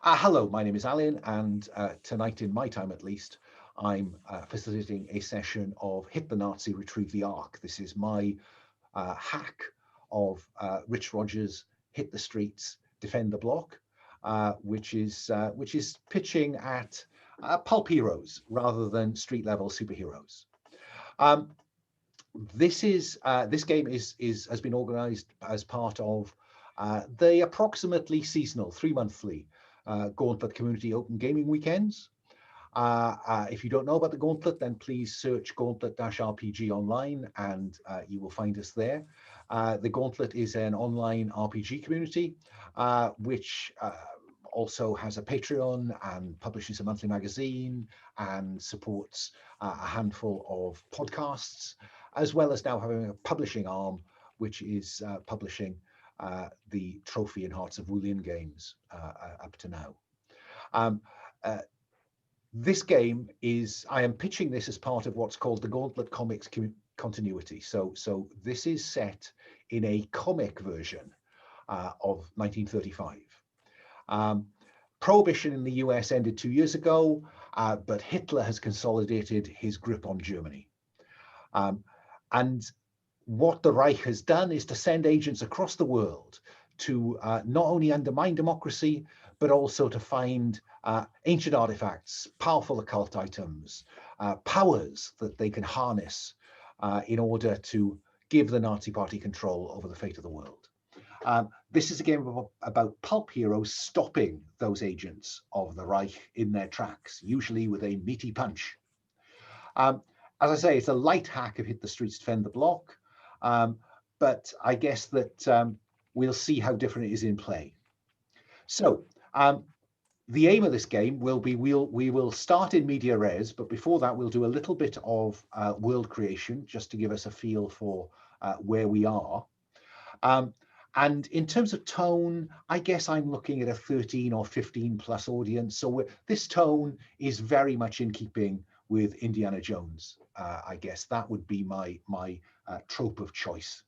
Hello, my name is Alan, and tonight, in my time at least, I'm facilitating a session of Hit the Nazi, Retrieve the Ark. This is my hack of Rich Rogers' Hit the Streets, Defend the Block, which is pitching at pulp heroes rather than street level superheroes. This game has been organised as part of the approximately seasonal 3-monthly Gauntlet Community Open Gaming Weekends. If you don't know about the Gauntlet, then please search Gauntlet-RPG online and you will find us there. The Gauntlet is an online RPG community which also has a Patreon and publishes a monthly magazine and supports a handful of podcasts, as well as now having a publishing arm, which is publishing the Trophy and Hearts of Woollien games up to now. This game is, I am pitching this as part of what's called the Gauntlet Comics continuity. So this is set in a comic version of 1935. Prohibition in the US ended 2 years ago, but Hitler has consolidated his grip on Germany. And what the Reich has done is to send agents across the world to not only undermine democracy, but also to find ancient artifacts, powerful occult items, powers that they can harness in order to give the Nazi Party control over the fate of the world. This is a game about pulp heroes stopping those agents of the Reich in their tracks, usually with a meaty punch. As I say, it's a light hack of Hit the Streets, Defend the Block, but I guess that we'll see how different it is in play. So the aim of this game will be we will start in media res, but before that we'll do a little bit of world creation just to give us a feel for where we are. And in terms of tone, I guess I'm looking at a 13 or 15 plus audience. So this tone is very much in keeping with Indiana Jones. I guess that would be my trope of choice.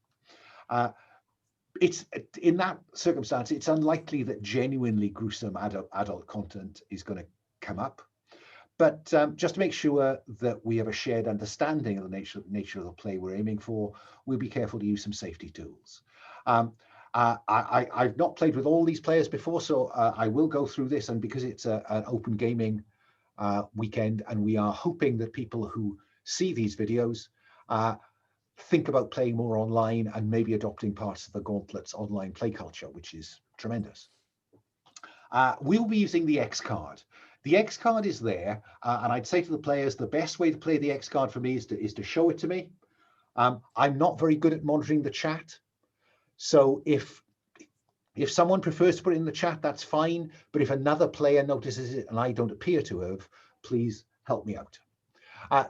It's in that circumstance, it's unlikely that genuinely gruesome adult content is going to come up. But just to make sure that we have a shared understanding of the nature of the play we're aiming for, we'll be careful to use some safety tools. I've not played with all these players before, so I will go through this. And because it's an open gaming weekend, and we are hoping that people who see these videos think about playing more online and maybe adopting parts of the Gauntlet's online play culture, which is tremendous. We'll be using the X card. The X card is there, and I'd say to the players, the best way to play the X card for me is to show it to me. I'm not very good at monitoring the chat. So if someone prefers to put it in the chat, that's fine. But if another player notices it and I don't appear to have, please help me out.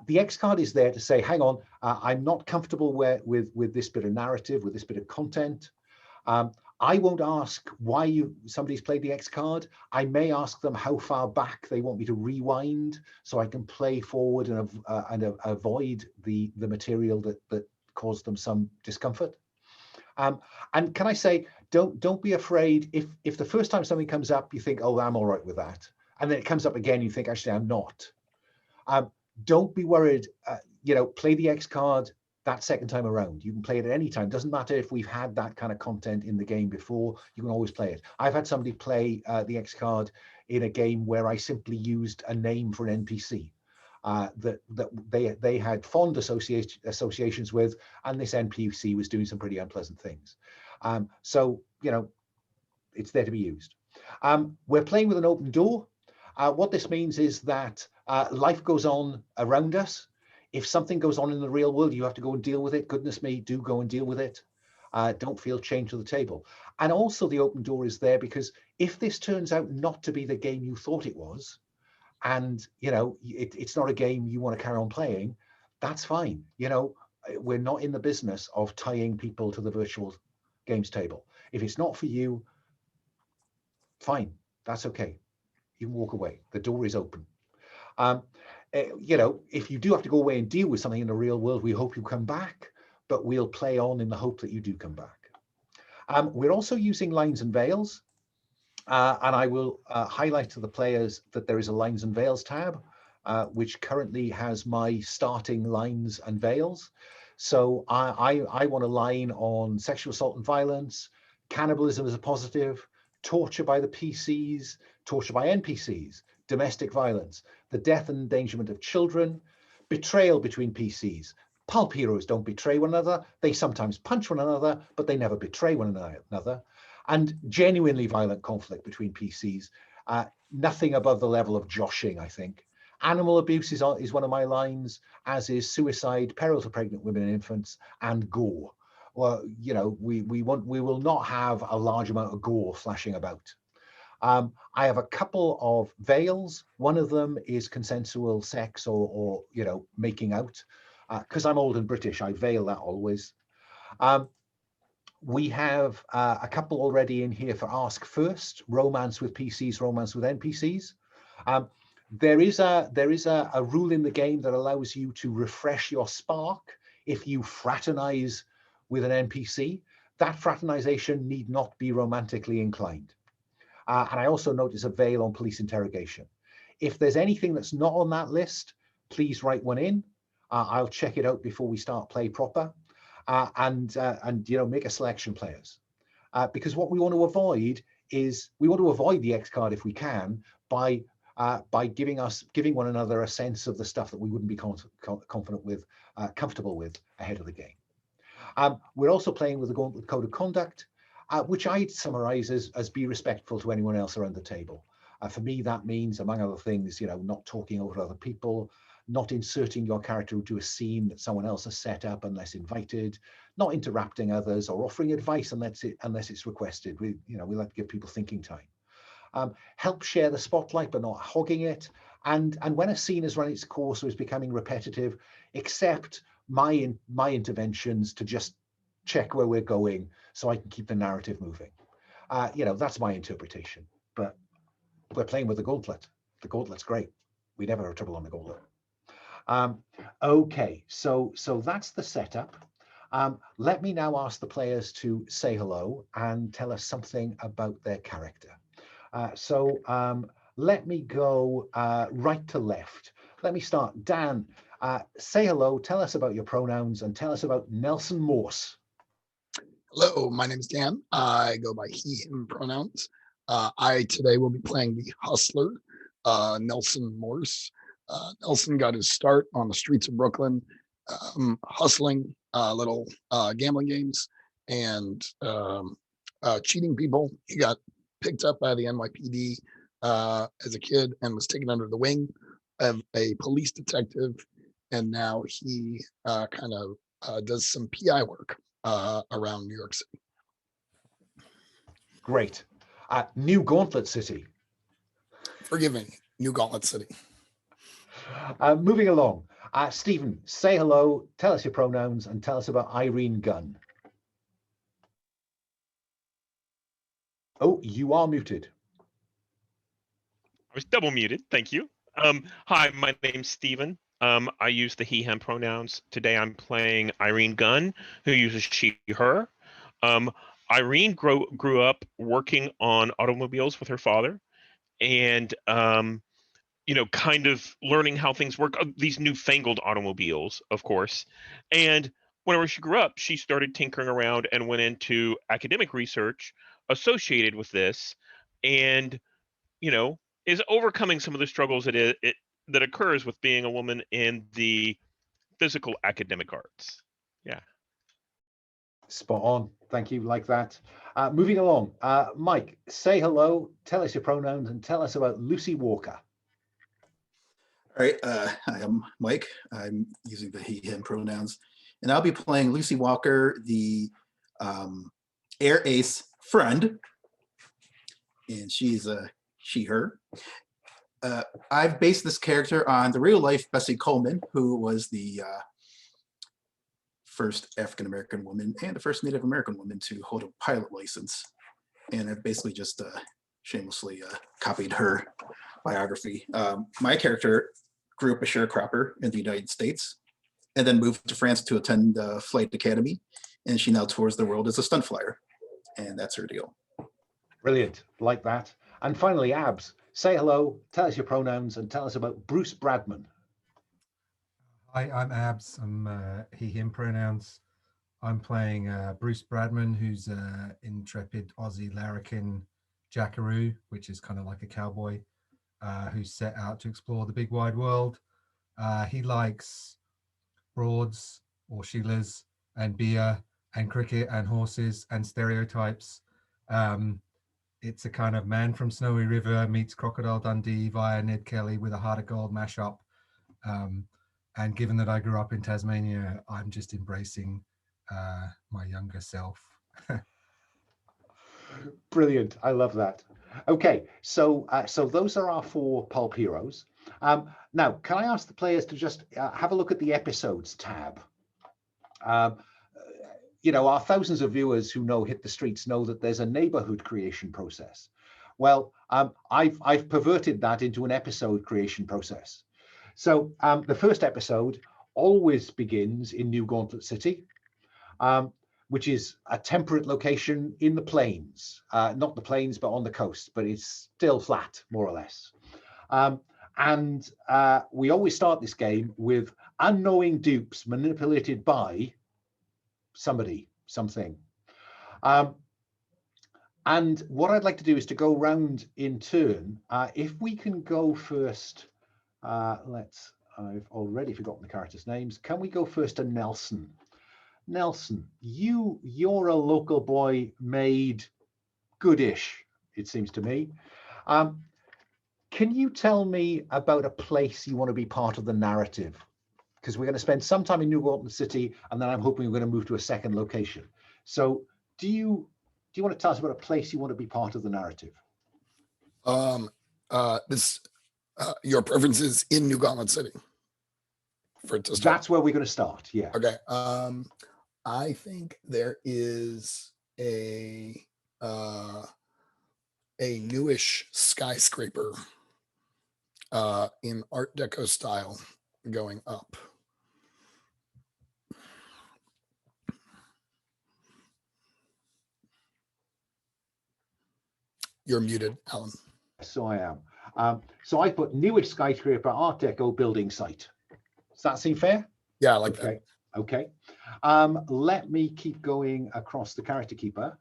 The X card is there to say, hang on, I'm not comfortable with this bit of narrative, with this bit of content. I won't ask why somebody's played the X card. I may ask them how far back they want me to rewind so I can play forward and avoid the material that caused them some discomfort. And can I say, don't be afraid if the first time something comes up, you think, oh, I'm all right with that. And then it comes up again, you think, actually, I'm not. Don't be worried, play the X card that second time around. You can play it at any time. Doesn't matter if we've had that kind of content in the game before, you can always play it. I've had somebody play the X card in a game where I simply used a name for an NPC that they had fond associations with, and this NPC was doing some pretty unpleasant things. So, it's there to be used. We're playing with an open door. What this means is that life goes on around us. If something goes on in the real world, you have to go and deal with it. Goodness me, do go and deal with it. Don't feel chained to the table. And also the open door is there because if this turns out not to be the game you thought it was, and it's not a game you want to carry on playing, that's fine. We're not in the business of tying people to the virtual games table. If it's not for you, fine, that's okay. You can walk away. The door is open. If you do have to go away and deal with something in the real world, we hope you come back, but we'll play on in the hope that you do come back. We're also using lines and veils. And I will highlight to the players that there is a lines and veils tab, which currently has my starting lines and veils. So I want a line on sexual assault and violence, cannibalism as a positive, torture by the PCs, torture by NPCs, domestic violence, the death and endangerment of children, betrayal between PCs. Pulp heroes don't betray one another. They sometimes punch one another, but they never betray one another. And genuinely violent conflict between PCs. Nothing above the level of joshing, I think. Animal abuse is one of my lines, as is suicide, peril to pregnant women and infants, and gore. Well, you know, we will not have a large amount of gore flashing about. I have a couple of veils. One of them is consensual sex or you know, making out. Because I'm old and British, I veil that always. We have a couple already in here for Ask First, romance with PCs, romance with NPCs. There is a rule in the game that allows you to refresh your spark if you fraternize with an NPC. That fraternization need not be romantically inclined. And I also notice a veil on police interrogation. If there's anything that's not on that list, please write one in. I'll check it out before we start play proper. And you know, make a selection, players, because what we want to avoid is the X card if we can by giving one another a sense of the stuff that we wouldn't be confident with, comfortable with ahead of the game. We're also playing with the Gauntlet Code of Conduct, which I'd summarize as be respectful to anyone else around the table. For me, that means, among other things, you know, not talking over other people, not inserting your character into a scene that someone else has set up unless invited, not interrupting others or offering advice unless it's requested. We like to give people thinking time. Help share the spotlight but not hogging it. And when a scene has run its course or is becoming repetitive, accept my interventions to just check where we're going so I can keep the narrative moving. You know, that's my interpretation. But we're playing with the Gauntlet. The Gauntlet's great. We never have trouble on the Gauntlet. Okay, so that's the setup. Let me now ask the players to say hello and tell us something about their character. Let me go right to left. Let me start. Dan, say hello, tell us about your pronouns, and tell us about Nelson Morse. Hello, my name is Dan. I go by he, him pronouns. I today will be playing the hustler, Nelson Morse. Nelson got his start on the streets of Brooklyn, hustling little gambling games and cheating people. He got picked up by the NYPD as a kid and was taken under the wing of a police detective. And now he kind of does some PI work around New York City. Great. New Gauntlet City. Forgive me, New Gauntlet City. Moving along. Stephen, say hello, tell us your pronouns, and tell us about Irene Gunn. Oh, you are muted. I was double muted. Thank you. Hi, my name's Stephen. I use the he, him pronouns. Today I'm playing Irene Gunn, who uses she, her. Irene grew up working on automobiles with her father and, kind of learning how things work, these newfangled automobiles, of course. And whenever she grew up, she started tinkering around and went into academic research associated with this and, is overcoming some of the struggles that occurs with being a woman in the physical academic arts. Yeah. Spot on. Thank you. Like that. Moving along. Mike, say hello, tell us your pronouns, and tell us about Lucy Walker. All right. Hi, I'm Mike. I'm using the he, him pronouns. And I'll be playing Lucy Walker, the air ace friend. And she's a she, her. I've based this character on the real life Bessie Coleman, who was the first African-American woman and the first Native American woman to hold a pilot license. And I've basically just shamelessly copied her biography. My character grew up a sharecropper in the United States and then moved to France to attend Flight Academy. And she now tours the world as a stunt flyer. And that's her deal. Brilliant, like that. And finally, Abs, say hello, tell us your pronouns, and tell us about Bruce Bradman. Hi, I'm Abs. I'm he, him pronouns. I'm playing Bruce Bradman, who's an intrepid Aussie larrikin jackaroo, which is kind of like a cowboy, who's set out to explore the big wide world. He likes broads or Sheilas and beer and cricket and horses and stereotypes. It's a kind of Man from Snowy River meets Crocodile Dundee via Ned Kelly with a Heart of Gold mashup. And given that I grew up in Tasmania, I'm just embracing my younger self. Brilliant, I love that. Okay, so so those are our 4 pulp heroes. Now, can I ask the players to just have a look at the episodes tab? You know, our thousands of viewers who know Hit the Streets know that there's a neighborhood creation process. Well, I've perverted that into an episode creation process. So the first episode always begins in New Gauntlet City, which is a temperate location in the plains, not the plains, but on the coast, but it's still flat, more or less. And we always start this game with unknowing dupes manipulated by somebody, something. And what I'd like to do is to go round in turn. If we can go first, I've already forgotten the characters' names. Can we go first to Nelson? Nelson, you're a local boy made goodish, it seems to me. Can you tell me about a place you want to be part of the narrative? Because we're going to spend some time in New Gauntlet City, and then I'm hoping we're going to move to a second location. So do you want to tell us about a place you want to be part of the narrative? Your preference is in New Gauntlet City for it to start. That's where we're going to start, yeah. Okay. I think there is a newish skyscraper in Art Deco style going up. You're muted, Alan. So I am. So I put newish skyscraper Art Deco building site. Does that seem fair? Yeah, I like Okay. that. Okay. Let me keep going across the character keeper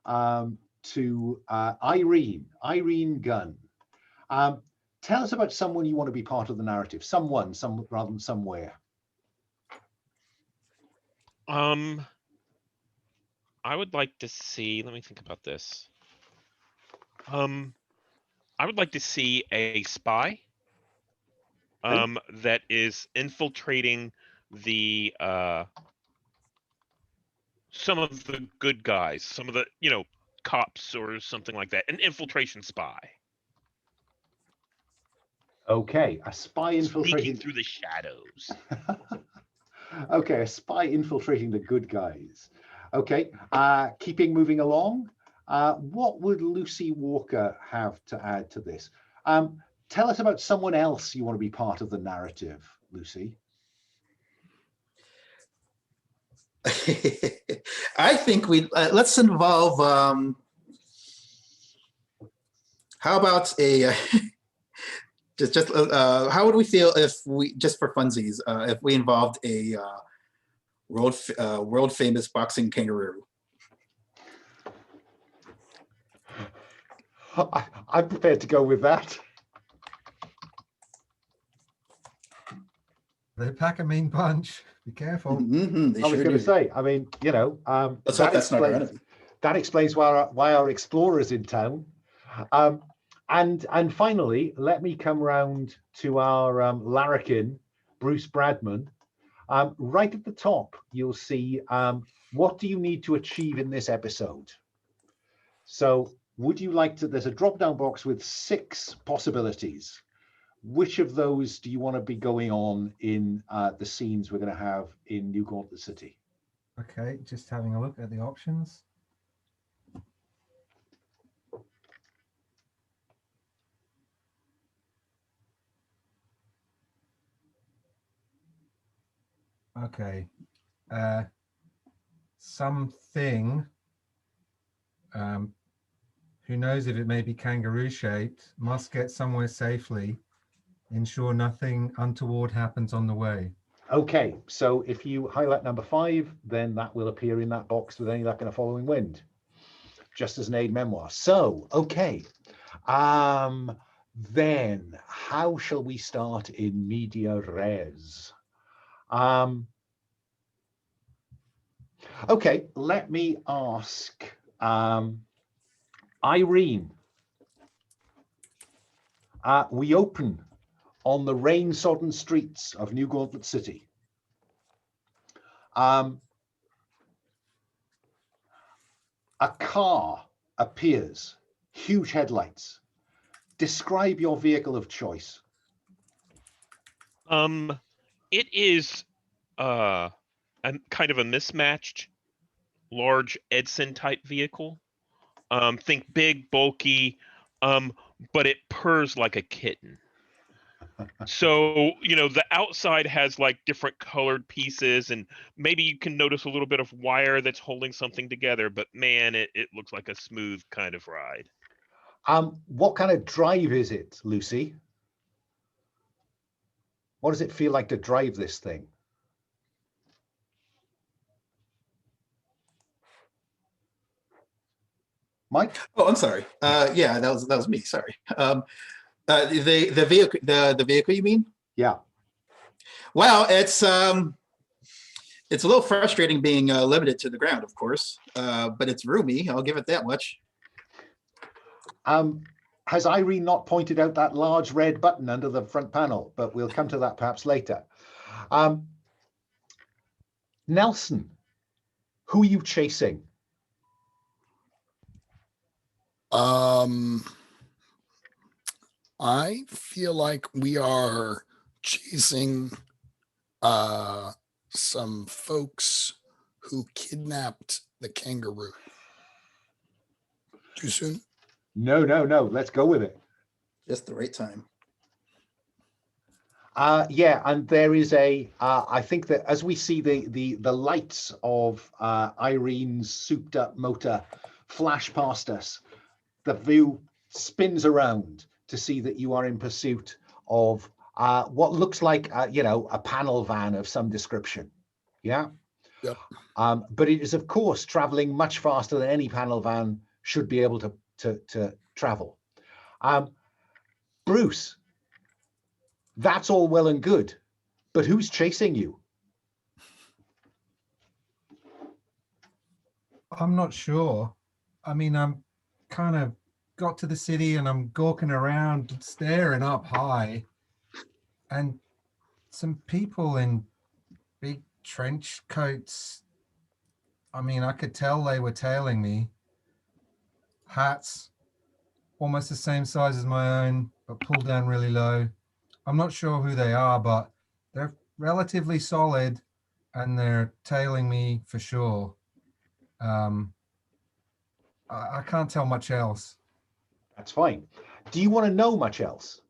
to Irene Gunn. Tell us about someone you want to be part of the narrative. Someone, some rather than somewhere. I would like to see, let me think about this. I would like to see a spy that is infiltrating the some of the good guys, some of the, cops or something like that. An infiltration spy. Okay, a spy infiltrating Sneaking through the shadows. Okay, a spy infiltrating the good guys. Okay, keeping moving along. What would Lucy Walker have to add to this? Tell us about someone else you want to be part of the narrative, Lucy. I think we let's involve. How about a how would we feel if we, just for funsies, if we involved a world famous boxing kangaroo? I'm prepared to go with that. They pack a mean punch. Be careful. Mm-hmm, I was going to say, I mean, let's hope that's not our enemy. That explains why our explorer's in town. And finally, let me come round to our larrikin, Bruce Bradman. Right at the top, you'll see what do you need to achieve in this episode? So would you like to, there's a drop-down box with 6 possibilities. Which of those do you want to be going on in the scenes we're going to have in New Gauntlet City? Okay, just having a look at the options. Okay, something who knows if it may be kangaroo shaped, must get somewhere safely. Ensure nothing untoward happens on the way. Okay, so if you highlight number 5, then that will appear in that box with any luck in a following wind, just as an aid memoir. So, okay. Then how shall we start in media res? Okay, let me ask Irene. We open on the rain-sodden streets of New Gauntlet City. A car appears, huge headlights. Describe your vehicle of choice. It is a kind of a mismatched, large Edson type vehicle. Think big, bulky, but it purrs like a kitten. So, the outside has like different colored pieces, and maybe you can notice a little bit of wire that's holding something together, but man, it looks like a smooth kind of ride. What kind of drive is it, Lucy? What does it feel like to drive this thing? Mike? Oh, I'm sorry. Yeah, that was me. Sorry. The vehicle you mean? Yeah. Well, it's a little frustrating being limited to the ground, of course, but it's roomy. I'll give it that much. Has Irene not pointed out that large red button under the front panel? But we'll come to that perhaps later. Nelson, who are you chasing? I feel like we are chasing some folks who kidnapped the kangaroo. Too soon? No. Let's go with it. Just the right time. Yeah, and there is I think that as we see the lights of Irene's souped up motor flash past us, the view spins around to see that you are in pursuit of what looks like a panel van of some description. Yeah. Yep. But it is of course traveling much faster than any panel van should be able to travel. Bruce, that's all well and good, but who's chasing you? I'm not sure. I mean, I'm kind of got to the city and I'm gawking around, staring up high, and some people in big trench coats. I mean, I could tell they were tailing me. Hats, almost the same size as my own, but pulled down really low. I'm not sure who they are, but they're relatively solid and they're tailing me for sure. I can't tell much else. That's fine. Do you want to know much else?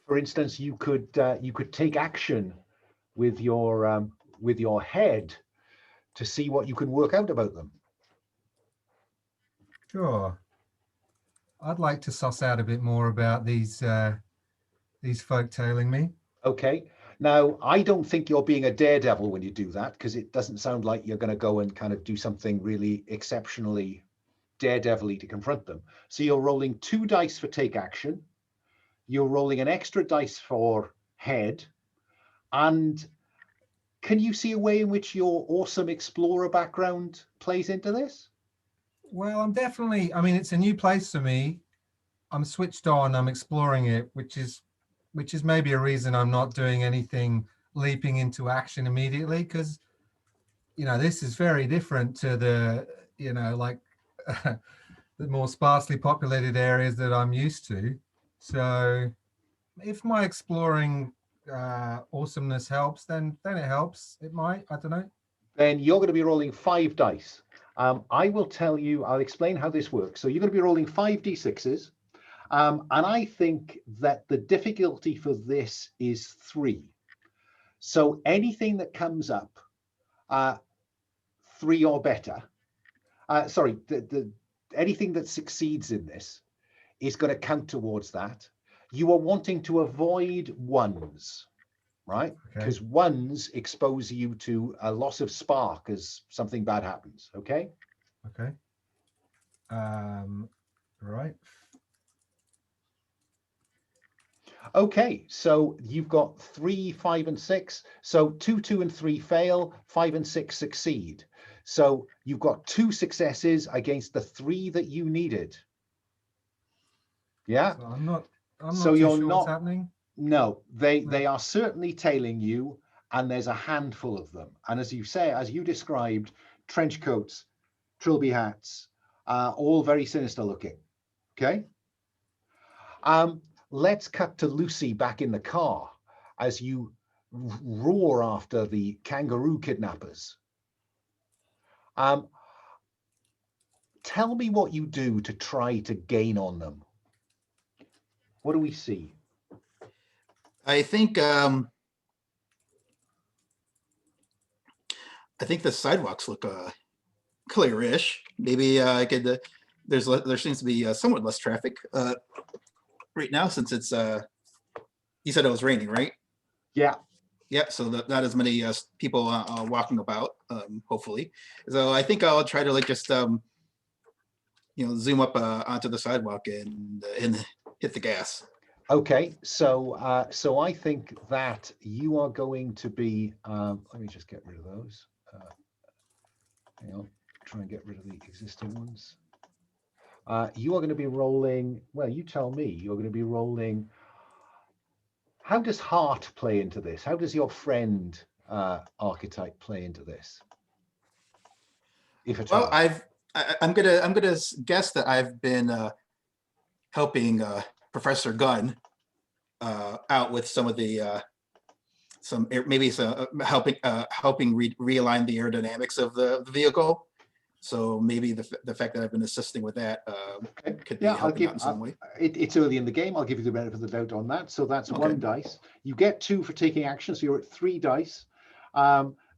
For instance, you could take action with your head to see what you can work out about them. Sure. I'd like to suss out a bit more about these folk tailing me. Okay. Now, I don't think you're being a daredevil when you do that, because it doesn't sound like you're going to go and kind of do something really exceptionally daredevil-y to confront them. So you're rolling 2 dice for take action. You're rolling an extra dice for head. And can you see a way in which your awesome explorer background plays into this? Well, I'm definitely, I mean, it's a new place for me. I'm switched on, I'm exploring it, which is maybe a reason I'm not doing anything leaping into action immediately, because, this is very different to the, like the more sparsely populated areas that I'm used to. So if my exploring awesomeness helps, then it helps. It might, I don't know. Then you're going to be rolling 5 dice. I will tell you, I'll explain how this works. So you're going to be rolling 5 d6s. And I think that the difficulty for this is 3. So anything that comes up 3 or better, sorry, the anything that succeeds in this is going to count towards that. You are wanting to avoid ones, right? Okay. Because ones expose you to a loss of spark as something bad happens. Okay. Okay. Right. Okay, so you've got 3, 5, and 6. So 2, 2, and 3 fail, 5 and 6 succeed. So you've got 2 successes against the 3 that you needed. Yeah. So I'm not So too you're sure not- what's happening. No, they are certainly tailing you, and there's a handful of them. And as you say, as you described, trench coats, trilby hats, all very sinister looking. Okay. Let's cut to Lucy back in the car as you roar after the kangaroo kidnappers. Tell me what you do to try to gain on them. What do we see? I think the sidewalks look clear-ish. Maybe I could. There seems to be somewhat less traffic right now since it's. You said it was raining, right? Yeah. Yeah. So not as many people walking about. Hopefully, so I think I'll try to like just zoom up onto the sidewalk and hit the gas. Okay, so so I think that you are going to be. Let me just get rid of those. Hang on, try and get rid of the existing ones. You are going to be rolling. Well, you tell me. You're going to be rolling. How does heart play into this? How does your friend archetype play into this? If at all. Well, I'm gonna guess that I've been helping Professor Gunn out with some of the helping realign the aerodynamics of the vehicle. So maybe the fact that I've been assisting with that could be helping out in some way. It's early in the game. I'll give you the benefit of the doubt on that. So that's Okay. 1 dice. You get 2 for taking action, so you're at 3 dice.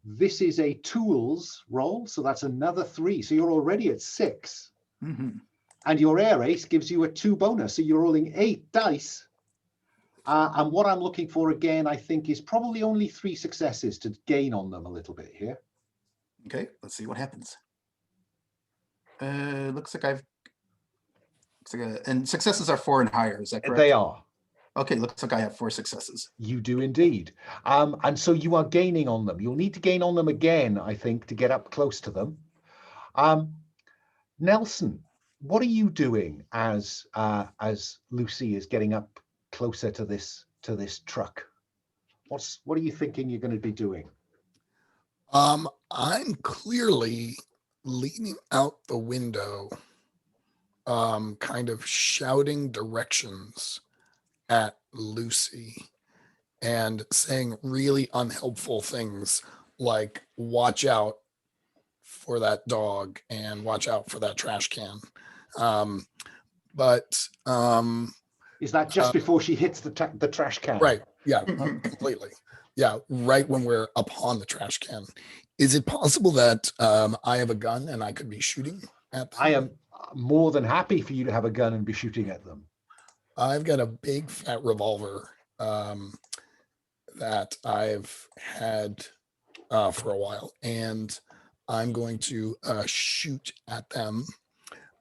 This is a tools roll, so that's another 3. So you're already at 6. Mm-hmm. And your air ace gives you a 2 bonus, so you're rolling 8 dice. And what I'm looking for again, I think, is probably only 3 successes to gain on them a little bit here. Okay, let's see what happens. And successes are 4 and higher. Is that correct? They are. Okay, looks like I have 4 successes. You do indeed. And so you are gaining on them. You'll need to gain on them again, I think, to get up close to them. Nelson, what are you doing as Lucy is getting up closer to this truck? What are you thinking you're going to be doing? I'm clearly leaning out the window, kind of shouting directions at Lucy and saying really unhelpful things like watch out for that dog and watch out for that trash can. Is that just before she hits the trash can? Right. Yeah, completely. Yeah, right when we're upon the trash can. Is it possible that I have a gun and I could be shooting at them? I am more than happy for you to have a gun and be shooting at them. I've got a big fat revolver that I've had for a while, and I'm going to shoot at them.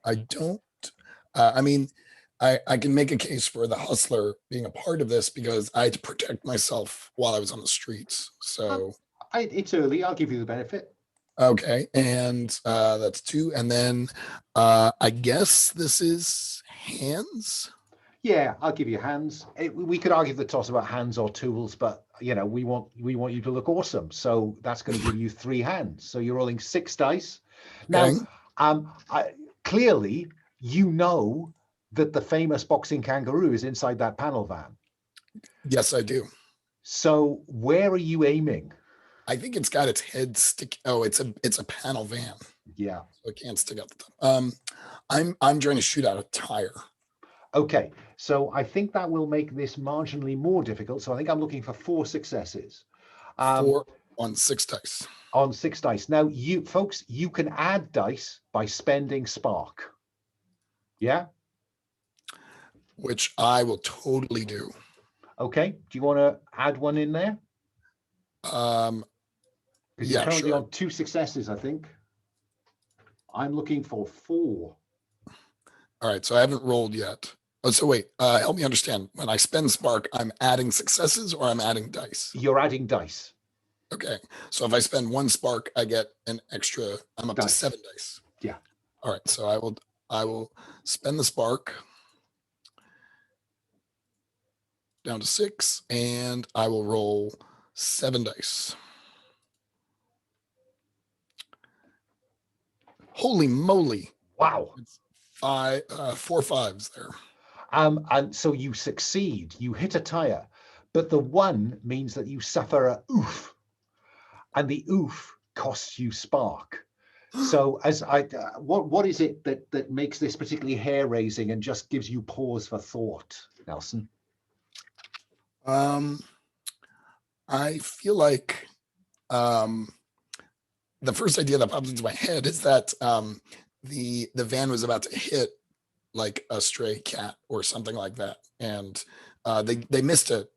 I don't, I mean, I can make a case for the hustler being a part of this because I had to protect myself while I was on the streets. So it's early. I'll give you the benefit. okay, and that's 2. And then I guess this is hands. Yeah, I'll give you hands. We could argue the toss about hands or tools, but we want you to look awesome. So that's going to give you 3 hands. So you're rolling 6 dice. Now, clearly, you know that the famous boxing kangaroo is inside that panel van. Yes, I do. So where are you aiming? I think it's got its head stick. Oh, it's a panel van. Yeah. So it can't stick out the top. I'm trying to shoot out a tire. Okay, so I think that will make this marginally more difficult. So I think I'm looking for 4 successes. 4 on 6 dice. On 6 dice. Now, you folks, you can add dice by spending spark. Yeah. which I will totally do. Okay. Do you want to add one in there? Um, Because you're yeah, currently sure. on 2 successes, I think. I'm looking for 4. All right, so I haven't rolled yet. Oh, so wait, help me understand. When I spend spark, I'm adding successes or I'm adding dice? You're adding dice. Okay, so if I spend 1 spark, I get an extra. I'm up to Dice. 7 dice. Yeah. All right, so I will spend the spark down to 6, and I will roll 7 dice. Holy moly! Wow. It's 4 5s there. And so you succeed. You hit a tire, but the 1 means that you suffer a oof, and the oof costs you spark. So what is it that makes this particularly hair raising and just gives you pause for thought, Nelson? I feel like the first idea that pops into my head is that the van was about to hit like a stray cat or something like that, and they missed it.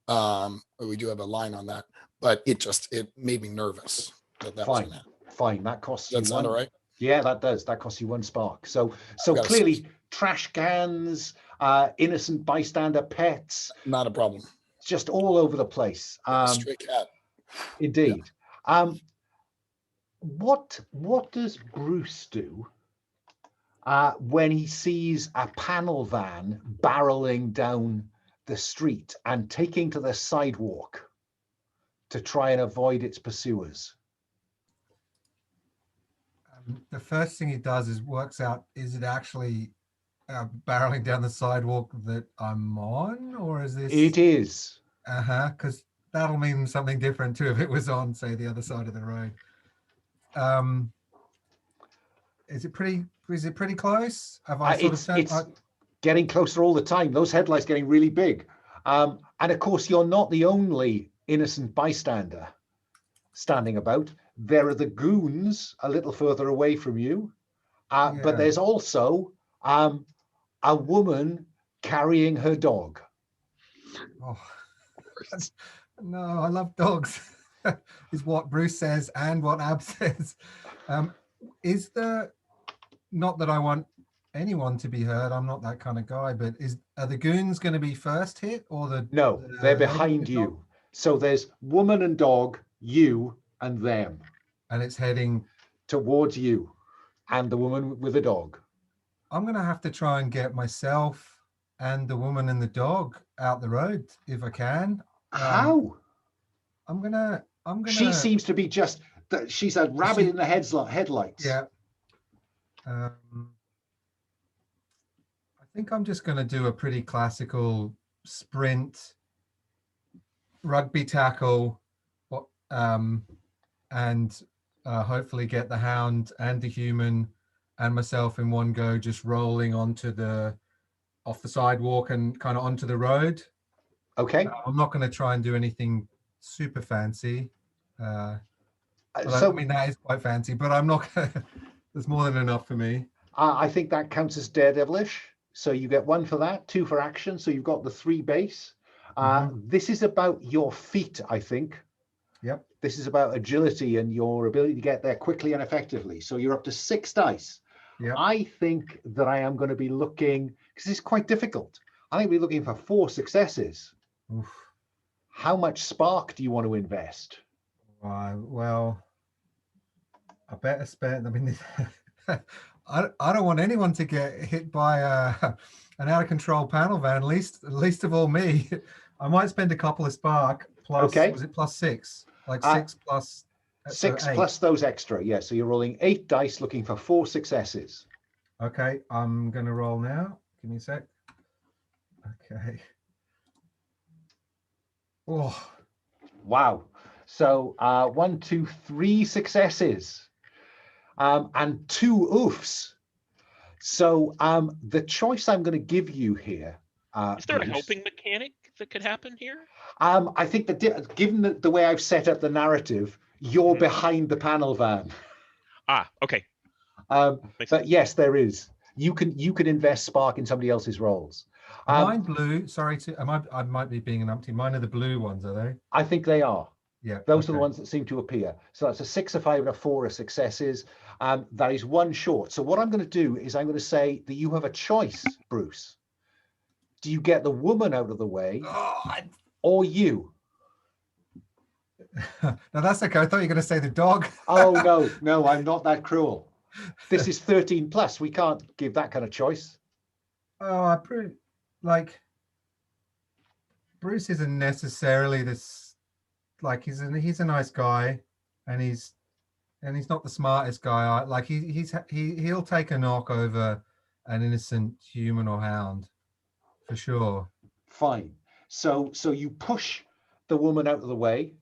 We do have a line on that, but it made me nervous that was Fine. gonna happen. Fine. That costs you Does that sound 1. all right? Yeah, that does. That costs you 1 spark. So got a clearly, trash cans, innocent bystander pets, Not a problem. just all over the place. Stray cat. Indeed. What does Bruce do when he sees a panel van barreling down the street and taking to the sidewalk to try and avoid its pursuers? The first thing he does is works out, is it actually barreling down the sidewalk that I'm on, or is this? It is. Because that'll mean something different too if it was on, say, the other side of the road. Is it pretty close? Have I It's getting closer all the time. Those headlights getting really big. And of course, you're not the only innocent bystander standing about. There are the goons a little further away from you. But there's also a woman carrying her dog. Oh. No, I love dogs. Is what Bruce says and what Ab says. Is the, not that I want anyone to be hurt, I'm not that kind of guy, but are the goons going to be first hit, or No, they're behind you. Dog? So there's woman and dog, you and them. And it's heading towards you and the woman with the dog. I'm going to have to try and get myself and the woman and the dog out the road if I can. How? I'm gonna. She seems to be just. She's a rabbit in the headlights. Yeah. I think I'm just going to do a pretty classical sprint, rugby tackle, and hopefully get the hound and the human and myself in one go, just rolling off the sidewalk and kind of onto the road. Okay. I'm not going to try and do anything super fancy. I mean, that is quite fancy, but I'm not going to, there's more than enough for me. I think that counts as Daredevilish. So you get 1 for that, 2 for action. So you've got the 3 base. This is about your feet, I think. Yep. This is about agility and your ability to get there quickly and effectively. So you're up to 6 dice. Yep. I think that I am going to be looking, because it's quite difficult. I think we're looking for 4 successes. Oof. How much spark do you want to invest? Well, I better spend. I mean, I don't want anyone to get hit by an out of control panel van. Least of all me. I might spend a couple of spark plus. Okay. Was it plus 6? Like 6 plus 6 so plus those extra. Yeah. So you're rolling 8 dice, looking for 4 successes. Okay, I'm gonna roll now. Give me a sec. Okay. Oh. Wow. So 1, 2, 3 successes. And 2 oofs. So the choice I'm going to give you here. Is there Bruce, a helping mechanic that could happen here? I think that given the way I've set up the narrative, you're behind the panel van. Okay. But yes, there is. You can invest spark in somebody else's rolls. Are mine blue? Sorry I might be being an umpty. Mine are the blue ones, are they? I think they are. Yeah. Those are the ones that seem to appear. So that's a 6, a 5, and a 4 are successes. That is one short. So what I'm going to do is I'm going to say that you have a choice, Bruce. Do you get the woman out of the way or you? No, that's okay. I thought you were going to say the dog. Oh, no, I'm not that cruel. This is 13 plus. We can't give that kind of choice. Oh, Bruce isn't necessarily this, like he's a nice guy, and he's not the smartest guy. Like he'll take a knock over an innocent human or hound, for sure. Fine. So you push the woman out of the way,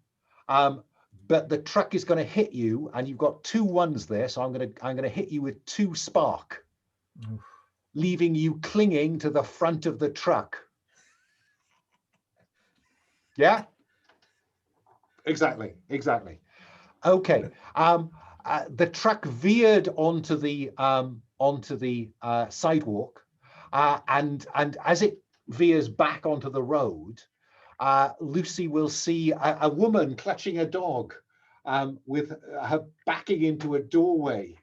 but the truck is going to hit you, and you've got 2 1s there. So I'm going to hit you with 2 spark, Oof. leaving you clinging to the front of the truck. Yeah. Exactly. Okay. The truck veered onto the sidewalk, and as it veers back onto the road, Lucy will see a woman clutching a dog, with her backing into a doorway.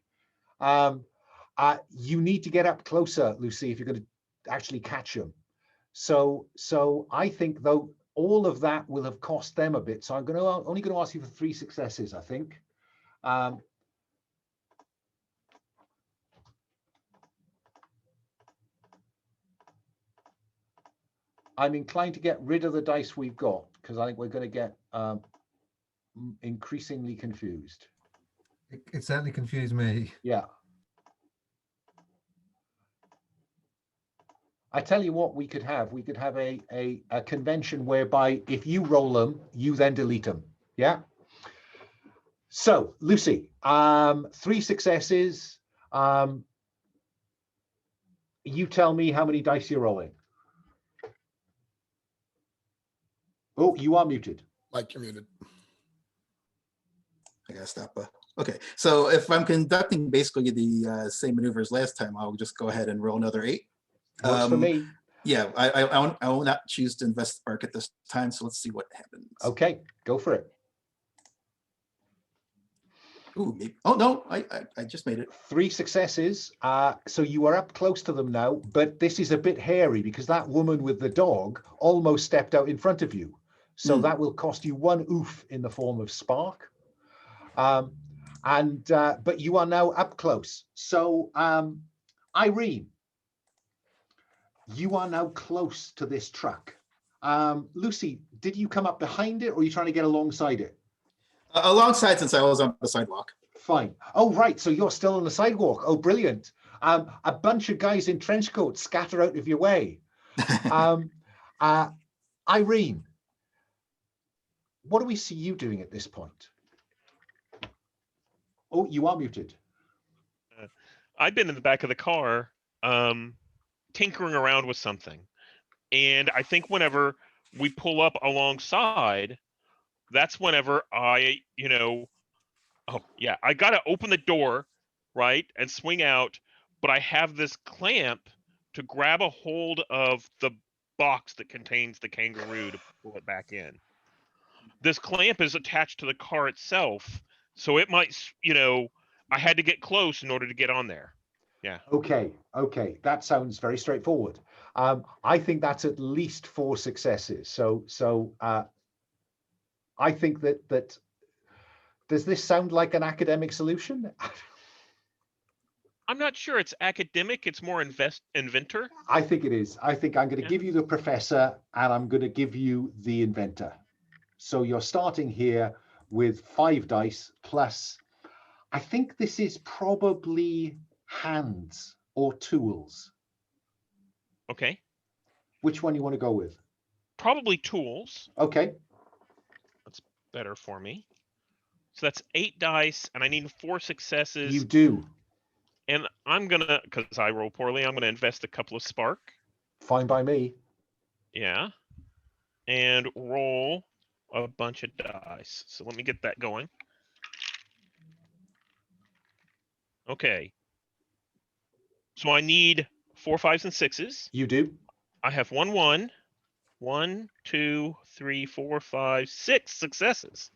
You need to get up closer, Lucy, if you're going to actually catch them. So I think, though, all of that will have cost them a bit. So I'm only going to ask you for 3 successes, I think. I'm inclined to get rid of the dice we've got, because I think we're going to get increasingly confused. It certainly confused me. Yeah. I tell you what we could have a convention whereby if you roll them, you then delete them. Yeah. So Lucy, 3 successes. You tell me how many dice you're rolling. Oh, you are muted. Mike, you're muted. I gotta stop. Okay, so if I'm conducting basically the same maneuvers last time, I'll just go ahead and roll another 8. Works for me. Yeah, I will not choose to invest spark at this time, so let's see what happens. Okay, go for it. Ooh, maybe. Oh no, I just made it. 3 successes. So you are up close to them now, but this is a bit hairy because that woman with the dog almost stepped out in front of you. So that will cost you 1 oof in the form of spark. But you are now up close. So Irene, you are now close to this truck. Lucy, did you come up behind it, or are you trying to get alongside it? Alongside, since I was on the sidewalk. Fine. Oh, right. So you're still on the sidewalk. Oh, brilliant. A bunch of guys in trench coats scatter out of your way. Irene, what do we see you doing at this point? Oh, you are muted. I've been in the back of the car, tinkering around with something. And I think whenever we pull up alongside, that's whenever I got to open the door, right, and swing out, but I have this clamp to grab a hold of the box that contains the kangaroo to pull it back in. This clamp is attached to the car itself, so it might, I had to get close in order to get on there. Yeah. Okay. That sounds very straightforward. I think that's at least 4 successes. So I think that does this sound like an academic solution? I'm not sure it's academic. It's more inventor. I think it is. I think I'm going to give you the professor, and I'm going to give you the inventor. So you're starting here with 5 dice plus, I think this is probably hands or tools. Okay. Which one you want to go with? Probably tools. Okay. That's better for me. So that's 8 dice, and I need 4 successes. You do. And I'm gonna, because I roll poorly, I'm gonna invest a couple of spark. Fine by me. Yeah. And roll a bunch of dice. So let me get that going. Okay. So I need 4, 5s, and 6s. You do. I have 1, 1. 1, 2, 3, 4, 5, 6 successes.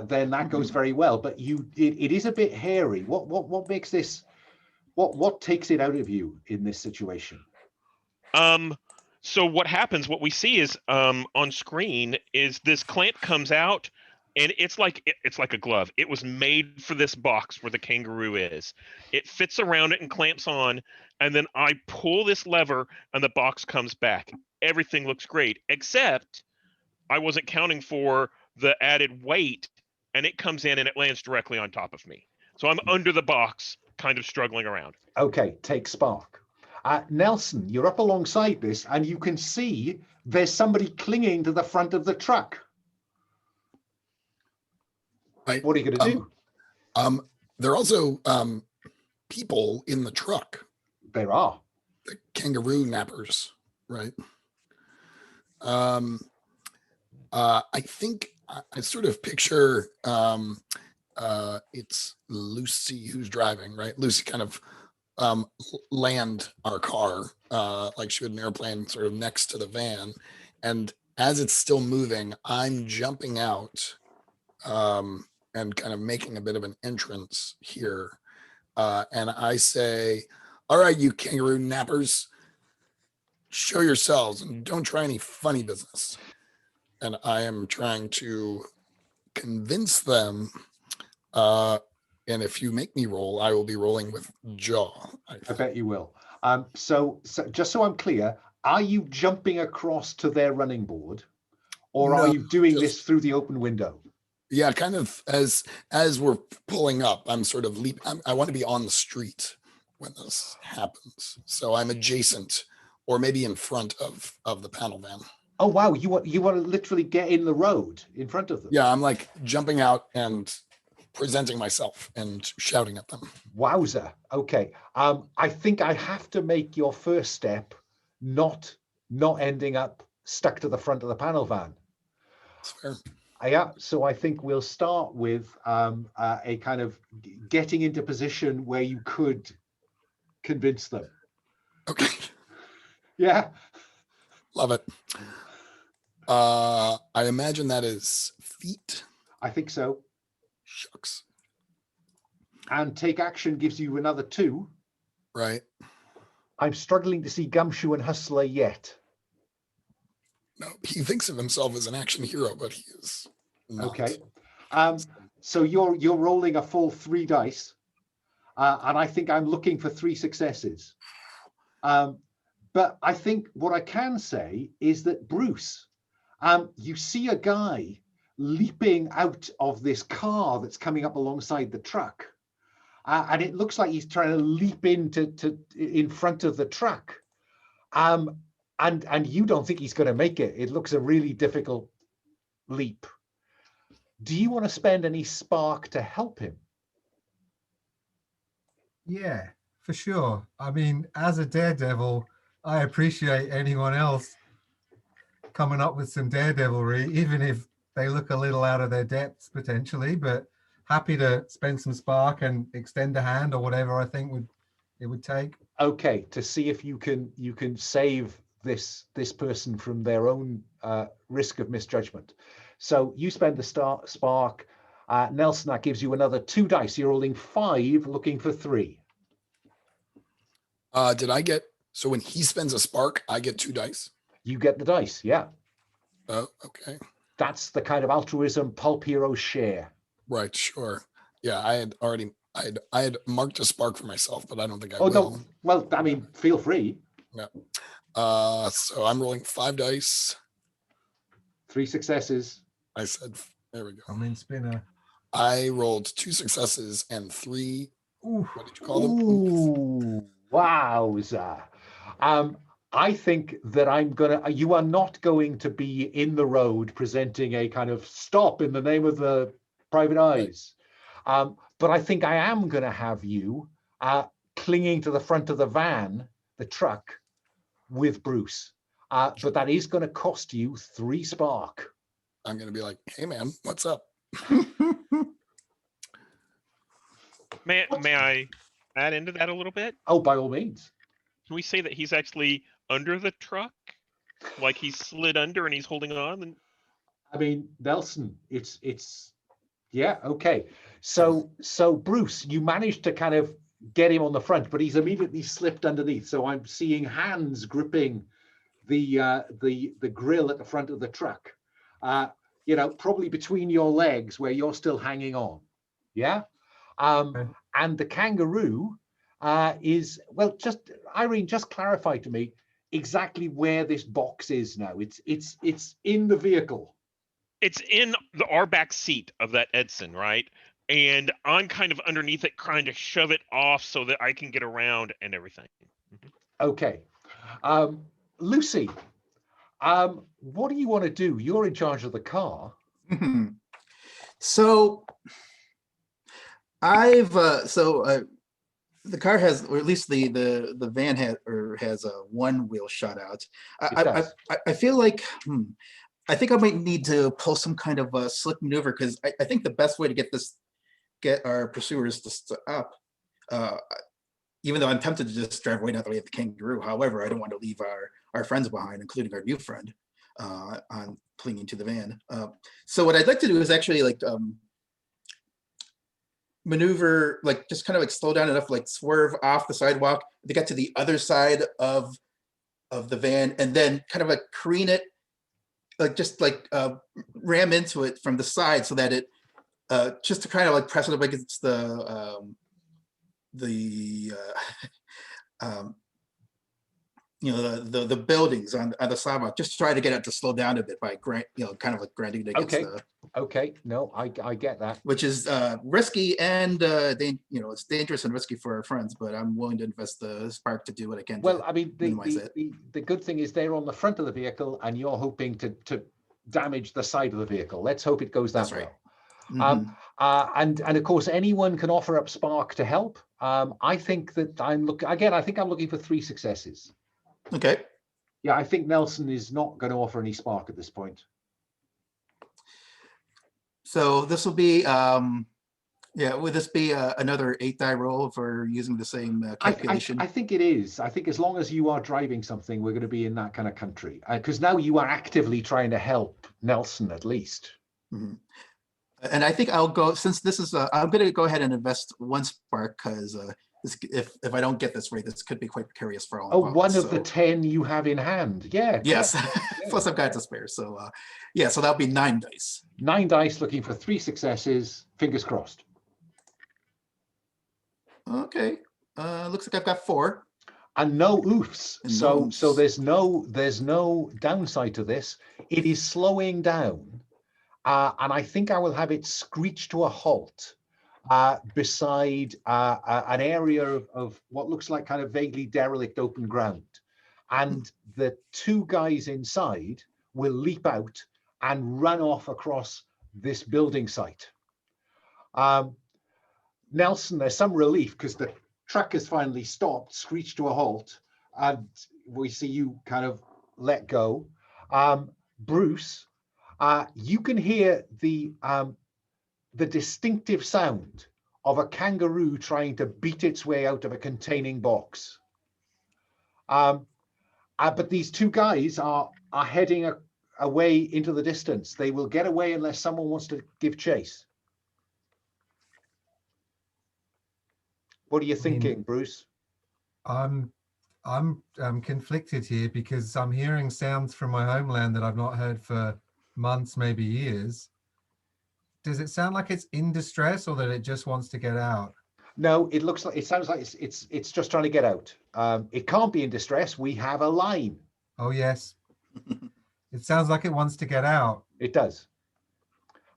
Then that goes very well. But it is a bit hairy. What makes this? What takes it out of you in this situation? So what happens? What we see is on screen is this clamp comes out, and it's like a glove. It was made for this box where the kangaroo is. It fits around it and clamps on, and then I pull this lever, and the box comes back. Everything looks great, except I wasn't counting for the added weight, and it comes in and it lands directly on top of me. So I'm under the box, kind of struggling around. Okay, take Spark. Nelson, you're up alongside this, and you can see there's somebody clinging to the front of the truck. Right. What are you going to do? There are also people in the truck. There are. The kangaroo nappers, right? I think I sort of picture it's Lucy who's driving, right? Lucy kind of land our car like she would an airplane sort of next to the van. And as it's still moving, I'm jumping out and kind of making a bit of an entrance here. And I say, all right, you kangaroo nappers, show yourselves and don't try any funny business. And I am trying to convince them. And if you make me roll, I will be rolling with jaw. I bet you will. So just so I'm clear, are you jumping across to their running board, or are you doing this through the open window? Yeah, kind of as we're pulling up, I'm sort of I want to be on the street when this happens. So I'm adjacent or maybe in front of the panel van. Oh, wow. You want to literally get in the road in front of them? Yeah, I'm like jumping out and presenting myself and shouting at them. Wowza. Okay. I think I have to make your first step not ending up stuck to the front of the panel van. That's fair. Yeah. So I think we'll start with a kind of getting into position where you could convince them. Okay. Yeah. Love it. I imagine that is feet. I think so. Shucks. And take action gives you another 2. Right. I'm struggling to see Gumshoe and Hustler yet. No, he thinks of himself as an action hero, but he is not. Okay. So you're rolling a full 3 dice, and I think I'm looking for 3 successes. But I think what I can say is that Bruce, you see a guy leaping out of this car that's coming up alongside the truck, and it looks like he's trying to leap in front of the truck. And you don't think he's going to make it. It looks a really difficult leap. Do you want to spend any spark to help him? Yeah, for sure. I mean, as a Daredevil, I appreciate anyone else coming up with some daredevilry, even if they look a little out of their depths potentially, but happy to spend some spark and extend a hand or whatever I think it would take. Okay, to see if you can save this person from their own risk of misjudgment. So you spend the spark. Nelson, that gives you another 2 dice. You're rolling 5, looking for 3. Did I get, so when he spends a spark, I get 2 dice? You get the dice, yeah. Oh, okay. That's the kind of altruism pulp heroes share. Right, sure. Yeah, I had marked a spark for myself, but I don't think I will. No. Well, I mean, feel free. Yeah. So I'm rolling 5 dice. 3 successes. I said, there we go. I'm in spinner. I rolled 2 successes and 3. Ooh. What did you call them? Ooh, wowza. I think that you are not going to be in the road presenting a kind of stop in the name of the private eyes. Right. But I think I am going to have you clinging to the front of the van, the truck, with Bruce. But that is going to cost you 3 spark. I'm going to be like, hey, man, what's up? May I add into that a little bit? Oh, by all means. Can we say that he's actually under the truck? Like he's slid under and he's holding on? And I mean, Nelson, yeah, okay. So Bruce, you managed to kind of get him on the front, but he's immediately slipped underneath. So I'm seeing hands gripping the grill at the front of the truck. Probably between your legs where you're still hanging on. Yeah. Okay. And the kangaroo is, well, Irene, just clarify to me exactly where this box is now. It's in the vehicle. it's in our back seat of that Edson, right? And I'm kind of underneath it, trying to shove it off so that I can get around and everything. Okay. Lucy, what do you want to do? You're in charge of the car. So the car has, or at least the van has a one wheel shut out. I feel like I think I might need to pull some kind of a slick maneuver, because I think the best way to get our pursuers to stop, even though I'm tempted to just drive way down the way of the kangaroo. However, I don't want to leave our friends behind, including our new friend, on clinging to the van. So what I'd like to do is actually maneuver, just kind of slow down enough, swerve off the sidewalk to get to the other side of the van, and then kind of careen it, ram into it from the side, so that it just to kind of press it up against the buildings on the sidewalk, just to try to get it to slow down a bit by grinding it against Okay, no, I get that. which is risky, and it's dangerous and risky for our friends, but I'm willing to invest the spark to do what I can. Well, I mean, minimize it. the good thing is they're on the front of the vehicle, and you're hoping to damage the side of the vehicle. Let's hope it goes that That's well. right. And of course, anyone can offer up spark to help. I think that I'm looking for 3 successes. Okay. Yeah, I think Nelson is not going to offer any spark at this point. So this will be, would this be another 8-die roll for using the same calculation? I think it is. I think as long as you are driving something, we're going to be in that kind of country. Because now you are actively trying to help Nelson, at least. Mm-hmm. And I think I'll go, since this is, I'm going to go ahead and invest 1 spark, because if I don't get this right, this could be quite precarious for all involved. One of the 10 you have in hand. Yeah. Yes. Yeah. Plus I've got to spare. So so that'll be 9 dice. 9 dice, looking for 3 successes. Fingers crossed. Okay. Looks like I've got 4. And no oofs. And So no oofs. there's no downside to this. It is slowing down. And I think I will have it screech to a halt beside an area of what looks like kind of vaguely derelict open ground. And the 2 guys inside will leap out and run off across this building site. Nelson, there's some relief because the truck has finally stopped, screeched to a halt, and we see you kind of let go. Bruce, you can hear the distinctive sound of a kangaroo trying to beat its way out of a containing box. But these 2 guys are heading away into the distance. They will get away unless someone wants to give chase. What are you thinking, Bruce? I'm conflicted here, because I'm hearing sounds from my homeland that I've not heard for months, maybe years. Does it sound like it's in distress, or that it just wants to get out? No, it sounds like it's just trying to get out. It can't be in distress. We have a line. Oh yes. It sounds like it wants to get out. It does.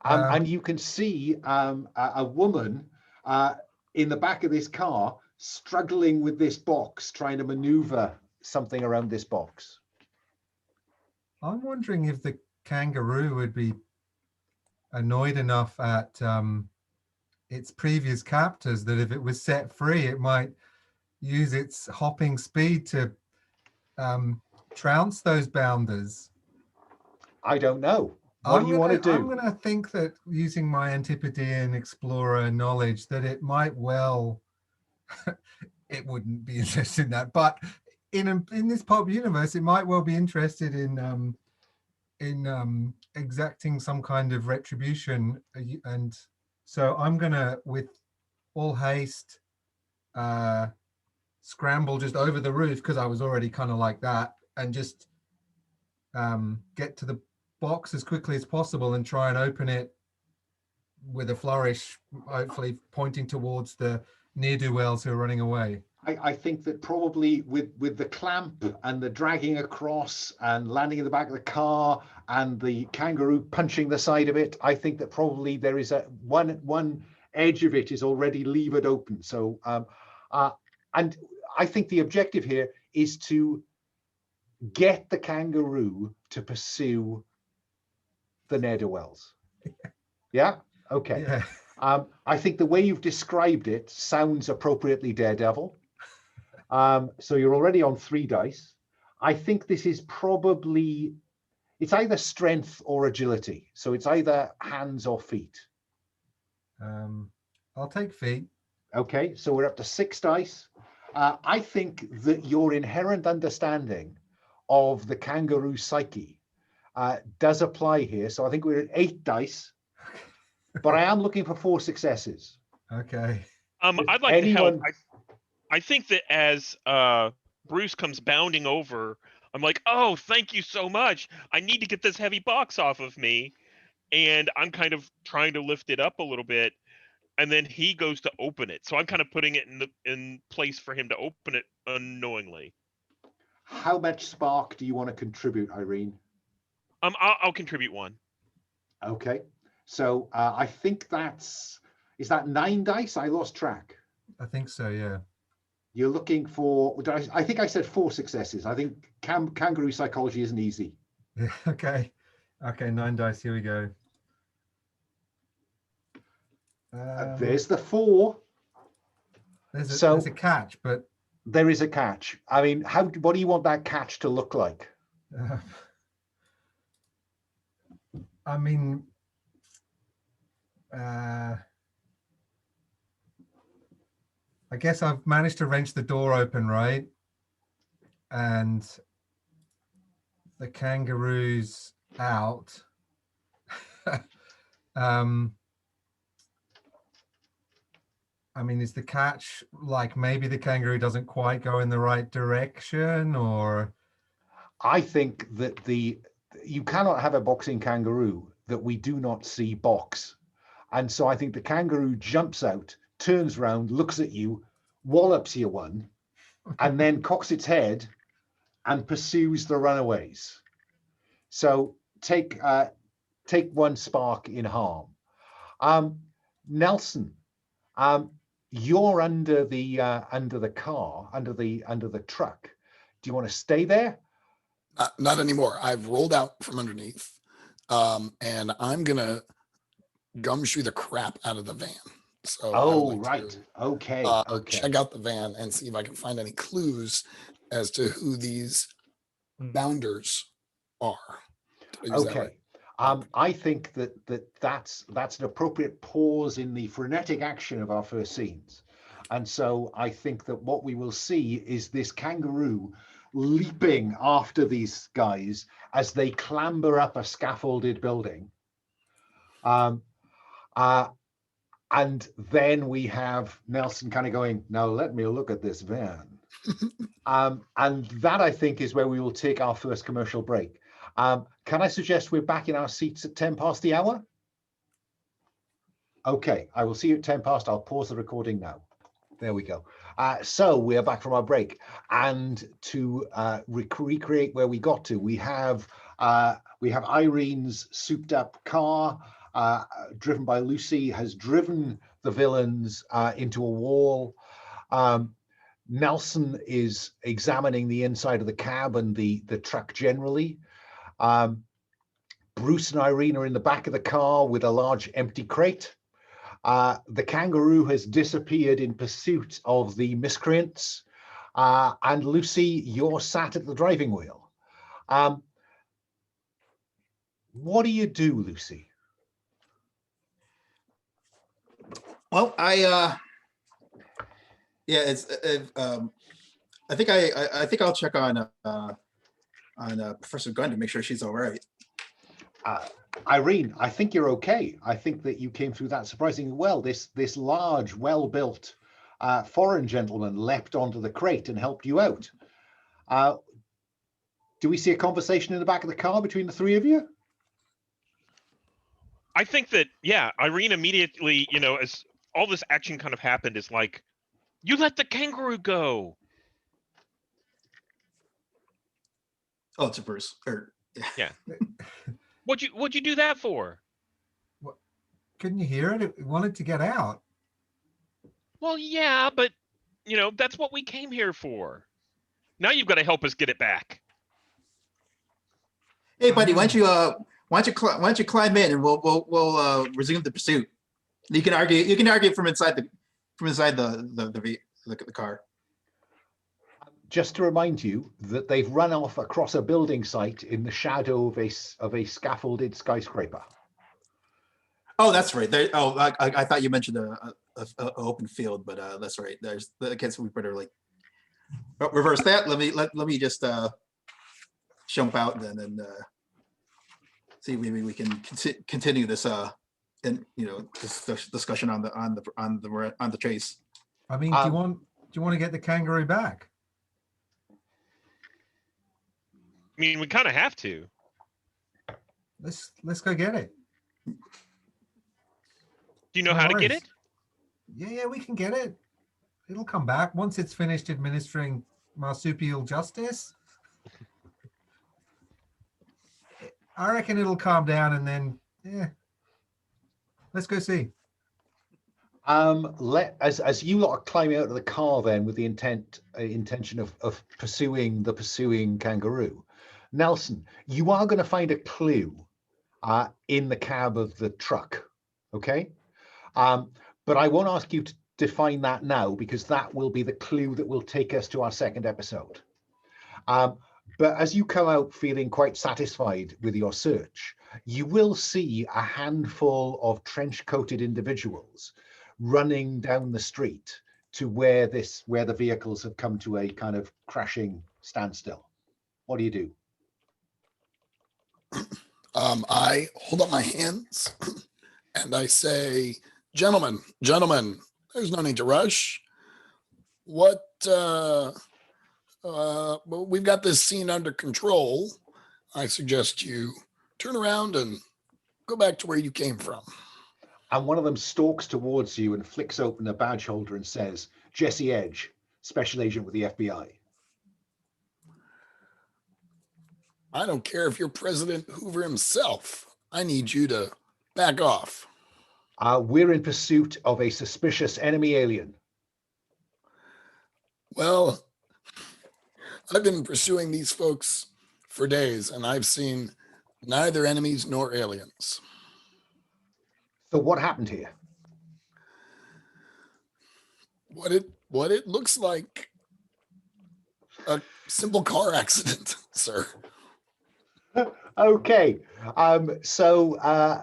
And you can see a woman in the back of this car struggling with this box, trying to maneuver something around this box. I'm wondering if the kangaroo would be annoyed enough at its previous captors that if it was set free, it might use its hopping speed to trounce those bounders. I don't know. What do you want to do? I'm going to think that, using my Antipodean explorer knowledge, that it might well it wouldn't be interested in that. But in this pulp universe, it might well be interested in exacting some kind of retribution. And so I'm gonna, with all haste, scramble just over the roof, because I was already kind of like that, and just get to the box as quickly as possible and try and open it with a flourish, hopefully pointing towards the ne'er-do-wells who are running away. I think that probably with the clamp and the dragging across and landing in the back of the car and the kangaroo punching the side of it, I think that probably there is one edge of it is already levered open. So and I think the objective here is to get the kangaroo to pursue the ne'er-do-wells. Yeah. Okay. Yeah. I think the way you've described it sounds appropriately Daredevil. So you're already on 3 dice. I think this is probably, it's either strength or agility. So it's either hands or feet. I'll take feet. Okay, so we're up to 6 dice. I think that your inherent understanding of the kangaroo psyche does apply here. So I think we're at 8 dice, but I am looking for 4 successes. Okay. I'd like to help. I think that as Bruce comes bounding over, I'm like, oh, thank you so much. I need to get this heavy box off of me. And I'm kind of trying to lift it up a little bit. And then he goes to open it. So I'm kind of putting it in place for him to open it unknowingly. How much spark do you want to contribute, Irene? I'll contribute 1. Okay. So I think is that 9 dice? I lost track. I think so, yeah. You're looking for, I think I said 4 successes. I think kangaroo psychology isn't easy. Yeah, okay. Okay, 9 dice, here we go. There's the 4. There's a catch, but there is a catch. I mean, what do you want that catch to look like? I mean, I guess I've managed to wrench the door open, right? And the kangaroo's out. I mean, is the catch like maybe the kangaroo doesn't quite go in the right direction, or? I think that you cannot have a boxing kangaroo that we do not see box. And so I think the kangaroo jumps out, turns around, looks at you, wallops you one, and then cocks its head and pursues the runaways. So take 1 spark in harm. Nelson, you're under the car, under the truck. Do you want to stay there? Not anymore. I've rolled out from underneath, and I'm gonna gumshoe the crap out of the van. So right. Okay. Check out the van and see if I can find any clues as to who these bounders are. Okay. Right? I think that's an appropriate pause in the frenetic action of our first scenes. And so I think that what we will see is this kangaroo leaping after these guys as they clamber up a scaffolded building. And then we have Nelson kind of going, now let me look at this van. And that, I think, is where we will take our first commercial break. Can I suggest we're back in our seats at 10 past the hour? Okay, I will see you at 10 past. I'll pause the recording now. There we go. So we are back from our break. And to recreate where we got to, we have Irene's souped up car, driven by Lucy, has driven the villains into a wall. Nelson is examining the inside of the cab and the truck generally. Bruce and Irene are in the back of the car with a large empty crate. The kangaroo has disappeared in pursuit of the miscreants. And Lucy, you're sat at the driving wheel. What do you do, Lucy? Well, I, Yeah, it's I think I'll check on Professor Gunn to make sure she's all right. Irene, I think you're okay. I think that you came through that surprisingly well. This large, well-built foreign gentleman leapt onto the crate and helped you out. Do we see a conversation in the back of the car between the three of you? I think that, yeah, Irene immediately, you know, as all this action kind of happened, is like, you let the kangaroo go. Oh, it's a Bruce. Yeah. What'd you do that for? What? Couldn't you hear it? It wanted to get out. Well, yeah, but you know, that's what we came here for. Now you've got to help us get it back. Hey, buddy, why don't you climb in and we'll resume the pursuit. You can argue from inside the car. Just to remind you that they've run off across a building site in the shadow of a scaffolded skyscraper. Oh, that's right. I thought you mentioned a open field, but that's right. I guess we better like reverse that. Let me just jump out then and see maybe we can continue this this discussion on the chase. I mean, do you want to get the kangaroo back? I mean, we kind of have to. Let's go get it. Do you know how to get it? Yeah, we can get it. It'll come back once it's finished administering marsupial justice. I reckon it'll calm down and then, yeah. Let's go see. As you lot are climbing out of the car then with the intention of pursuing the pursuing kangaroo, Nelson, you are going to find a clue in the cab of the truck, okay? But I won't ask you to define that now because that will be the clue that will take us to our second episode. But as you come out feeling quite satisfied with your search, you will see a handful of trench-coated individuals running down the street to where the vehicles have come to a kind of crashing standstill. What do you do? I hold up my hands and I say, gentlemen, there's no need to rush. We've got this scene under control. I suggest you turn around and go back to where you came from. And one of them stalks towards you and flicks open a badge holder and says, Jesse Edge, special agent with the FBI. I don't care if you're President Hoover himself. I need you to back off. We're in pursuit of a suspicious enemy alien. Well, I've been pursuing these folks for days, and I've seen neither enemies nor aliens. So what happened here? What it looks like a simple car accident, sir. Okay.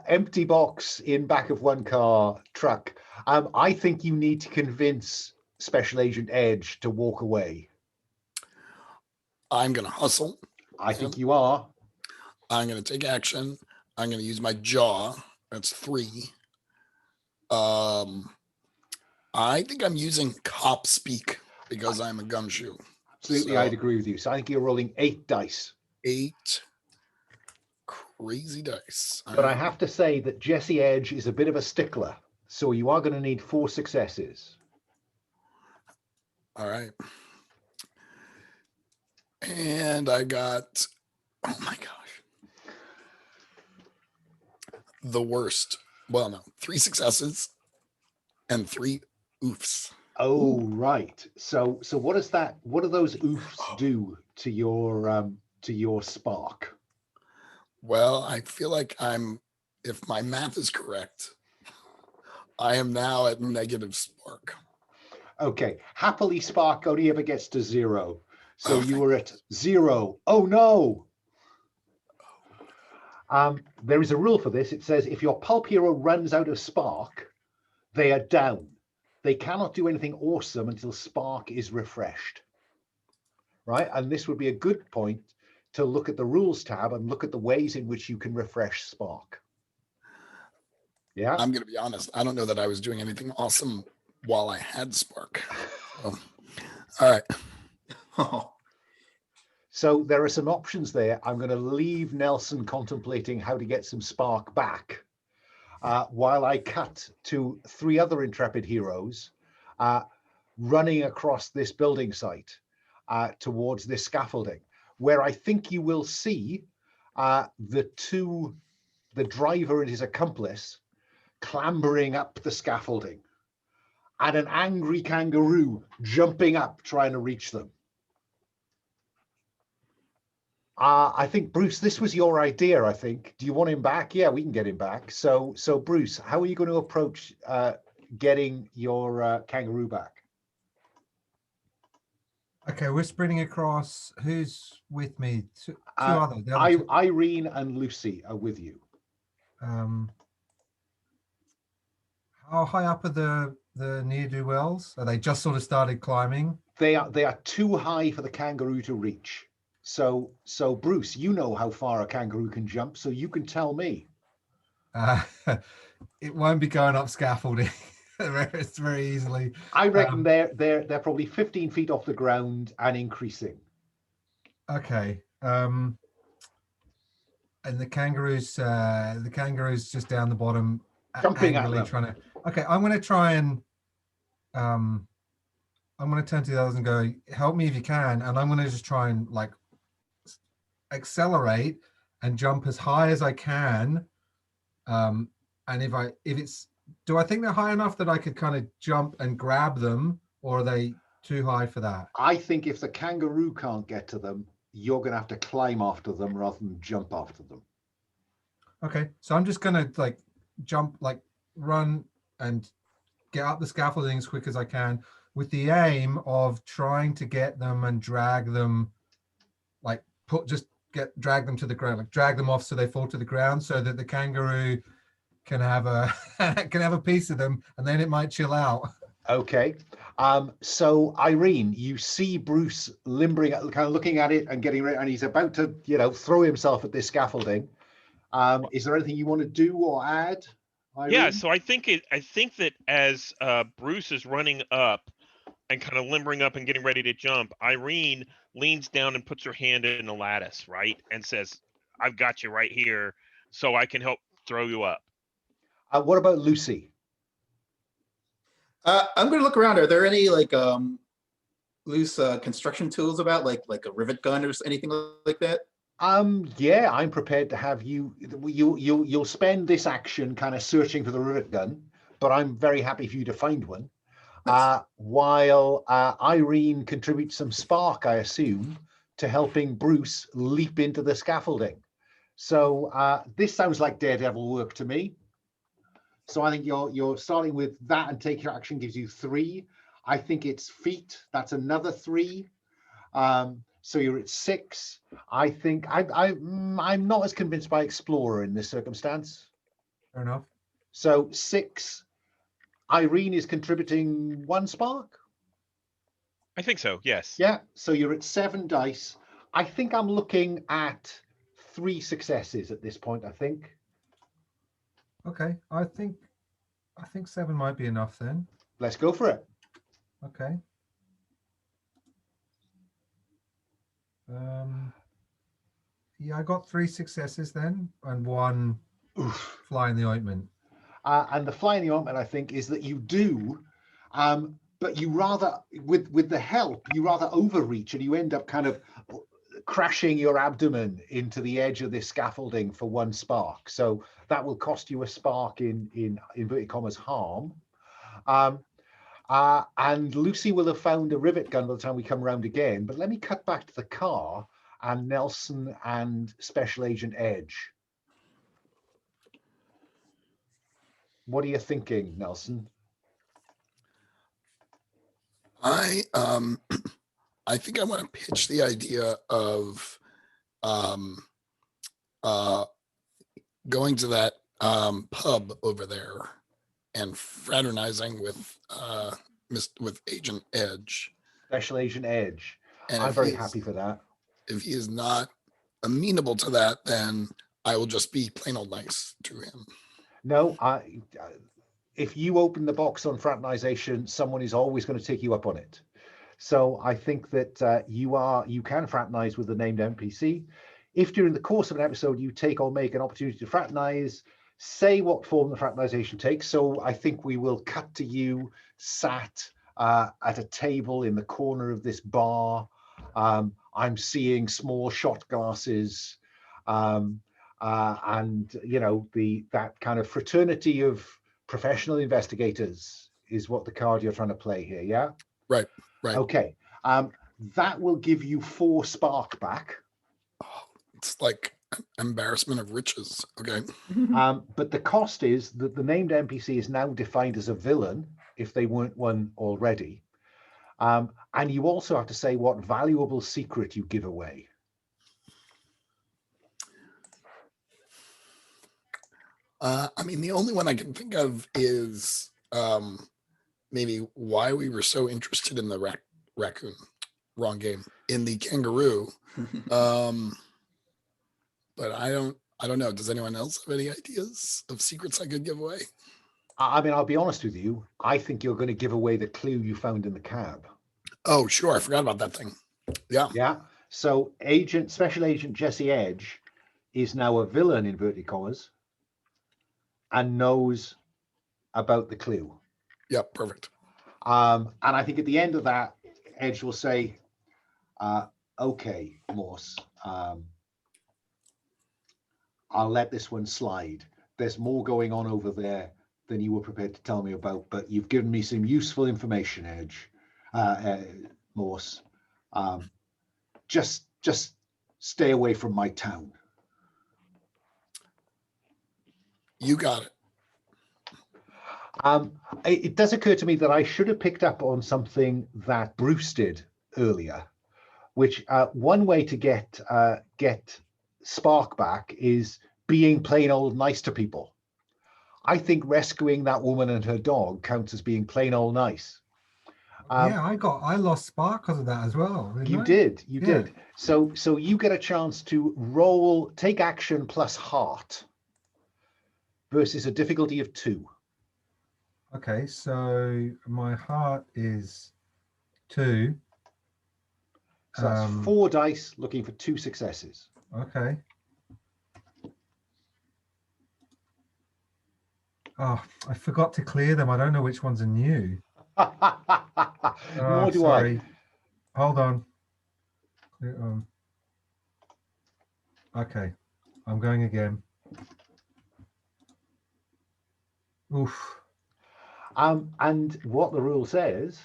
Empty box in back of one car truck. I think you need to convince Special Agent Edge to walk away. I'm going to hustle. I think you are. I'm going to take action. I'm going to use my jaw. That's 3. I think I'm using cop speak because I'm a gumshoe. Absolutely, so, I'd agree with you. So I think you're rolling 8 dice. 8 crazy dice. But I have to say that Jesse Edge is a bit of a stickler. So you are going to need 4 successes. All right. And I got, oh my gosh, the worst. Well, no, 3 successes and 3 oofs. Oh, right. So what does that? What do those oofs do to your spark? Well, I feel like if my math is correct, I am now at negative spark. Okay. Happily, spark only ever gets to 0. So you were at 0. Oh no. There is a rule for this. It says if your pulp hero runs out of spark, they are down. they cannot do anything awesome until Spark is refreshed, right? And this would be a good point to look at the rules tab and look at the ways in which you can refresh Spark. Yeah. I'm going to be honest. I don't know that I was doing anything awesome while I had Spark. So, all right. Oh, So there are some options there. I'm going to leave Nelson contemplating how to get some Spark back while I cut to 3 other intrepid heroes running across this building site towards this scaffolding, where I think you will see the driver and his accomplice clambering up the scaffolding and an angry kangaroo jumping up trying to reach them. I think, Bruce, this was your idea, I think. Do you want him back? Yeah, we can get him back. So Bruce, how are you going to approach getting your kangaroo back? Okay, we're sprinting across. Who's with me? Two other. Irene and Lucy are with you. How high up are the ne'er-do-wells? Are they just sort of started climbing? They are too high for the kangaroo to reach. So Bruce, you know how far a kangaroo can jump, so you can tell me. It won't be going up scaffolding. It's very easily. I reckon they're probably 15 feet off the ground and increasing. Okay. And the kangaroos just down the bottom, Jumping angrily at them. trying to. Okay, I'm going to try and. I'm going to turn to the others and go, help me if you can, and I'm going to just try and like accelerate and jump as high as I can. And do I think they're high enough that I could kind of jump and grab them, or are they too high for that? I think if the kangaroo can't get to them, you're going to have to climb after them rather than jump after them. Okay, so I'm just going to like jump, like run and get up the scaffolding as quick as I can, with the aim of trying to get them and drag them, like drag them to the ground, like drag them off so they fall to the ground, so that the kangaroo can have a piece of them, and then it might chill out. Okay. So Irene, you see Bruce limbering, kind of looking at it and getting ready, and he's about to, throw himself at this scaffolding. Is there anything you want to do or add, Irene? Yeah, so I think that as Bruce is running up and kind of limbering up and getting ready to jump, Irene leans down and puts her hand in the lattice, right, and says, "I've got you right here, so I can help throw you up." What about Lucy? I'm going to look around. Are there any like loose construction tools about, like a rivet gun or anything like that? Yeah, I'm prepared to have you'll spend this action kind of searching for the rivet gun, but I'm very happy for you to find one. While Irene contributes some spark, I assume, to helping Bruce leap into the scaffolding. So this sounds like Daredevil work to me. So I think you're starting with that, and take your action gives you 3. I think it's feet. That's another 3. So you're at 6. I think I'm not as convinced by Explorer in this circumstance. Fair enough. So 6. Irene is contributing 1 spark. I think so. Yes. Yeah. So you're at 7 dice. I think I'm looking at 3 successes at this point. I think. Okay. I think 7 might be enough then. Let's go for it. Okay. Yeah, I got 3 successes then, and 1 fly in the ointment. And the fly in the ointment, I think, is that you do, but you rather, with the help, you rather overreach, and you end up kind of crashing your abdomen into the edge of this scaffolding for 1 spark. So that will cost you a spark in inverted commas harm. And Lucy will have found a rivet gun by the time we come around again. But let me cut back to the car and Nelson and Special Agent Edge. What are you thinking, Nelson? I think I want to pitch the idea of going to that pub over there and fraternizing with with Agent Edge. Special Agent Edge. And I'm if very he is- happy for that. If he is not amenable to that, then I will just be plain old nice to him. No, if you open the box on fraternization, someone is always going to take you up on it. So I think that you can fraternize with the named NPC. If during the course of an episode you take or make an opportunity to fraternize, say what form the fraternization takes. So I think we will cut to you sat at a table in the corner of this bar. I'm seeing small shot glasses, and that kind of fraternity of professional investigators is what the card you're trying to play here. Yeah. Right. Okay. That will give you 4 spark back. Oh, it's like embarrassment of riches. Okay. But the cost is that the named NPC is now defined as a villain if they weren't one already. And you also have to say what valuable secret you give away. I mean, the only one I can think of is maybe why we were so interested in the raccoon. Wrong game. In the kangaroo. But I don't know. Does anyone else have any ideas of secrets I could give away? I mean, I'll be honest with you. I think you're going to give away the clue you found in the cab. Oh, sure. I forgot about that thing. Yeah. Yeah. So Special Agent Jesse Edge is now a villain, inverted commas, and knows about the clue. Yeah, perfect. And I think at the end of that, Edge will say, okay, Morse, I'll let this one slide. There's more going on over there than you were prepared to tell me about, but you've given me some useful information, Edge, Morse. Just stay away from my town. You got it. It does occur to me that I should have picked up on something that Bruce did earlier, which one way to get spark back is being plain old nice to people. I think rescuing that woman and her dog counts as being plain old nice. I lost spark because of that as well. You did. So you get a chance to take action plus heart versus a difficulty of 2. Okay, so my heart is 2. So that's 4 dice looking for 2 successes. Okay. Oh, I forgot to clear them. I don't know which ones are new. Nor do sorry. Hold on. Okay, I'm going again. Oof. And what the rule says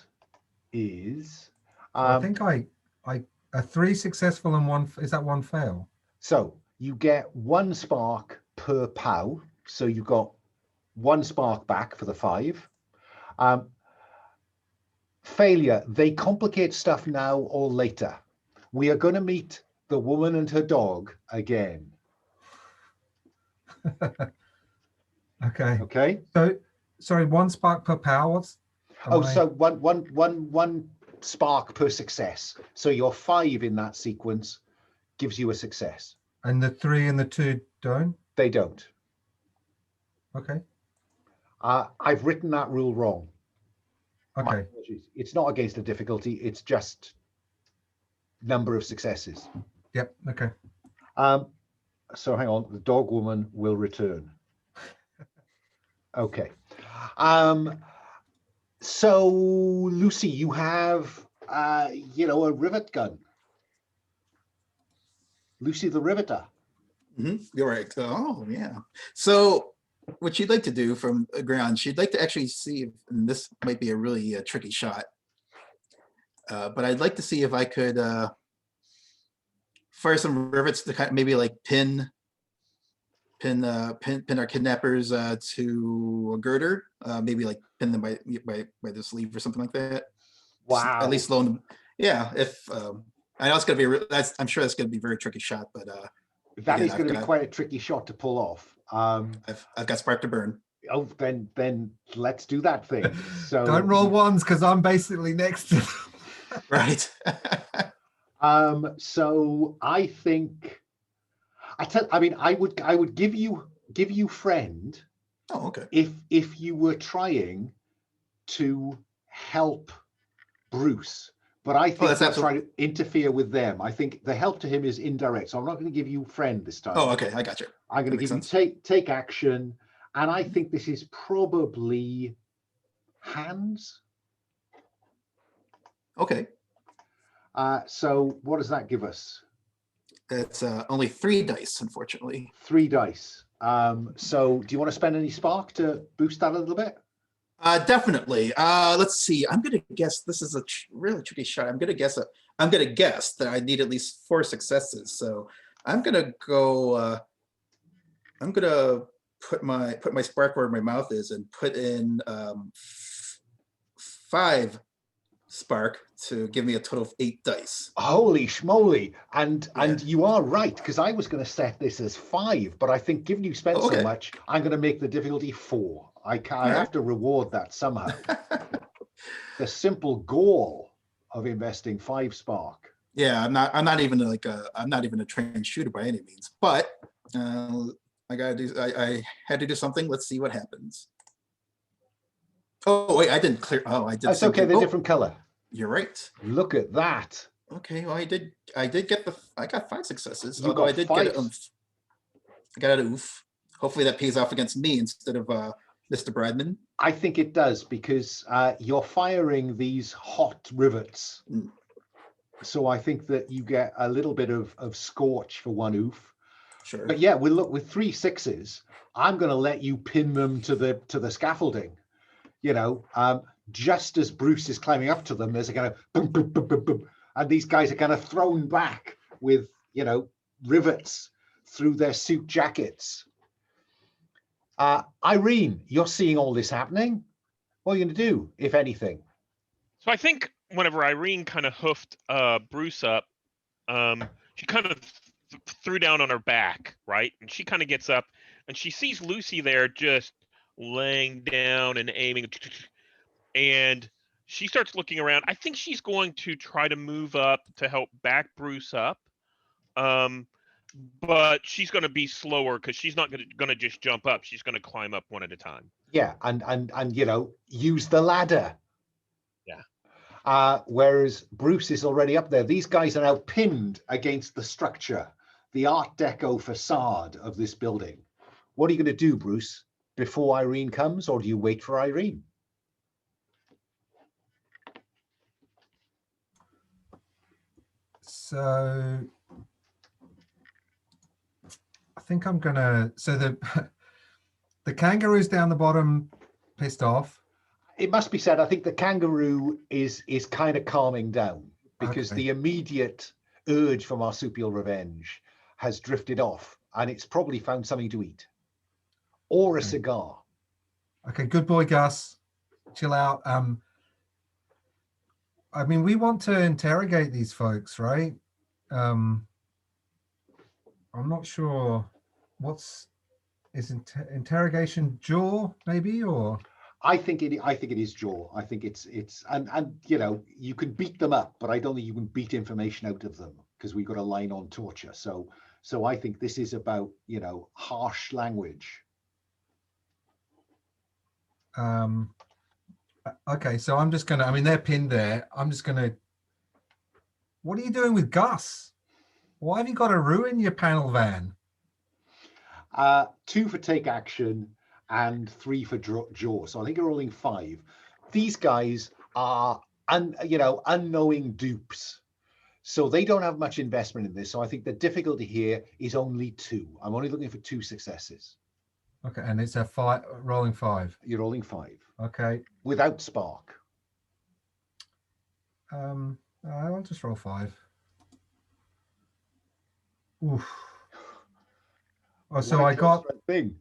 is, I think I a 3 successful and 1. Is that 1 fail? So you get 1 spark per POW. So you got 1 spark back for the 5. Failure, they complicate stuff now or later. We are going to meet the woman and her dog again. Okay. So, sorry, 1 spark per power. So one spark per success. So your 5 in that sequence gives you a success. And the 3 and the 2 don't? They don't. Okay. I've written that rule wrong. Okay. It's not against the difficulty. It's just number of successes. Yep. Okay. So hang on. The dog woman will return. Okay. So Lucy, you have a rivet gun. Lucy the Riveter. You're right. Oh yeah. So what she'd like to do from the ground, she'd like to actually see if, and this might be a really tricky shot, but I'd like to see if I could fire some rivets to kind of maybe like pin our kidnappers to a girder, maybe like pin them by the sleeve or something like that. Wow. At least slow them. Yeah. If I know it's gonna be I'm sure that's gonna be a very tricky shot, but that is going to be quite a tricky shot to pull off. I've got spark to burn. Oh, then let's do that thing. So Don't roll ones because I'm basically next to them. Right. So I think I would give you friend Oh, okay. if you were trying to help Bruce. But I think that's you're absolutely. trying to interfere with them. I think the help to him is indirect. So I'm not going to give you friend this time. Oh, okay. I got you. I'm going to That give makes you take action. And I think this is probably hands. Okay. So what does that give us? That's only 3 dice, unfortunately. 3 dice. So do you want to spend any spark to boost that a little bit? Definitely. Let's see. I'm gonna guess this is a really tricky shot. I'm gonna guess that I need at least 4 successes. So I'm gonna go. I'm gonna put my spark where my mouth is and put in 5 spark to give me a total of 8 dice. Holy schmoly. And Yeah. you are right, because I was going to set this as 5, but I think given you spent so Okay. much, I'm going to make the difficulty 4. I Alright. have to reward that somehow. The simple gall of investing 5 spark. Yeah, I'm not even a trained shooter by any means, but I had to do something. Let's see what happens. Oh wait, I didn't clear. Oh, I did. That's okay, they're different color. You're right. Look at that. Okay, well I got 5 successes. You although got I did 5. get I got an oof. Hopefully that pays off against me instead of Mr. Bradman. I think it does, because you're firing these hot rivets. Mm. So I think that you get a little bit of scorch for 1 oof. Sure. But yeah, with 3 6s, I'm going to let you pin them to the scaffolding. You know, just as Bruce is climbing up to them, there's a kind of boom, boom, boom, boom, boom, and these guys are kind of thrown back with, you know, rivets through their suit jackets. Irene, you're seeing all this happening. What are you going to do, if anything? So I think whenever Irene kind of hoofed Bruce up, she kind of threw down on her back, right? And she kind of gets up and she sees Lucy there just laying down and aiming, and she starts looking around. I think she's going to try to move up to help back Bruce up, but she's going to be slower because she's not going to just jump up. She's going to climb up one at a time. Yeah, and you know, use the ladder. Yeah. Whereas Bruce is already up there. These guys are now pinned against the structure, the Art Deco facade of this building. What are you going to do, Bruce, before Irene comes, or do you wait for Irene? So I think I'm gonna. So the kangaroo's down the bottom, pissed off. It must be said, I think the kangaroo is kind of calming down, because Okay. the immediate urge for marsupial revenge has drifted off, and it's probably found something to eat or a Okay. cigar. Okay, good boy, Gus. Chill out. I mean, we want to interrogate these folks, right? I'm not sure is interrogation jaw maybe, or I think it is jaw. I think it's and you know, you can beat them up, but I don't think you can beat information out of them, because we've got a line on torture. So I think this is about, you know, harsh language. okay, so I'm just gonna, I mean, they're pinned there. I'm just gonna, what are you doing with Gus? Why have you got to ruin your panel van? 2 for take action and 3 for jaw. So I think you're rolling 5. These guys are unknowing dupes. So they don't have much investment in this. So I think the difficulty here is only 2. I'm only looking for 2 successes. Okay, and it's a rolling 5. You're rolling 5. Okay. Without spark. I'll just roll 5. Oof. Oh, so I got thing.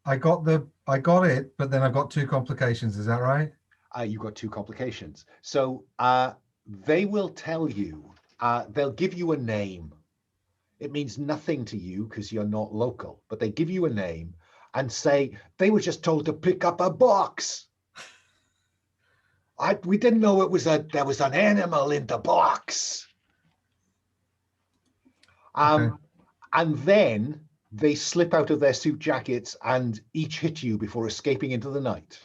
I got it, but then I've got 2 complications. Is that right? You got 2 complications. So they will tell you, they'll give you a name. It means nothing to you because you're not local, but they give you a name, and say, they were just told to pick up a box. We didn't know there was an animal in the box. Okay. And then they slip out of their suit jackets and each hit you before escaping into the night.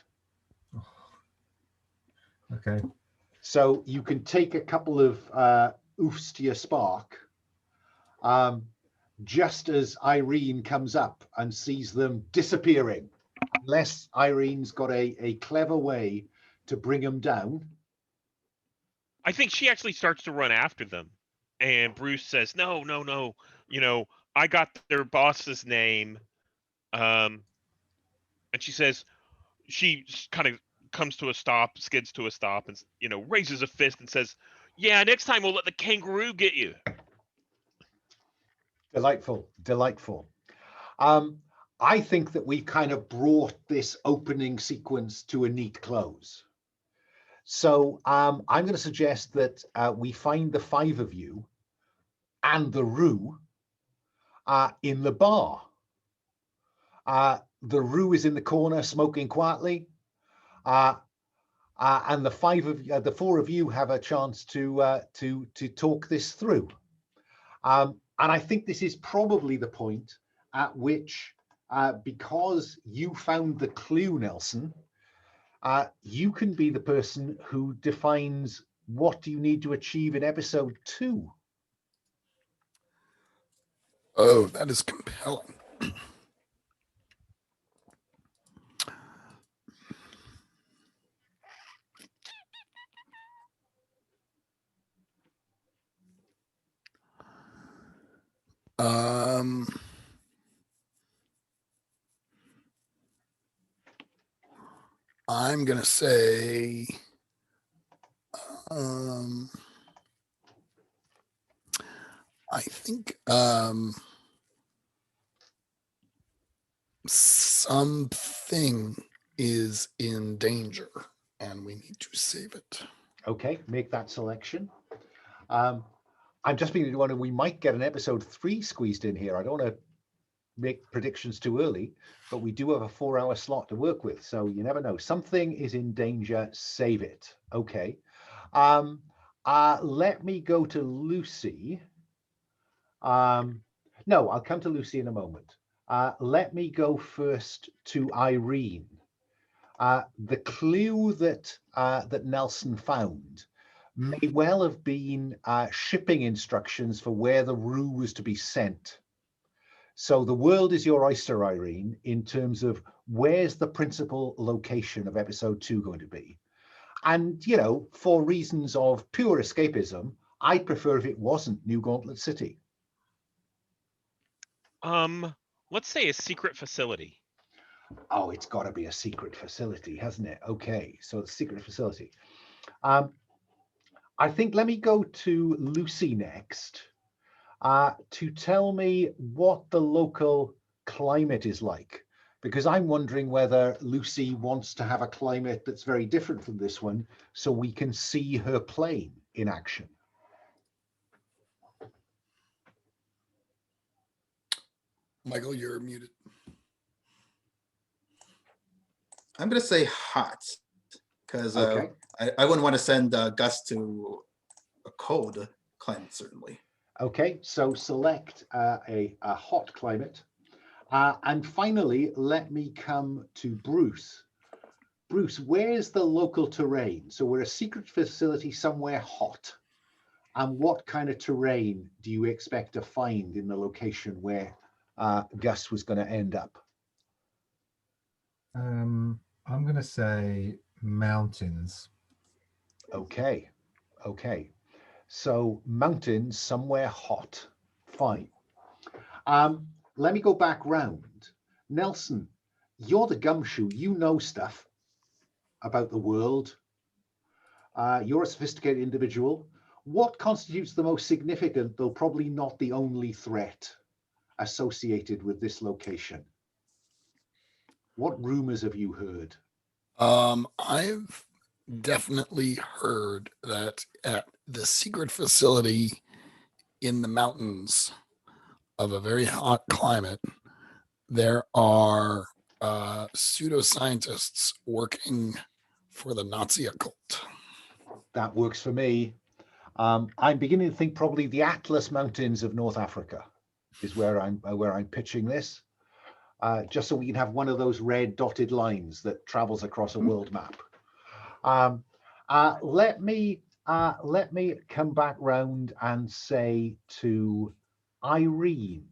Okay. So you can take a couple of oofs to your spark, just as Irene comes up and sees them disappearing, unless Irene's got a clever way to bring them down. I think she actually starts to run after them, and Bruce says, "No, no, no. I got their boss's name." And she says, she kind of comes to a stop, skids to a stop, and raises a fist and says, "Yeah, next time we'll let the kangaroo get you." Delightful, delightful. I think that we've kind of brought this opening sequence to a neat close. So I'm going to suggest that we find the five of you and the Roo in the bar. The Roo is in the corner smoking quietly, and the four of you have a chance to talk this through. And I think this is probably the point at which, because you found the clue, Nelson, you can be the person who defines what you need to achieve in episode 2. Oh, that is compelling. I'm gonna say I think something is in danger and we need to save it. Okay, make that selection. I'm just beginning to wonder, we might get an episode 3 squeezed in here. I don't want to make predictions too early, but we do have a 4-hour slot to work with, so you never know. Something is in danger, save it. Okay. Let me go to Lucy. No, I'll come to Lucy in a moment. Let me go first to Irene. The clue that Nelson found may well have been shipping instructions for where the Roo was to be sent. So the world is your oyster, Irene, in terms of where's the principal location of episode 2 going to be. And, for reasons of pure escapism, I'd prefer if it wasn't New Gauntlet City. Let's say a secret facility. Oh, it's got to be a secret facility, hasn't it? Okay, so it's a secret facility. I think let me go to Lucy next to tell me what the local climate is like, because I'm wondering whether Lucy wants to have a climate that's very different from this one so we can see her plane in action. Michael, you're muted. I'm going to say hot because Okay. I wouldn't want to send Gus to a cold climate, certainly. Okay, so select a hot climate. And finally, let me come to Bruce. Bruce, where's the local terrain? So we're a secret facility somewhere hot. And what kind of terrain do you expect to find in the location where Gus was going to end up? I'm going to say mountains. Okay, okay. So mountains, somewhere hot. Fine. Let me go back round. Nelson, you're the Gumshoe. You know stuff about the world. You're a sophisticated individual. What constitutes the most significant, though probably not the only threat associated with this location? What rumors have you heard? I've definitely heard that at the secret facility in the mountains of a very hot climate, there are pseudoscientists working for the Nazi occult. That works for me. I'm beginning to think probably the Atlas Mountains of North Africa is where I'm pitching this, just so we can have one of those red dotted lines that travels across a world map. Let me come back round and say to Irene,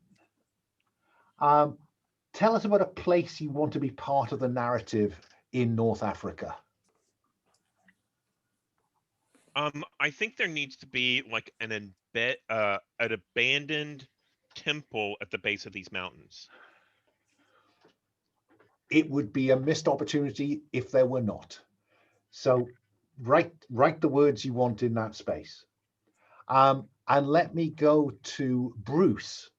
tell us about a place you want to be part of the narrative in North Africa. I think there needs to be like an abandoned temple at the base of these mountains. It would be a missed opportunity if there were not. So write the words you want in that space. And let me go to Bruce.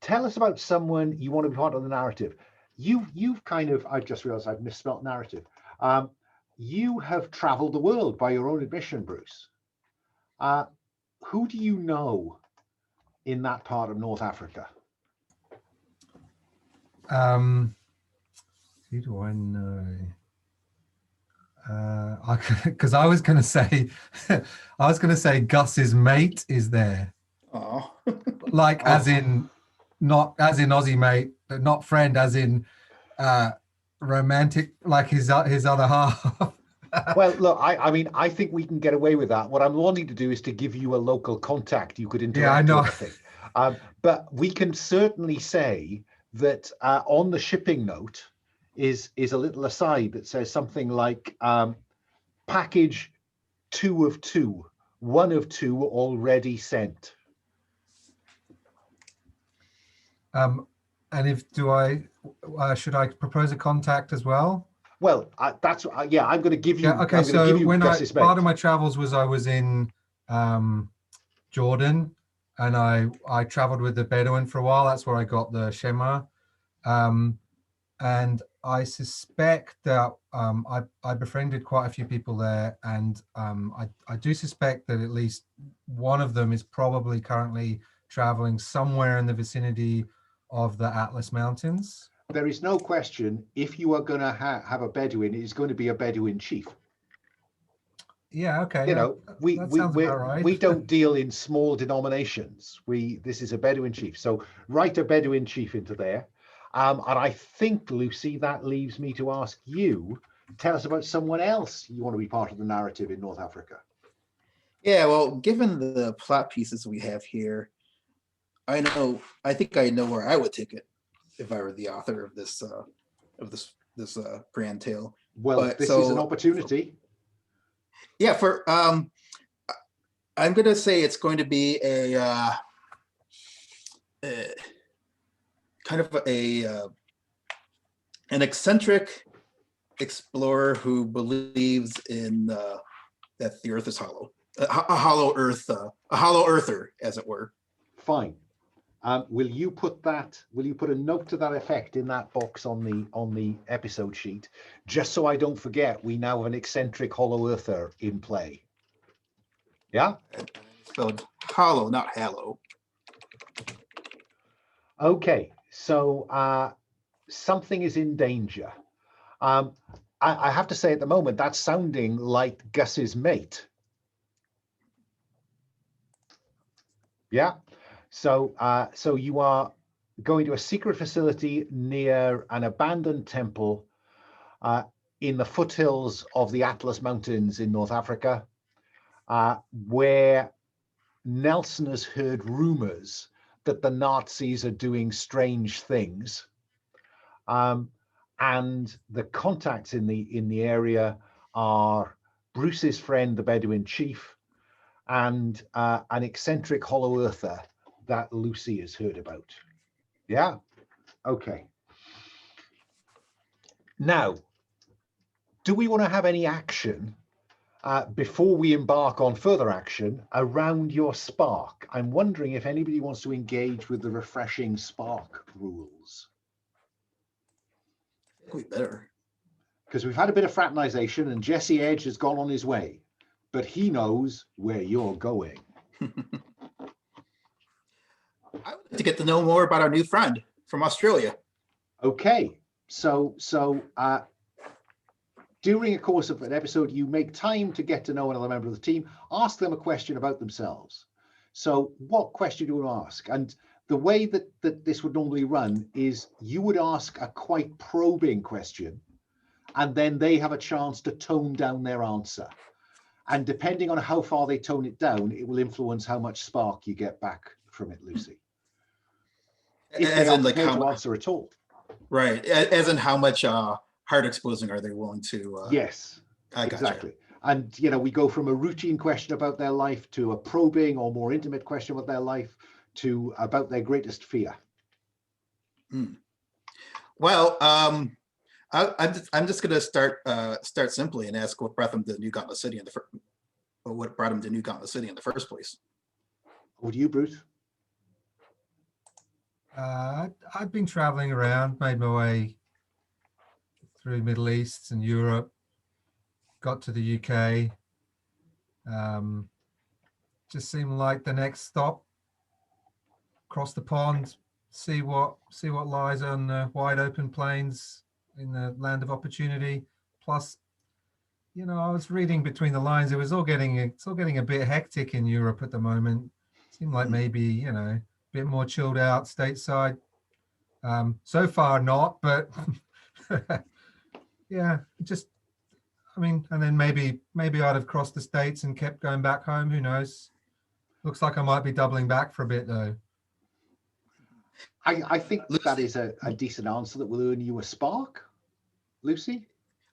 Tell us about someone you want to be part of the narrative. You've kind of, I've just realized I've misspelled narrative. You have traveled the world by your own admission, Bruce. Who do you know in that part of North Africa? Who do I know? Because I was going to say, Gus's mate is there. Oh, Like as in, not as in Aussie mate, but not friend, as in romantic, like his other half. Well, look, I mean, I think we can get away with that. What I'm wanting to do is to give you a local contact you could interact I know. with, I think. But we can certainly say that on the shipping note is a little aside that says something like package 2 of 2, 1 of 2 already sent. And if should I propose a contact as well? Well, that's yeah. I'm going to give you. Yeah. Okay. So when part of my travels was I was in Jordan, and I traveled with the Bedouin for a while. That's where I got the Shema, and I suspect that I befriended quite a few people there, and I do suspect that at least one of them is probably currently traveling somewhere in the vicinity of the Atlas Mountains. There is no question, if you are going to have a Bedouin, it's going to be a Bedouin chief. Yeah, okay. You know, we right. don't deal in small denominations. This is a Bedouin chief. So write a Bedouin chief into there. And I think, Lucy, that leaves me to ask you, tell us about someone else you want to be part of the narrative in North Africa. yeah. Well, given the plot pieces we have here, I think I know where I would take it if I were the author of this grand tale. Well, this is an opportunity. Yeah, I'm going to say it's going to be a kind of an eccentric explorer who believes in that the Earth is hollow, a hollow earther, as it were. Fine. Will you put a note to that effect in that box on the episode sheet, just so I don't forget we now have an eccentric hollow earther in play? Yeah? Spelled hollow, not hallow. Okay, so something is in danger. I have to say at the moment that's sounding like Gus's mate. Yeah. So you are going to a secret facility near an abandoned temple in the foothills of the Atlas Mountains in North Africa, where Nelson has heard rumors that the Nazis are doing strange things. And the contacts in the area are Bruce's friend, the Bedouin chief, and an eccentric hollow earther that Lucy has heard about. Yeah? Okay. Now, do we want to have any action before we embark on further action around your spark? I'm wondering if anybody wants to engage with the refreshing spark rules. I think we better. Because we've had a bit of fraternization and Jesse Edge has gone on his way, but he knows where you're going. I would like to get to know more about our new friend from Australia. Okay, During a course of an episode, you make time to get to know another member of the team, ask them a question about themselves. So what question do you want to ask? And the way that this would normally run is you would ask a quite probing question, and then they have a chance to tone down their answer. And depending on how far they tone it down, it will influence how much spark you get back from it, Lucy. If they aren't prepared to answer at all. Right, as in how much hard exposing are they willing to? Yes, exactly. And we go from a routine question about their life to a probing or more intimate question about their life to about their greatest fear. Well, I'm just going to start simply and ask what brought them to New Gauntlet City what brought them to New Gauntlet City in the first place. Over to you, Bruce. I've been traveling around, made my way through Middle East and Europe, got to the UK. Just seemed like the next stop. Cross the pond, see what lies on the wide open plains in the land of opportunity. Plus, I was reading between the lines. It's all getting a bit hectic in Europe at the moment. Seemed like maybe a bit more chilled out stateside. So far not, but yeah, and then maybe I'd have crossed the states and kept going back home. Who knows? Looks like I might be doubling back for a bit though. I think that is a decent answer that will earn you a spark, Lucy.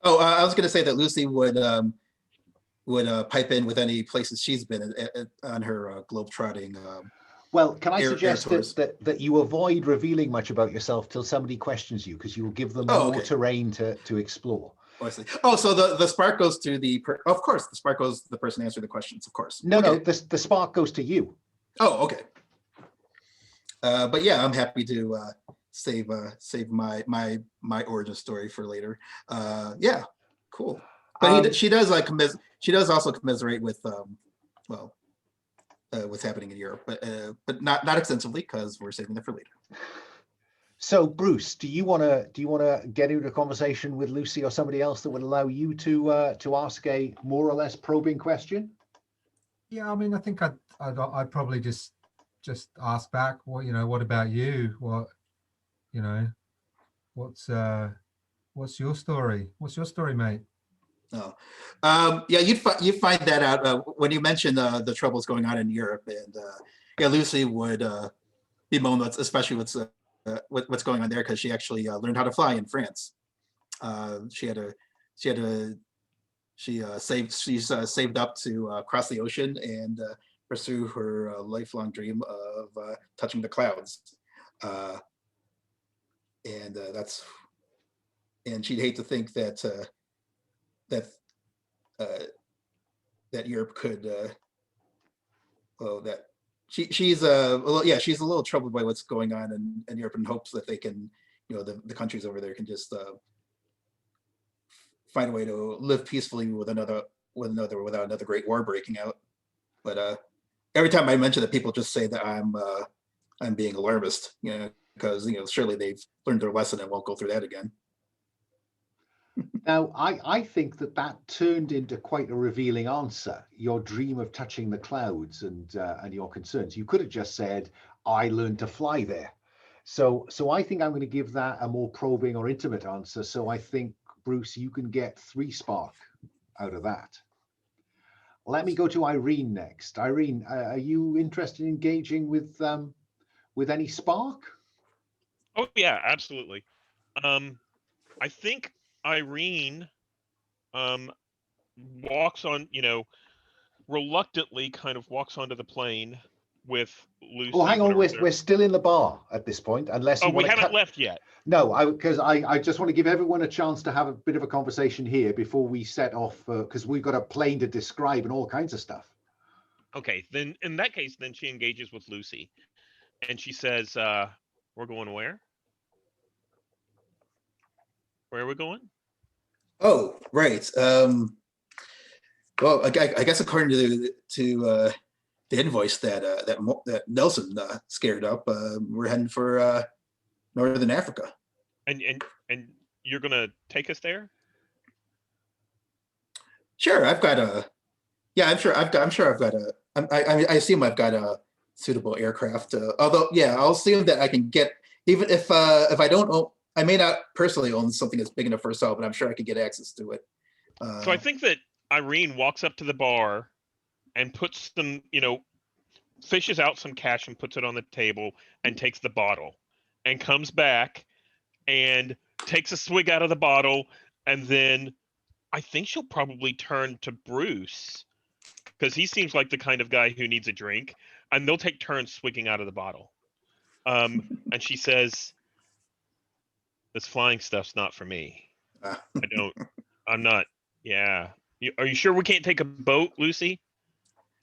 Oh, I was going to say that Lucy would pipe in with any places she's been on her globetrotting. Well, can I suggest that you avoid revealing much about yourself till somebody questions you, because you will give them more terrain to explore. Oh, I see. Oh, so the spark goes to of course, the spark goes to the person answering the questions, of course. No, the spark goes to you. Oh, okay. But yeah, I'm happy to save my origin story for later. Yeah, cool. But she does also commiserate with what's happening in Europe, but not extensively because we're saving that for later. So Bruce, do you want to get into a conversation with Lucy or somebody else that would allow you to ask a more or less probing question? Yeah, I mean, I think I'd probably just ask back, what about you? What's your story? What's your story, mate? Oh, yeah, you'd find that out when you mentioned the troubles going on in Europe, and yeah, Lucy would bemoan especially what's going on there, because she actually learned how to fly in France. She's saved up to cross the ocean and pursue her lifelong dream of touching the clouds, and she'd hate to think that Europe could that she's a little troubled by what's going on in Europe, and hopes that they can, the countries over there can just find a way to live peacefully without another great war breaking out. But every time I mention that, people just say that I'm being alarmist, because surely they've learned their lesson and won't go through that again. Now, I think that turned into quite a revealing answer. Your dream of touching the clouds and your concerns. You could have just said, "I learned to fly there." So I think I'm going to give that a more probing or intimate answer. So I think, Bruce, you can get 3 spark out of that. Let me go to Irene next. Irene, are you interested in engaging with any spark? Oh yeah, absolutely. I think Irene walks on, reluctantly kind of walks onto the plane with Lucy. Oh, hang on, we're still in the bar at this point, unless we haven't left yet. No, because I just want to give everyone a chance to have a bit of a conversation here before we set off, because we've got a plane to describe and all kinds of stuff. Okay, then in that case, then she engages with Lucy, and she says, "We're going where? Where are we going?" Oh, right. Well, I guess according to the invoice that Nelson scared up, we're heading for Northern Africa. And you're gonna take us there? Sure, I've got a. Yeah, I'm sure I've got a. I assume I've got a suitable aircraft. Although, yeah, I'll assume that I can get, even if I don't own, I may not personally own something that's big enough for a sale, but I'm sure I could get access to it. So I think that Irene walks up to the bar and puts some, fishes out some cash and puts it on the table and takes the bottle and comes back and takes a swig out of the bottle, and then I think she'll probably turn to Bruce because he seems like the kind of guy who needs a drink, and they'll take turns swigging out of the bottle. And she says, "This flying stuff's not for me. I'm not. Yeah. Are you sure we can't take a boat, Lucy?"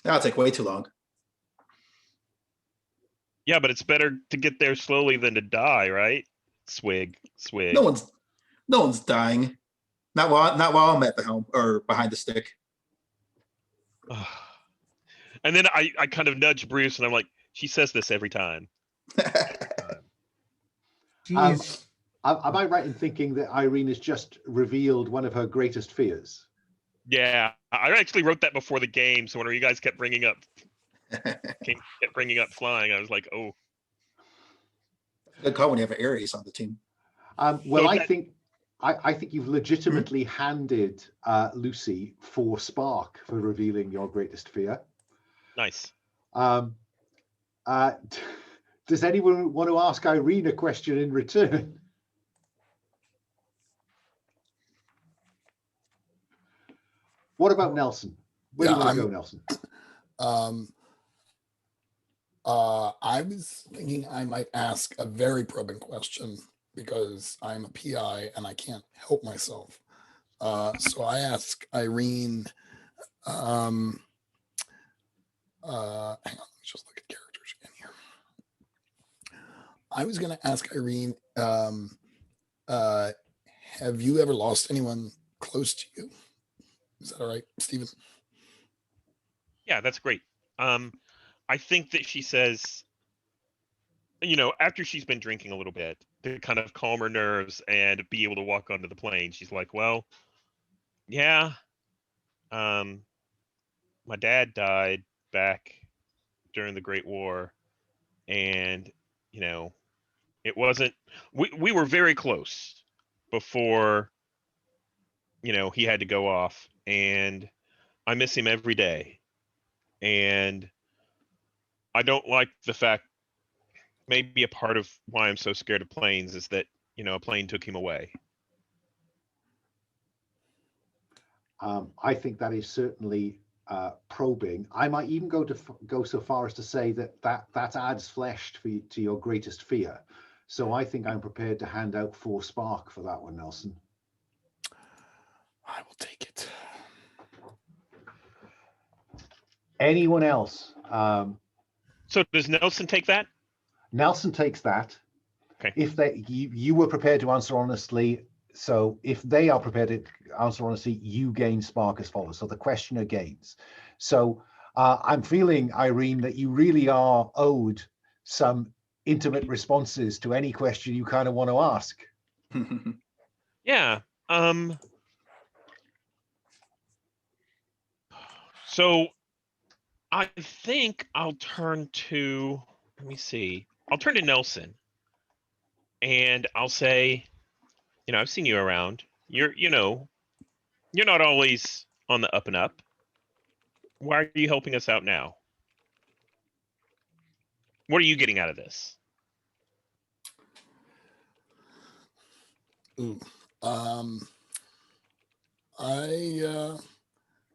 That'll take way too long. Yeah, but it's better to get there slowly than to die, right? Swig. No one's dying. Not while I'm at the helm or behind the stick. And then I kind of nudge Bruce and I'm like, she says this every time. Am I right in thinking that Irene has just revealed one of her greatest fears? Yeah, I actually wrote that before the game, so when you guys kept bringing up flying, I was like, oh. Good call when you have an Aries on the team. Well, I think you've legitimately handed Lucy 4 spark for revealing your greatest fear. Nice. Does anyone want to ask Irene a question in return? What about Nelson? Where do you want to go, Nelson? I was thinking I might ask a very probing question because I'm a PI and I can't help myself. So I ask Irene, hang on, let me just look at characters again here. I was going to ask Irene, have you ever lost anyone close to you? Is that all right, Stephen? Yeah, that's great. I think that she says, after she's been drinking a little bit to kind of calm her nerves and be able to walk onto the plane, she's like, well, yeah, my dad died back during the Great War, and, it wasn't, we were very close before, he had to go off, and I miss him every day. And I don't like the fact, maybe a part of why I'm so scared of planes is that, a plane took him away. I think that is certainly probing. I might even go so far as to say that adds flesh to your greatest fear. So I think I'm prepared to hand out 4 spark for that one, Nelson. I will take it. Anyone else? So does Nelson take that? Nelson takes that. Okay. If you were prepared to answer honestly, so if they are prepared to answer honestly, you gain spark as follows. So the questioner gains. So I'm feeling, Irene, that you really are owed some intimate responses to any question you kind of want to ask. Yeah. So I think I'll turn to, I'll turn to Nelson and I'll say, I've seen you around. You're not always on the up and up. Why are you helping us out now? What are you getting out of this? Ooh.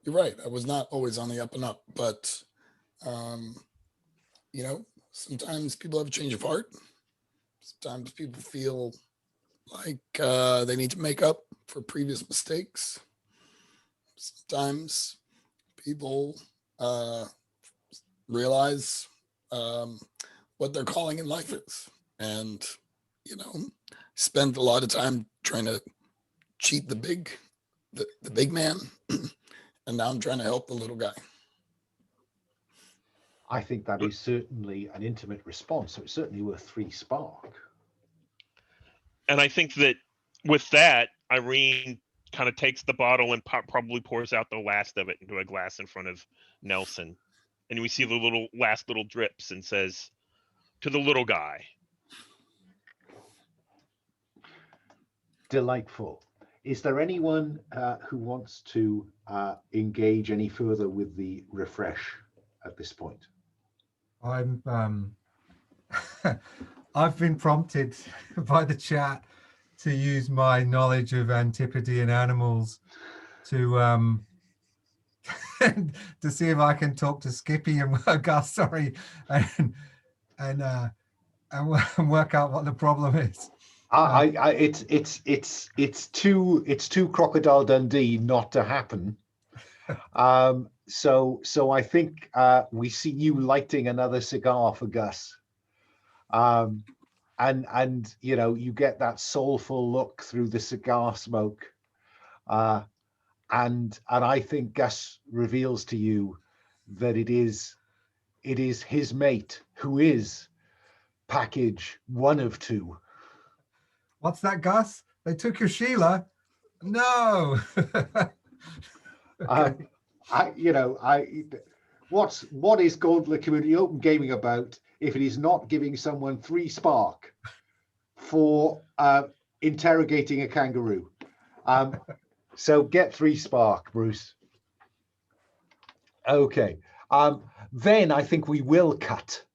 You're right. I was not always on the up and up, but sometimes people have a change of heart. Sometimes people feel like they need to make up for previous mistakes. Sometimes people realize what their calling in life is, and spend a lot of time trying to cheat the big man, and now I'm trying to help the little guy. I think that is certainly an intimate response, so it's certainly worth 3 spark. And I think that with that, Irene kind of takes the bottle and probably pours out the last of it into a glass in front of Nelson, and we see the last little drips, and says to the little guy, Delightful. Is there anyone who wants to engage any further with the refresh at this point? I'm I've been prompted by the chat to use my knowledge of Antipodean animals to to see if I can talk to Skippy and Gus, sorry, and work out what the problem is. It's too Crocodile Dundee not to happen. So I think we see you lighting another cigar for Gus, and you know, you get that soulful look through the cigar smoke, and I think Gus reveals to you that it is his mate who is package 1 of 2. What's that, Gus? They took your Sheila? No. Okay. What is Gauntlet Community Open Gaming about if it is not giving someone 3 spark for interrogating a kangaroo? So get 3 spark, Bruce. Okay. Then I think we will cut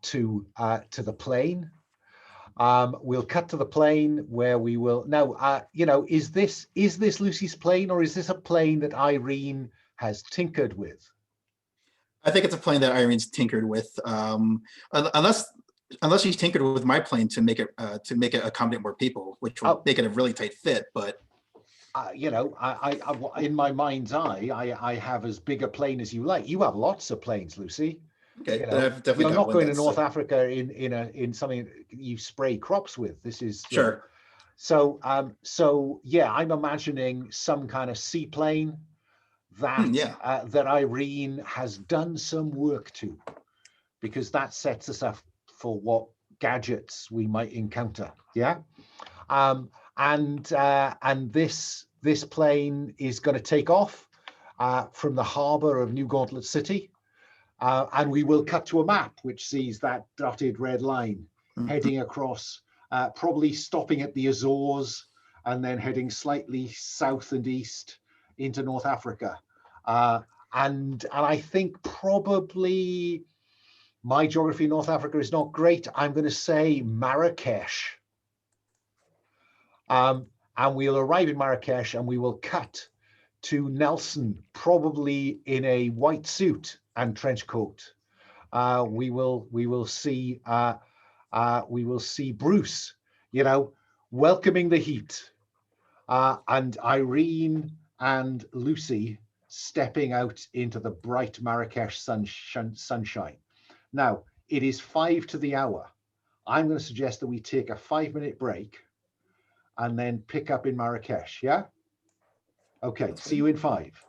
to the plane. We'll cut to the plane where we will now. Is this Lucy's plane, or is this a plane that Irene has tinkered with? I think it's a plane that Irene's tinkered with, unless she's tinkered with my plane to make it accommodate more people, which will make it a really tight fit. But I in my mind's eye, I have as big a plane as you like. You have lots of planes, Lucy. Okay, I've definitely you're got not one going to that's, North Africa in something you spray crops with. This is sure. So yeah, I'm imagining some kind of seaplane that that Irene has done some work to, because that sets us up for what gadgets we might encounter. Yeah, and this plane is going to take off from the harbor of New Gauntlet City. And we will cut to a map which sees that dotted red line heading across, probably stopping at the Azores and then heading slightly south and east into North Africa. And I think probably my geography in North Africa is not great. I'm going to say Marrakesh. And we'll arrive in Marrakesh and we will cut to Nelson, probably in a white suit and trench coat. We will see Bruce, welcoming the heat, and Irene and Lucy stepping out into the bright Marrakesh sunshine. Now it is 5 to the hour. I'm going to suggest that we take a 5-minute break and then pick up in Marrakesh. Yeah. Okay. See you in 5.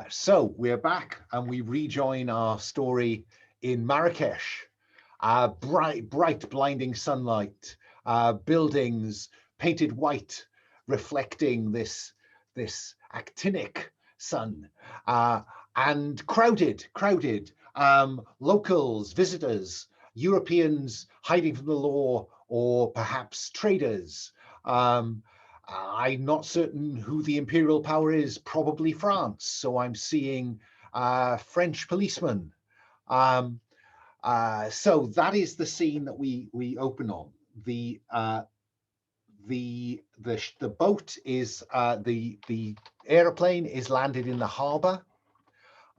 So we're back and we rejoin our story in Marrakesh. Bright, blinding sunlight, buildings painted white, reflecting this actinic sun, and crowded, locals, visitors, Europeans hiding from the law, or perhaps traders. I'm not certain who the imperial power is, probably France. So I'm seeing French policemen. So that is the scene that we open on. The boat is the airplane is landed in the harbor.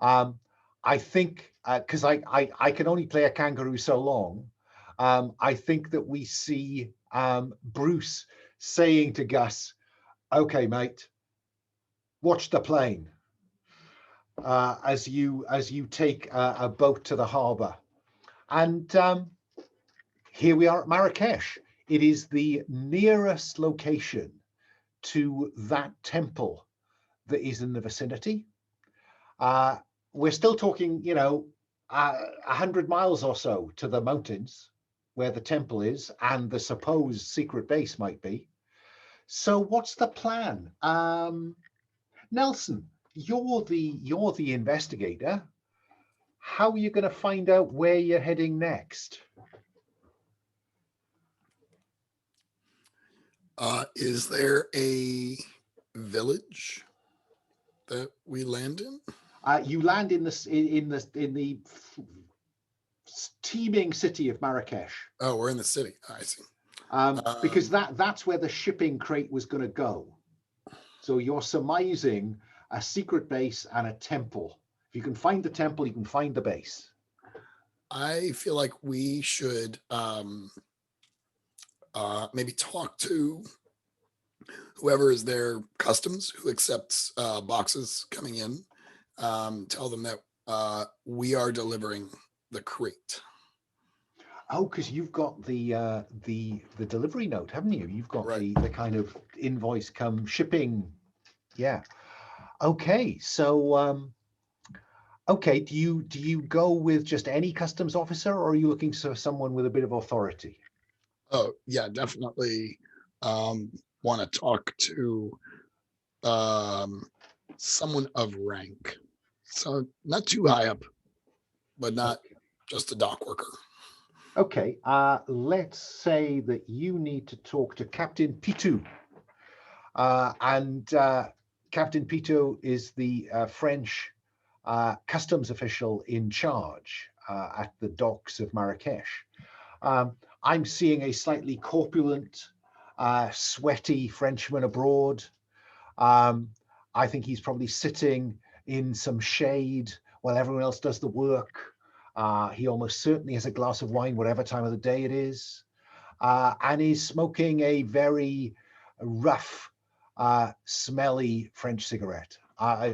I think because I can only play a kangaroo so long. I think that we see Bruce saying to Gus, "Okay, mate, watch the plane," as you take a boat to the harbor. And here we are at Marrakesh. It is the nearest location to that temple that is in the vicinity. We're still talking, 100 miles or so to the mountains where the temple is and the supposed secret base might be. So what's the plan? Nelson, you're the investigator. How are you going to find out where you're heading next? Is there a village that we land in? You land in the teeming city of Marrakesh. Oh, we're in the city. I see. Because that's where the shipping crate was going to go. So you're surmising a secret base and a temple. If you can find the temple, you can find the base. I feel like we should maybe talk to whoever is their customs, who accepts boxes coming in. Tell them that we are delivering the crate. Oh, because you've got the delivery note, haven't you? You've got Right. the kind of invoice come shipping. Yeah. Okay. So okay, do you go with just any customs officer, or are you looking for someone with a bit of authority? Oh, yeah, definitely want to talk to someone of rank. So not too high up, but not just a dock worker. Okay, let's say that you need to talk to Captain Pitou. And Captain Pitou is the French customs official in charge at the docks of Marrakesh. I'm seeing a slightly corpulent, sweaty Frenchman abroad. I think he's probably sitting in some shade while everyone else does the work. He almost certainly has a glass of wine, whatever time of the day it is, and he's smoking a very rough, smelly French cigarette.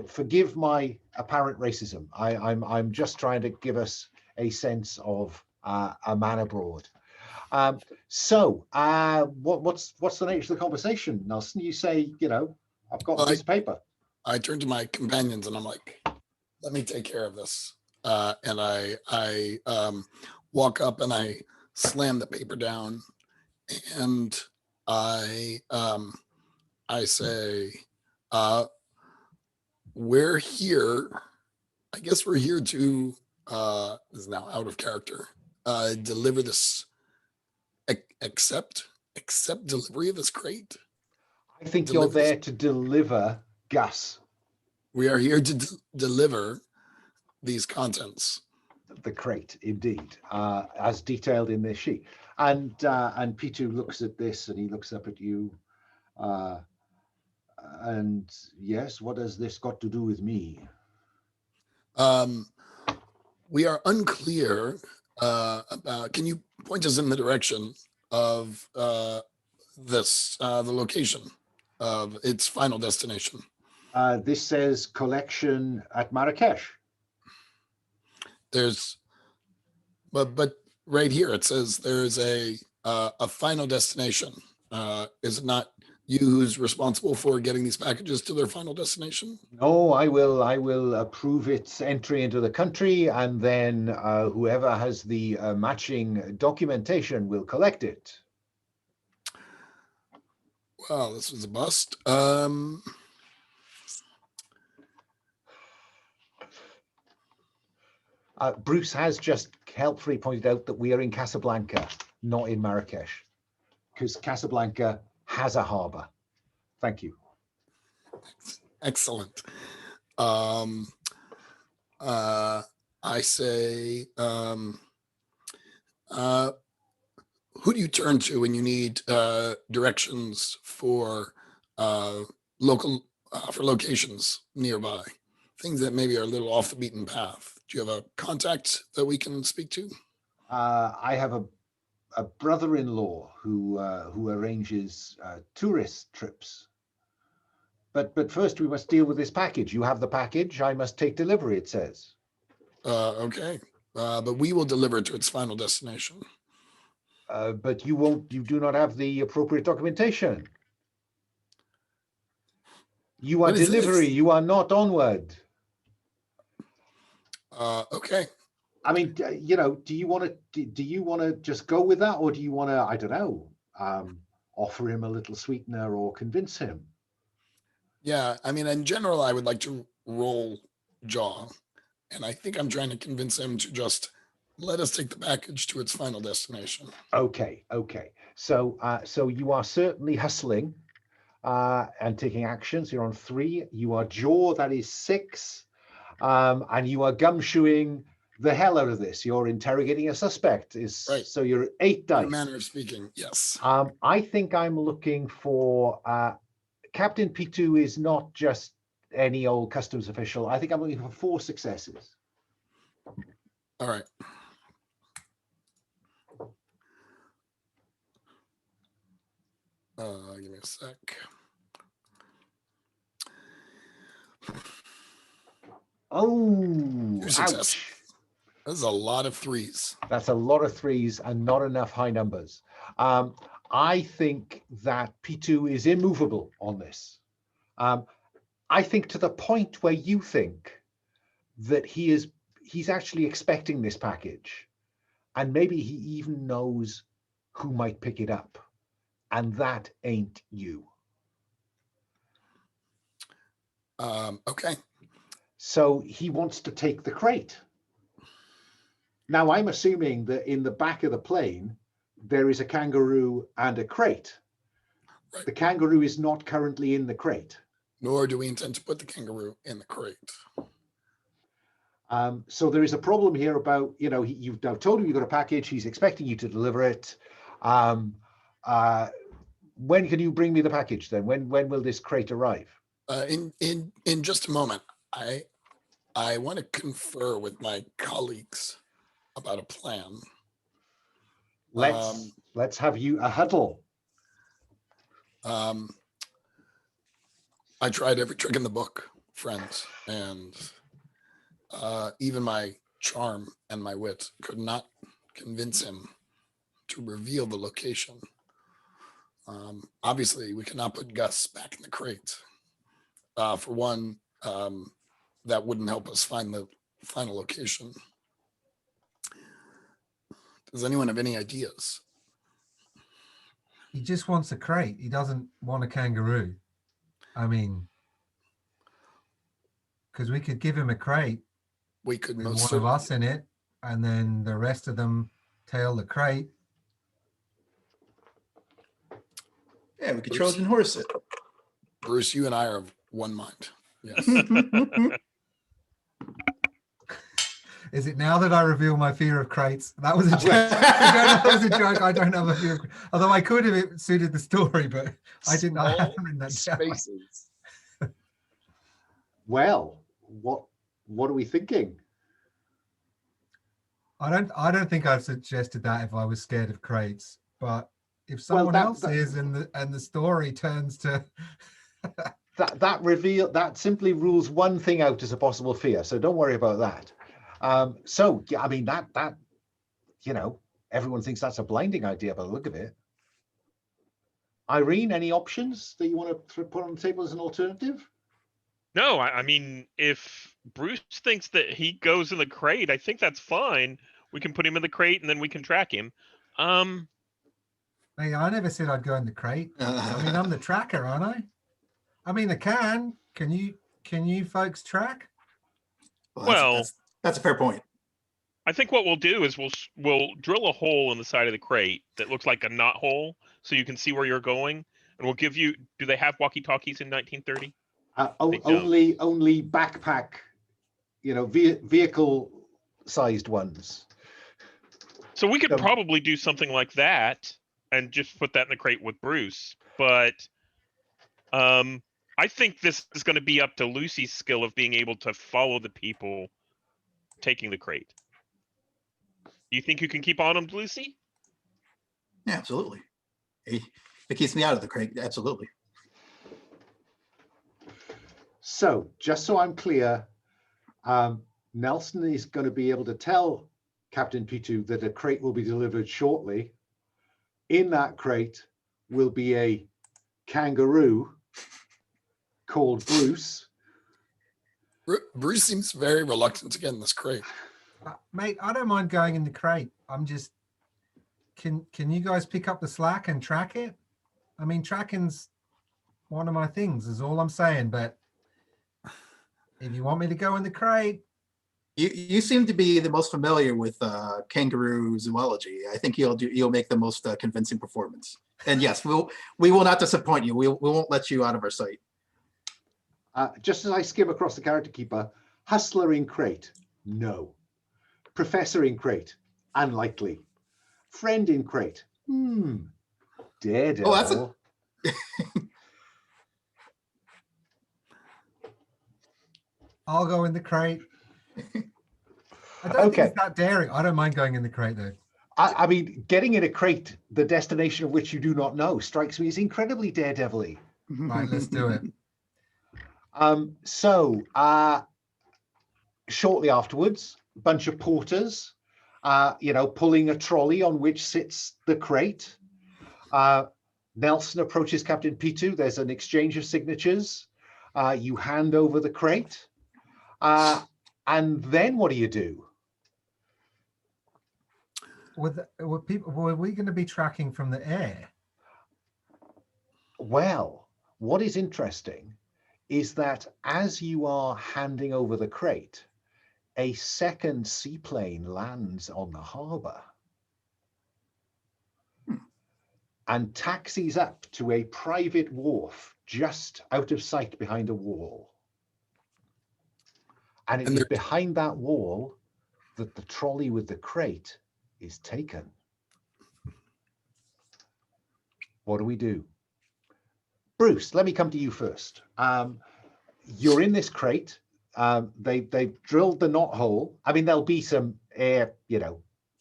Forgive my apparent racism. I'm just trying to give us a sense of a man abroad. So what's the nature of the conversation, Nelson? You say, I've got a piece of paper. I turn to my companions and I'm like, let me take care of this. And I walk up and I slam the paper down and I say, we're here. I guess we're here to, this is now out of character, deliver this, accept delivery of this crate. I think you're there to deliver Gus. We are here to deliver these contents. The crate, indeed, as detailed in this sheet. And Pitou looks at this and he looks up at you. And yes, what has this got to do with me? We are unclear about, can you point us in the direction of this, the location of its final destination? This says collection at Marrakesh. There's, but right here it says there's a final destination. Is it not you who's responsible for getting these packages to their final destination? No, I will approve its entry into the country, and then whoever has the matching documentation will collect it. Well, this was a bust. Bruce has just helpfully pointed out that we are in Casablanca, not in Marrakesh, because Casablanca has a harbor. Thank you. Excellent. I say, who do you turn to when you need directions for local for locations nearby, things that maybe are a little off the beaten path? Do you have a contact that we can speak to? I have a brother-in-law who arranges tourist trips. But first we must deal with this package. You have the package. I must take delivery, it says. Okay. But we will deliver it to its final destination. But you do not have the appropriate documentation. You are delivery. You are not onward. Okay. I mean, you know, do you want to just go with that, or do you want to, I don't know, offer him a little sweetener or convince him? Yeah, I mean, in general, I would like to roll jaw, and I think I'm trying to convince him to just let us take the package to its final destination. Okay. So, so you are certainly hustling and taking actions. You're on 3. You are jaw, that is 6. And you are gumshoeing the hell out of this. You're interrogating a suspect. Right. So you're 8 dice. In a manner of speaking, yes. I think I'm looking for Captain P2 is not just any old customs official. I think I'm looking for 4 successes. All right. Give me a sec. Oh, 2 successes. ouch. That's a lot of 3s. That's a lot of 3s and not enough high numbers. I think that P2 is immovable on this. I think to the point where you think that he's actually expecting this package, and maybe he even knows who might pick it up, and that ain't you. Okay. So he wants to take the crate. Now, I'm assuming that in the back of the plane, there is a kangaroo and a crate. Right. The kangaroo is not currently in the crate. Nor do we intend to put the kangaroo in the crate. So there is a problem here about, you know, you've now told him you've got a package. He's expecting you to deliver it. When can you bring me the package then? When will this crate arrive? In just a moment. I want to confer with my colleagues about a plan. Let's have you a huddle. I tried every trick in the book, friends, and even my charm and my wit could not convince him to reveal the location. Obviously, we cannot put Gus back in the crate. For one, that wouldn't help us find the final location. Does anyone have any ideas? He just wants a crate. He doesn't want a kangaroo. I mean, because we could give him a crate We could with most one of us in it, and then the rest of them tail the crate. Yeah, we could Trojan horse it. Bruce, you and I are of one mind. Yes. Is it now that I reveal my fear of crates? That was a joke. That was a joke. I don't have a fear of crates. Although I could if it suited the story, but I didn't. I haven't written that down. Spaces. Well, what are we thinking? I don't think I've suggested that if I was scared of crates, but if someone else is and the story turns to that simply rules one thing out as a possible fear. So don't worry about that. So yeah, I mean that you know, everyone thinks that's a blinding idea by the look of it. Irene, any options that you want to put on the table as an alternative? No, I mean, if Bruce thinks that he goes in the crate, I think that's fine. We can put him in the crate and then we can track him. Hey, I never said I'd go in the crate. I mean, I'm the tracker, aren't I? I mean, I can. Can you folks track? Well, that's a fair point. I think what we'll do is we'll drill a hole in the side of the crate that looks like a knot hole, so you can see where you're going, and we'll give you. Do they have walkie-talkies in 1930? Only backpack, you know, vehicle-sized ones. So we could probably do something like that and just put that in the crate with Bruce. But I think this is going to be up to Lucy's skill of being able to follow the people taking the crate. Do you think you can keep on them, Lucy? Yeah, absolutely. It keeps me out of the crate. Absolutely. So just so I'm clear, Nelson is going to be able to tell Captain P2 that a crate will be delivered shortly. In that crate will be a kangaroo called Bruce. Bruce seems very reluctant to get in this crate. Mate, I don't mind going in the crate. I'm just, can you guys pick up the slack and track it? I mean, tracking's one of my things is all I'm saying, but if you want me to go in the crate. You seem to be the most familiar with kangaroo zoology. I think you'll make the most convincing performance. And yes, we will not disappoint you. We won't let you out of our sight. Just as I skim across the character keeper, hustler in crate, no. Professor in crate, unlikely. Friend in crate, Daredevil. Oh, that's a... I'll go in the crate. I don't think it's that daring. I don't mind going in the crate though. I mean, getting in a crate, the destination of which you do not know, strikes me as incredibly Daredevil-y. Right, let's do it. Shortly afterwards, a bunch of porters, pulling a trolley on which sits the crate. Nelson approaches Captain Pitu. There's an exchange of signatures. You hand over the crate. And then what do you do? Were we going to be tracking from the air? Well, what is interesting is that as you are handing over the crate, a second seaplane lands on the harbor and taxis up to a private wharf just out of sight behind a wall. And it is behind that wall that the trolley with the crate is taken. What do we do? Bruce, let me come to you first. You're in this crate. They've drilled the knot hole. I mean, there'll be some air,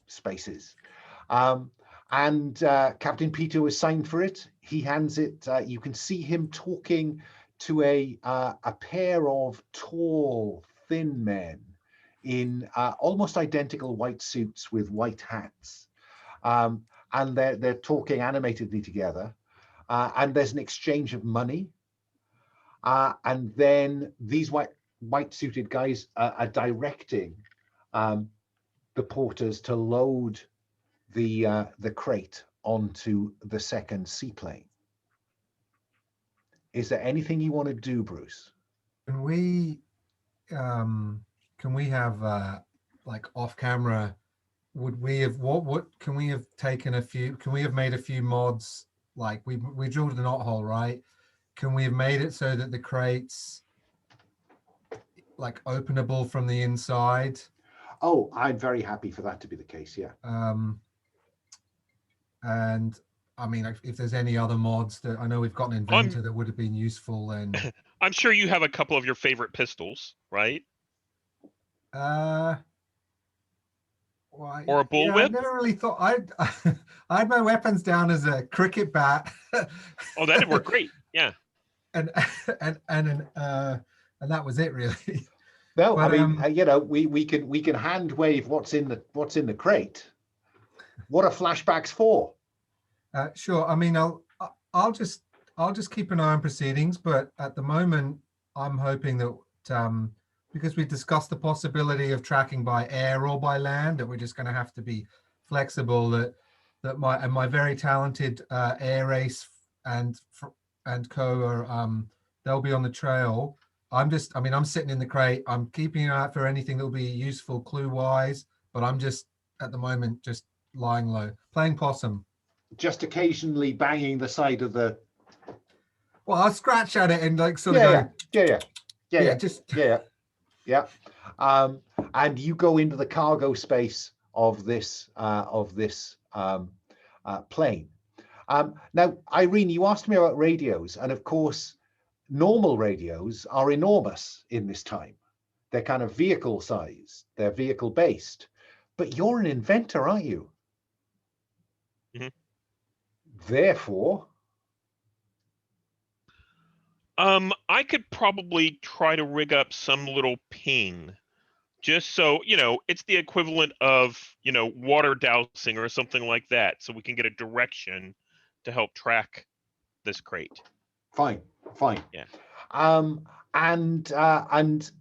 spaces. And Captain Peter was signed for it. He hands it. You can see him talking to a pair of tall, thin men in almost identical white suits with white hats. And they're talking animatedly together. And there's an exchange of money. And then these white suited guys are directing the porters to load the crate onto the second seaplane. Is there anything you want to do, Bruce? Can we have like off camera? Would we have can we have taken a few? Can we have made a few mods? Like we drilled the knot hole, right? Can we have made it so that the crate's like openable from the inside? Oh, I'm very happy for that to be the case. Yeah. And I mean, if there's any other mods that I know we've got an inventor that would have been useful, then I'm sure you have a couple of your favorite pistols, right? Well, or a bullwhip? I never really thought I had my weapons down as a cricket bat. Oh, that'd work great. Yeah. And that was it really. No, but, I mean, we can hand wave what's in the crate. What are flashbacks for? Sure. I mean, I'll just keep an eye on proceedings, but at the moment, I'm hoping that because we discussed the possibility of tracking by air or by land, that we're just going to have to be flexible. That my very talented air ace and co are they'll be on the trail. I'm sitting in the crate. I'm keeping an eye out for anything that will be useful clue wise, but I'm just at the moment just lying low, playing possum. Just occasionally banging the side of the. Well, I'll scratch at it and like sort of go. Yeah. And you go into the cargo space of this plane. Now, Irene, you asked me about radios, and of course, normal radios are enormous in this time. They're kind of vehicle size. They're vehicle based. But you're an inventor, aren't you? Mm-hmm. Therefore, I could probably try to rig up some little ping, just so it's the equivalent of water dowsing or something like that, so we can get a direction to help track this crate. Fine. Yeah. And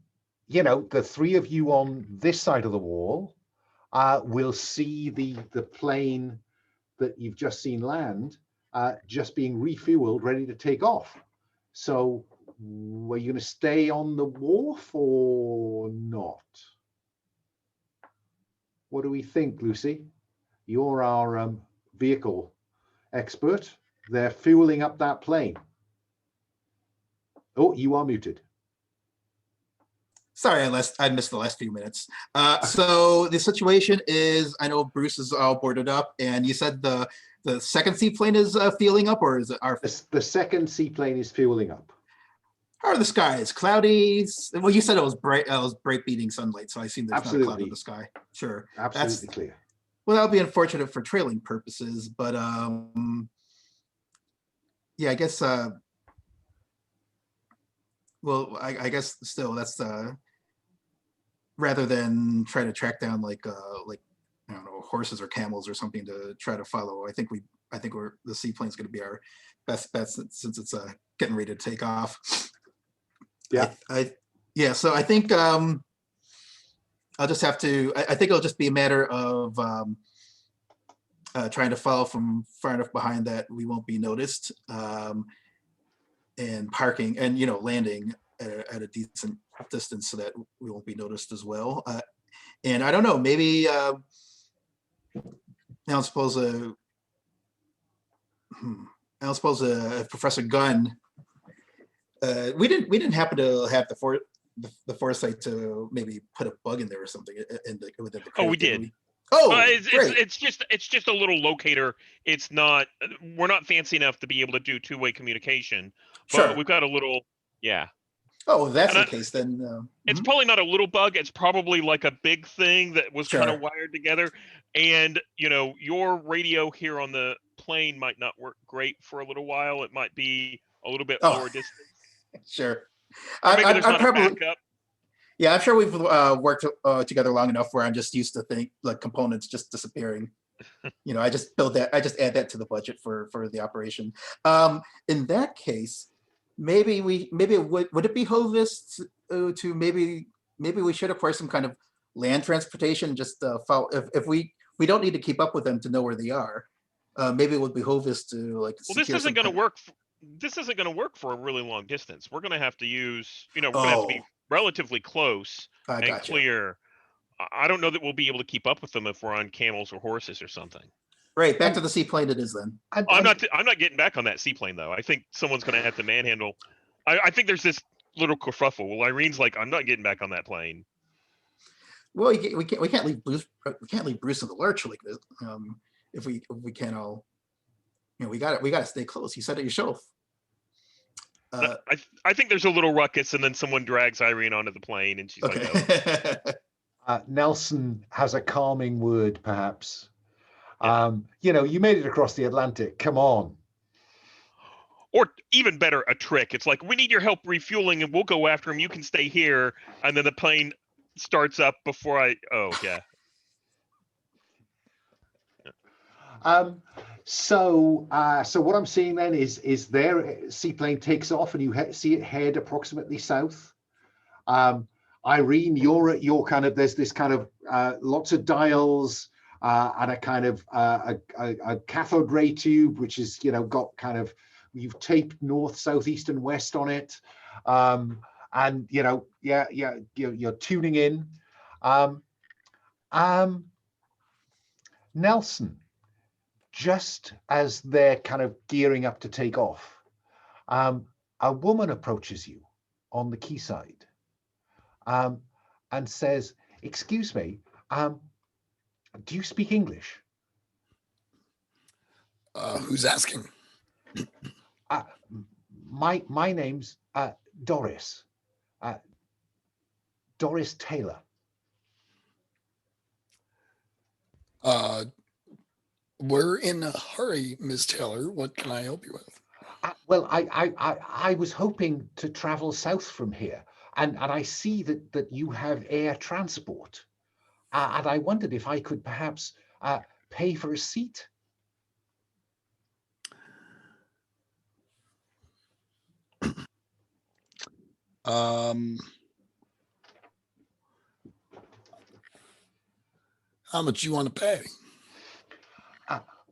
you know, the three of you on this side of the wall will see the plane that you've just seen land just being refueled, ready to take off. So were you going to stay on the wharf or not? What do we think, Lucy? You're our vehicle expert. They're fueling up that plane. Oh, you are muted. Sorry, I missed the last few minutes. So the situation is, I know Bruce is all boarded up, and you said the second seaplane is fueling up, or is it our? The second seaplane is fueling up. How are the skies? Cloudy? Well, you said it was bright beating sunlight, so I assume there's not a cloud in the sky. Sure. Absolutely clear. Well, that'll be unfortunate for trailing purposes, but yeah, I guess. Well, I guess still that's rather than try to track down like I don't know, horses or camels or something to try to follow. I think the seaplane's going to be our best bet since it's getting ready to take off. Yeah. Yeah. So I think I'll just have to. I think it'll just be a matter of trying to follow from far enough behind that we won't be noticed, and parking and landing at a decent distance so that we won't be noticed as well. And I don't know, maybe I suppose Professor Gunn. We didn't happen to have the foresight to maybe within the crate, Oh, we did. Great. It's just a little locator. It's not. We're not fancy enough to be able to do two-way communication. But Sure. we've got a little. Yeah. Oh, if that's the case, then it's probably not a little bug. It's probably like a big thing that was kind Sure. of wired together. And your radio here on the plane might not work great for a little while. It might be a little bit lower distance. Sure. Or maybe there's not a probably. backup. Yeah, I'm sure we've worked together long enough where I'm just used to components just disappearing. I just add that to the budget for the operation. In that case, would it behove us to maybe we should acquire some kind of land transportation, just follow if we don't need to keep up with them to know where they are. Maybe it would behoove us to Well, this isn't going to work. This isn't going to work for a really long distance. We're going to have to use, we're going to have to be relatively close and clear. I don't know that we'll be able to keep up with them if we're on camels or horses or something. Right, back to the seaplane it is then. I'm not getting back on that seaplane though. I think someone's going to have to manhandle. I think there's this little kerfuffle. Well, Irene's like, I'm not getting back on that plane. Well, we can't leave Bruce. We can't leave Bruce in the lurch like this. If we can't all, we got to stay close. You said it yourself. I think there's a little ruckus, and then someone drags Irene onto the plane, and she's like, "Oh." Nelson has a calming word, perhaps. Yeah. You made it across the Atlantic. Come on. Or even better, a trick. It's like, we need your help refueling, and we'll go after him. You can stay here, and then the plane starts up before I. Oh yeah. So what I'm seeing then is their seaplane takes off and you see it head approximately south. Irene, you're at your kind of, there's this kind of lots of dials and a kind of a cathode ray tube, which is, got kind of, you've taped north, south, east, and west on it. And, you're tuning in. Nelson, just as they're kind of gearing up to take off, a woman approaches you on the quayside and says, "Excuse me, do you speak English?" Who's asking? My name's Doris. Doris Taylor. We're in a hurry, Ms. Taylor. What can I help you with? Well, I was hoping to travel south from here, and I see that you have air transport, and I wondered if I could perhaps pay for a seat. How much you want to pay?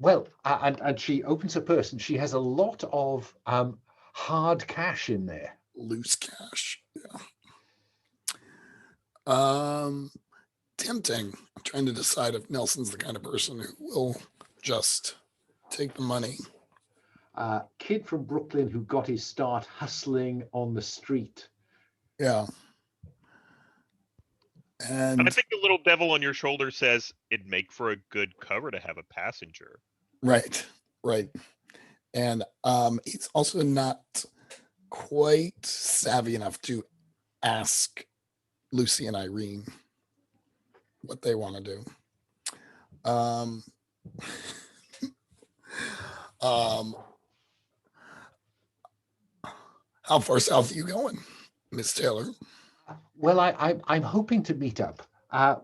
Well, and she opens her purse and she has a lot of hard cash in there. Loose cash. Yeah. Tempting. I'm trying to decide if Nelson's the kind of person who will just take the money. Kid from Brooklyn who got his start hustling on the street. Yeah. And I think the little devil on your shoulder says it'd make for a good cover to have a passenger. Right. And he's also not quite savvy enough to ask Lucy and Irene what they want to do. How far south are you going, Miss Taylor? Well, I'm hoping to meet up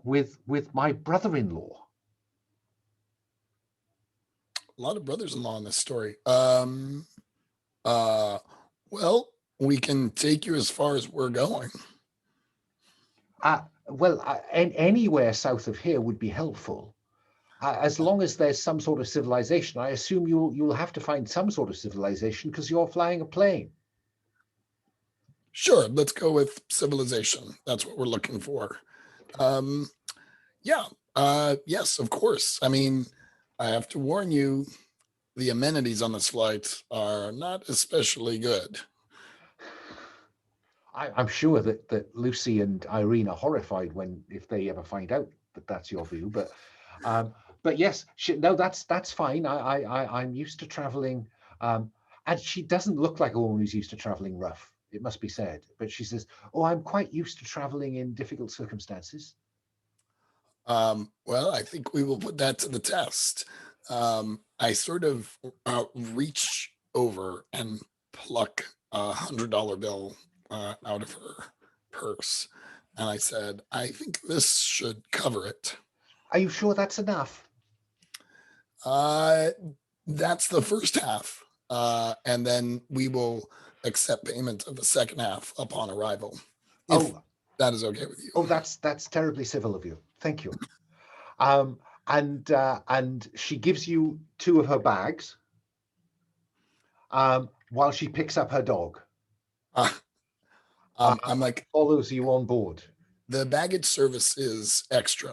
with my brother-in-law. A lot of brothers-in-law in this story. Well, we can take you as far as we're going. Anywhere south of here would be helpful. As long as there's some sort of civilization. I assume you'll have to find some sort of civilization because you're flying a plane. Sure, let's go with civilization. That's what we're looking for. Yes, of course. I mean, I have to warn you, the amenities on this flight are not especially good. I'm sure that Lucy and Irene are horrified if they ever find out that that's your view. But yes, that's fine. I'm used to traveling, and she doesn't look like a woman who's used to traveling rough, it must be said. But she says, "Oh, I'm quite used to traveling in difficult circumstances." Well, I think we will put that to the test. I sort of reach over and pluck $100 bill out of her purse. And I said, I think this should cover it. Are you sure that's enough? That's the first half. And then we will accept payment of the second half upon arrival. If that is okay with you. Oh, that's terribly civil of you. Thank you. And she gives you 2 of her bags while she picks up her dog. I'm like, follows you on board. The baggage service is extra.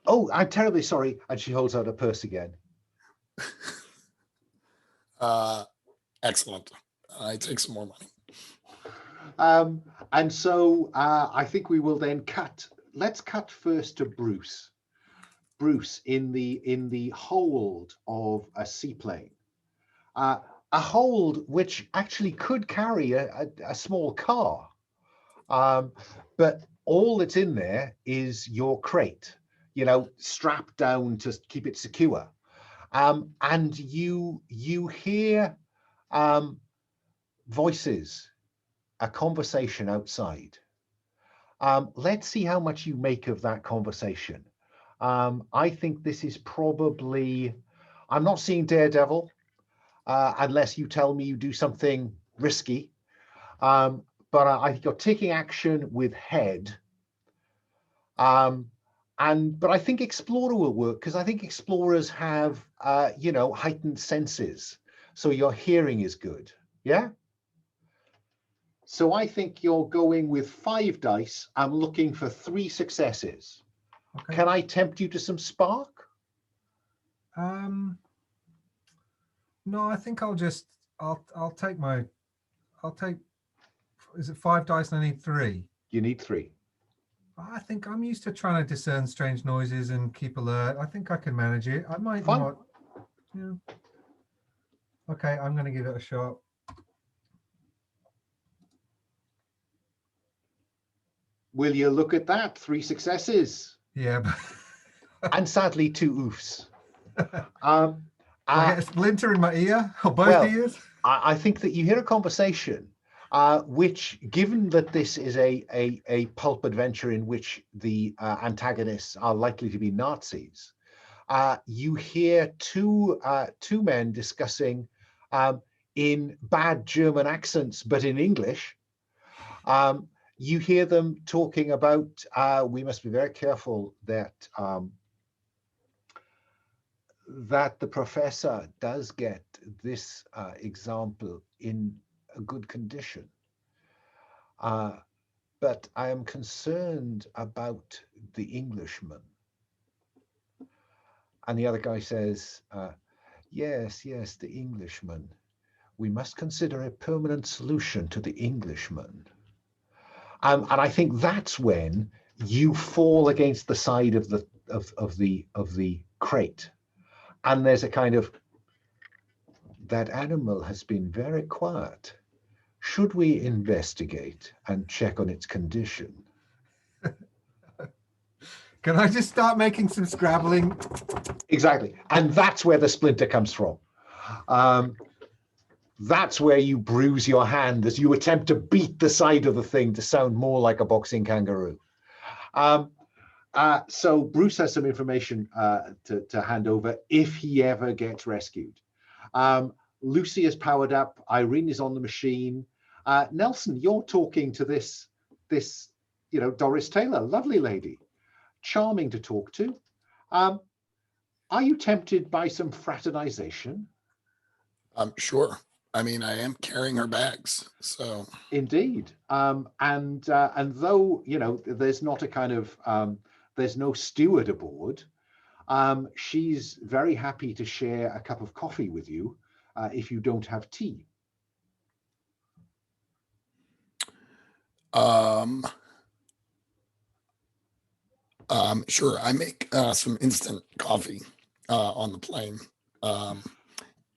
Oh, I'm terribly sorry. And she holds out her purse again. Excellent. I take some more money. And so I think we will then cut. Let's cut first to Bruce. Bruce in the hold of a seaplane. A hold which actually could carry a small car. But all that's in there is your crate, strapped down to keep it secure. And you hear voices, a conversation outside. Let's see how much you make of that conversation. I think this is probably, I'm not seeing Daredevil, unless you tell me you do something risky. But I think you're taking action with head. But I think Explorer will work because I think Explorers have, heightened senses. So your hearing is good. Yeah. So I think you're going with 5 dice. I'm looking for 3 successes. Okay. Can I tempt you to some spark? No, I think I'll take, is it 5 dice and I need 3? You need 3. I think I'm used to trying to discern strange noises and keep alert. I think I can manage it. I might not. Yeah. Okay, I'm going to give it a shot. Will you look at that? 3 successes. Yeah. And sadly 2 oofs. I get a splinter in my ear or both ears. I think that you hear a conversation, which, given that this is a pulp adventure in which the antagonists are likely to be Nazis, you hear two men discussing in bad German accents, but in English. You hear them talking about, we must be very careful that that the professor does get this example in a good condition. But I am concerned about the Englishman. And the other guy says, yes, the Englishman. We must consider a permanent solution to the Englishman. And I think that's when you fall against the side of the crate. And there's a kind of, that animal has been very quiet. Should we investigate and check on its condition? Can I just start making some scrabbling? Exactly. And that's where the splinter comes from. That's where you bruise your hand as you attempt to beat the side of the thing to sound more like a boxing kangaroo. So Bruce has some information to hand over if he ever gets rescued. Lucy is powered up. Irene is on the machine. Nelson, you're talking to this, Doris Taylor, lovely lady, charming to talk to. Are you tempted by some fraternization? Sure. I mean, I am carrying her bags, so. Indeed. And though, there's not a kind of, there's no steward aboard, she's very happy to share a cup of coffee with you if you don't have tea. Sure. I make some instant coffee on the plane.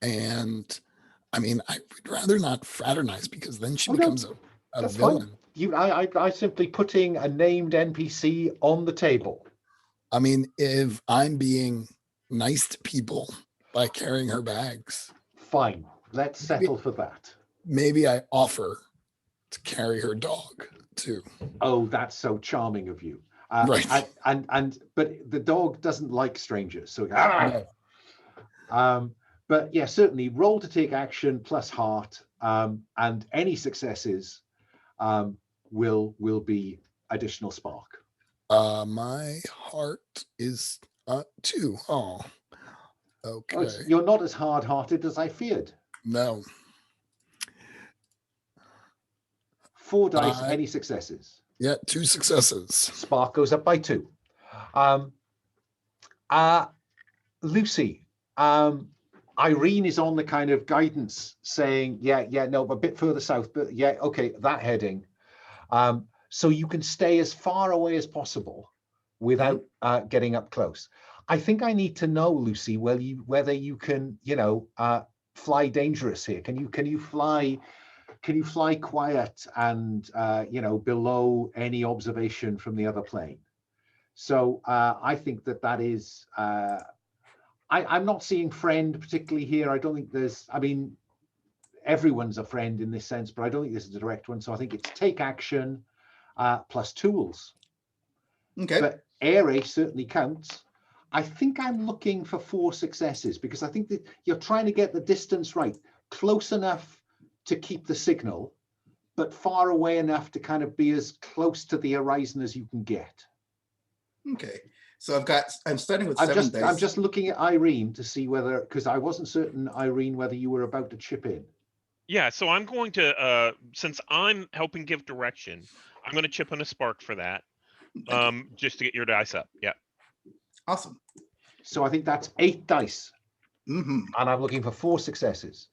And I mean, I would rather not fraternize because then she becomes a villain. Fine. I simply putting a named NPC on the table. I mean, if I'm being nice to people by carrying her bags. Fine. Let's settle for that. Maybe I offer to carry her dog too. Oh, that's so charming of you. Right. But the dog doesn't like strangers. So, No. But yeah, certainly roll to take action plus heart, and any successes will be additional spark. My heart is 2. Oh, okay. Oh, you're not as hard-hearted as I feared. No. 4 dice, any successes. Yeah, 2 successes. Spark goes up by 2. Lucy, Irene is on the kind of guidance saying, no, a bit further south, but yeah, okay, that heading. So you can stay as far away as possible without getting up close. I think I need to know, Lucy, whether you can, fly dangerous here. Can you fly quiet and below any observation from the other plane? So I think that is. I'm not seeing friend particularly here. I don't think everyone's a friend in this sense, but I don't think this is a direct one. So I think it's take action plus tools. Okay. But air ace certainly counts. I think I'm looking for 4 successes because I think that you're trying to get the distance right, close enough to keep the signal, but far away enough to kind of be as close to the horizon as you can get. Okay. So I'm starting with 7 dice. I'm just looking at Irene to see whether, because I wasn't certain, Irene, whether you were about to chip in. Yeah, so I'm going to, since I'm helping give direction, I'm going to chip in a spark for that, just to get your dice up. Yeah. Awesome. So I think that's 8 dice. Mm-hmm. And I'm looking for 4 successes.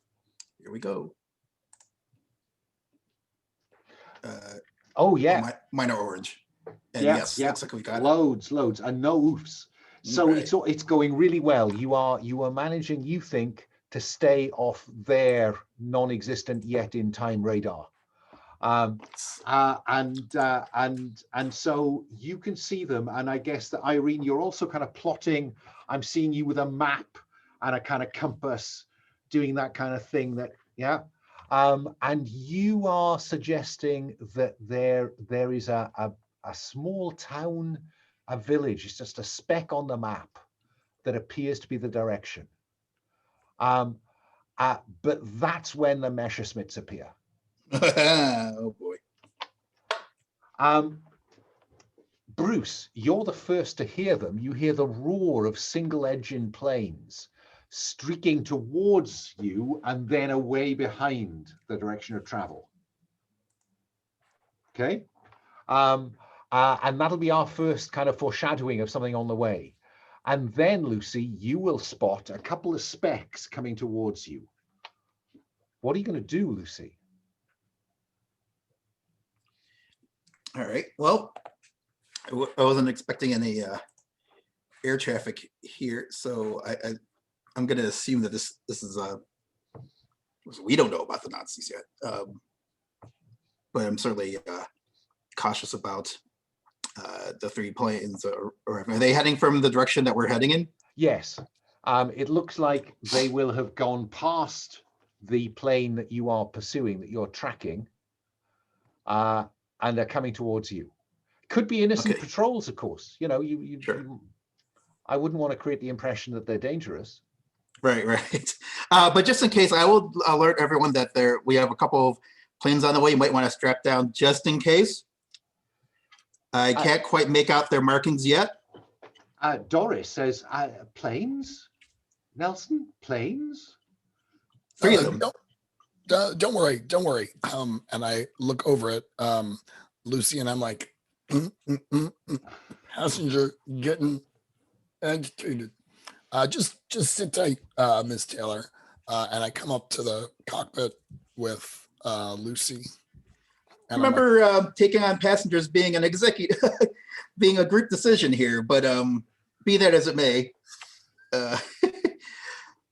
Here we go. Oh, yeah. Mine are orange. And Yeah, yes, yeah. looks like we got it. Loads, and no oofs. So Okay. it's going really well. You are managing, you think, to stay off their non-existent yet in time radar. And so you can see them, and I guess that Irene, you're also kind of plotting. I'm seeing you with a map and a kind of compass, doing that kind of thing. And you are suggesting that there is a small town, a village. It's just a speck on the map that appears to be the direction. But that's when the Messerschmitts appear. Oh boy. Bruce, you're the first to hear them. You hear the roar of single-engine planes streaking towards you and then away behind the direction of travel. Okay. And that'll be our first kind of foreshadowing of something on the way. And then, Lucy, you will spot a couple of specks coming towards you. What are you going to do, Lucy? All right. Well, I wasn't expecting any air traffic here, so I'm going to assume that this is we don't know about the Nazis yet, but I'm certainly cautious about the three planes. Or are they heading from the direction that we're heading in? Yes. It looks like they will have gone past the plane that you are pursuing, that you're tracking, and they're coming towards you. Could be innocent patrols, of course. You know, Sure. I wouldn't want to create the impression that they're dangerous. Right. But just in case, I will alert everyone that we have a couple of planes on the way. You might want to strap down just in case. I can't quite make out their markings yet. Doris says, planes? Nelson, planes? Three of them. Don't worry. And I look over at Lucy and I'm like, passenger getting agitated. Just sit tight, Miss Taylor. And I come up to the cockpit with Lucy. I remember taking on passengers being an executive, being a group decision here, but be that as it may,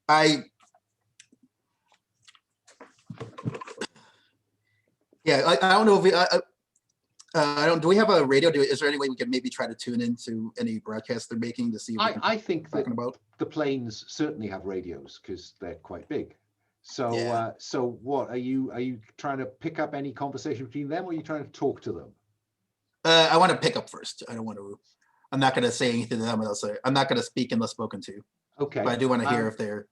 I don't know if do we have a radio? Is there any way we could maybe try to tune into any broadcast they're making to see what I think that about? The planes certainly have radios because they're quite big. So so what are you trying to pick up any conversation between them, or are you trying to talk to them? I want to pick up first. I don't want to. I'm not going to say anything to them. I'm not going to speak unless spoken to. Okay. But I do want to hear if they're.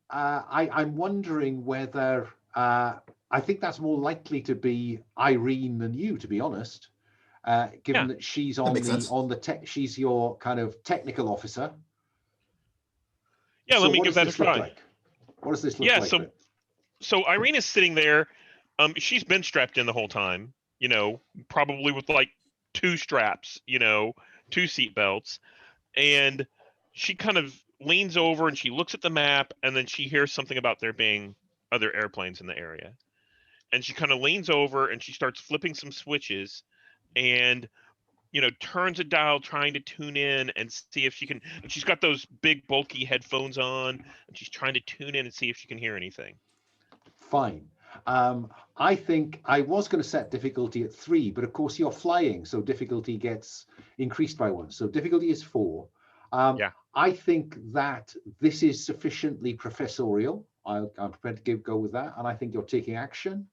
I'm wondering whether I think that's more likely to be Irene than you, to be honest, given that she's she's your kind of technical officer. Yeah, so let me give that a try. Like? What does this look like? So Irene is sitting there. She's been strapped in the whole time, you know, probably with like 2 straps, you know, 2 seat belts. And she kind of leans over and she looks at the map, and then she hears something about there being other airplanes in the area. And she kind of leans over and she starts flipping some switches and, you know, turns a dial trying to tune in and see if she can. And she's got those big bulky headphones on and she's trying to tune in and see if she can hear anything. Fine. I think I was going to set difficulty at 3, but of course you're flying, so difficulty gets increased by 1. So difficulty is 4. I think that this is sufficiently professorial. I'm prepared to go with that, and I think you're taking action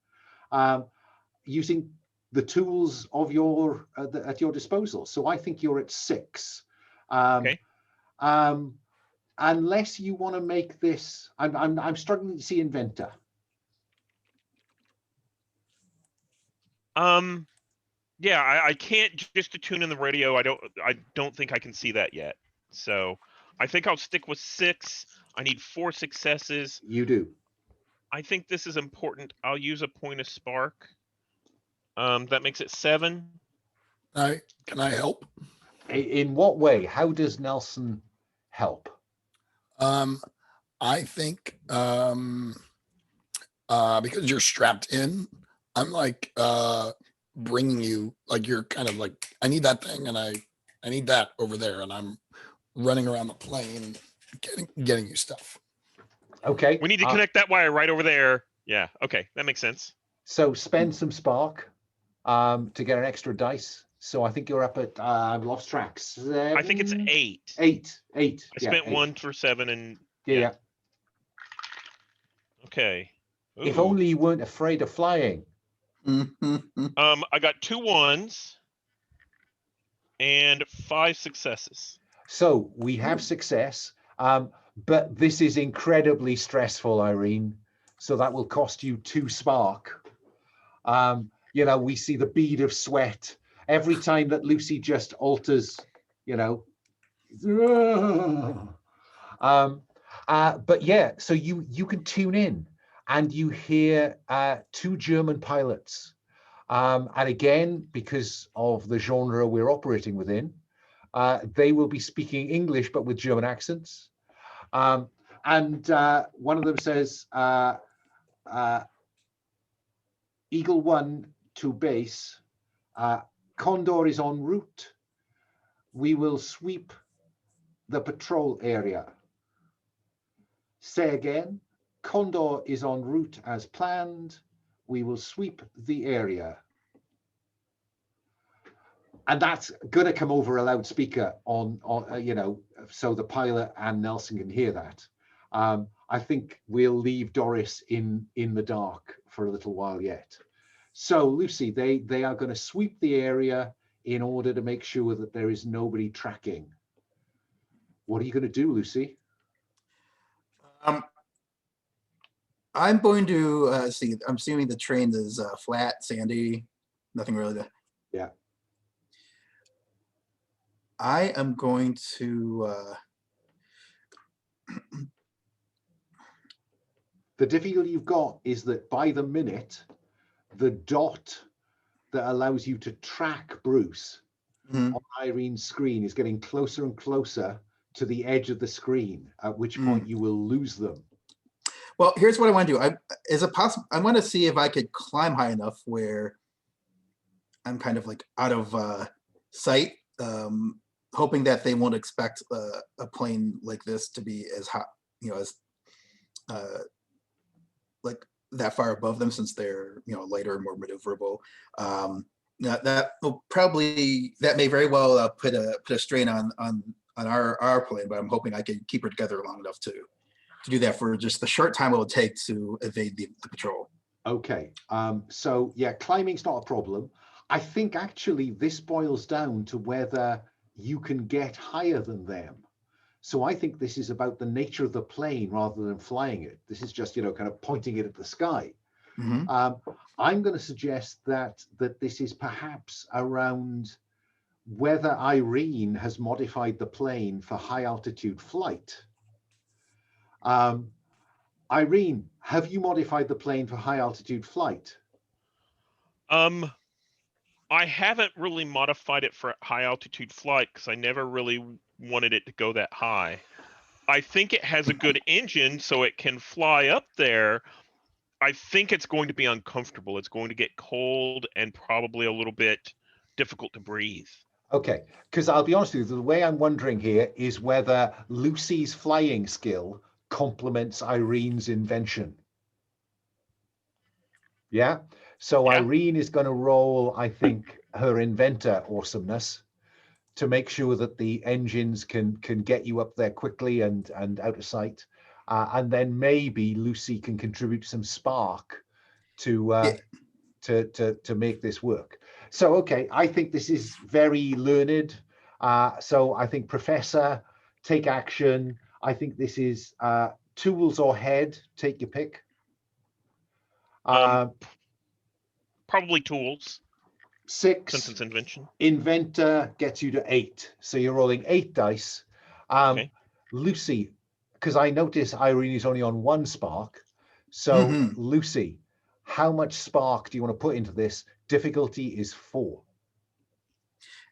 using the tools of your at your disposal. So I think you're at 6. Unless you want to make this, I'm struggling to see Inventor. I can't just to tune in the radio. I don't think I can see that yet. So I think I'll stick with 6. I need 4 successes. You do. I think this is important. I'll use a point of spark. That makes it 7. Can I help? In what way? How does Nelson help? I think because you're strapped in, I'm like bringing you, like you're kind of like, I need that thing and I need that over there, and I'm running around the plane getting you stuff. Okay. We need to connect that wire right over there. Yeah. Okay. That makes sense. So spend some spark to get an extra dice. So I think you're up at I've lost track. 7? I think it's 8. 8. I spent 1 for 7 and yeah. Okay. Ooh. If only you weren't afraid of flying. I got 2 1s and 5 successes. So we have success, but this is incredibly stressful, Irene. So that will cost you 2 spark. You know, we see the bead of sweat every time that Lucy just alters, you know. But yeah, so you can tune in and you hear two German pilots. And again, because of the genre we're operating within, they will be speaking English, but with German accents. And one of them says, Eagle 1 to base, Condor is en route. We will sweep the patrol area. Say again, Condor is en route as planned. We will sweep the area. And that's going to come over a loudspeaker on you know, so the pilot and Nelson can hear that. I think we'll leave Doris in the dark for a little while yet. So Lucy, they are going to sweep the area in order to make sure that there is nobody tracking. What are you going to do, Lucy? I'm going to see. I'm assuming the terrain is flat, sandy, nothing really to. Yeah. I am going to. The difficulty you've got is that by the minute, the dot that allows you to track Bruce on Irene's screen is getting closer and closer to the edge of the screen, at which point you will lose them. Well, here's what I want to do. Is it possible? I want to see if I could climb high enough where I'm kind of like out of sight, hoping that they won't expect a plane like this to be as hot, you know, as like that far above them, since they're, you know, lighter and more maneuverable. That will probably, that may very well put a strain on our plane, but I'm hoping I can keep her together long enough to do that for just the short time it will take to evade the patrol. Okay, so yeah, climbing's not a problem. I think actually this boils down to whether you can get higher than them. So I think this is about the nature of the plane rather than flying it. This is just, you know, kind of pointing it at the sky. I'm going to suggest that this is perhaps around whether Irene has modified the plane for high altitude flight. Irene, have you modified the plane for high altitude flight? I haven't really modified it for high altitude flight because I never really wanted it to go that high. I think it has a good engine so it can fly up there. I think it's going to be uncomfortable. It's going to get cold and probably a little bit difficult to breathe. Okay, because I'll be honest with you, the way I'm wondering here is whether Lucy's flying skill complements Irene's invention. Yeah, so yeah. Irene is going to roll, I think, her inventor awesomeness to make sure that the engines can get you up there quickly and out of sight. And then maybe Lucy can contribute some spark to make this work. So, okay, I think this is very learned. So I think Professor, take action. I think this is tools or head, take your pick. Probably tools. 6. Since it's invention. Inventor gets you to 8. So you're rolling 8 dice. Okay. Lucy, because I notice Irene is only on 1 spark. So Lucy, how much spark do you want to put into this? Difficulty is 4.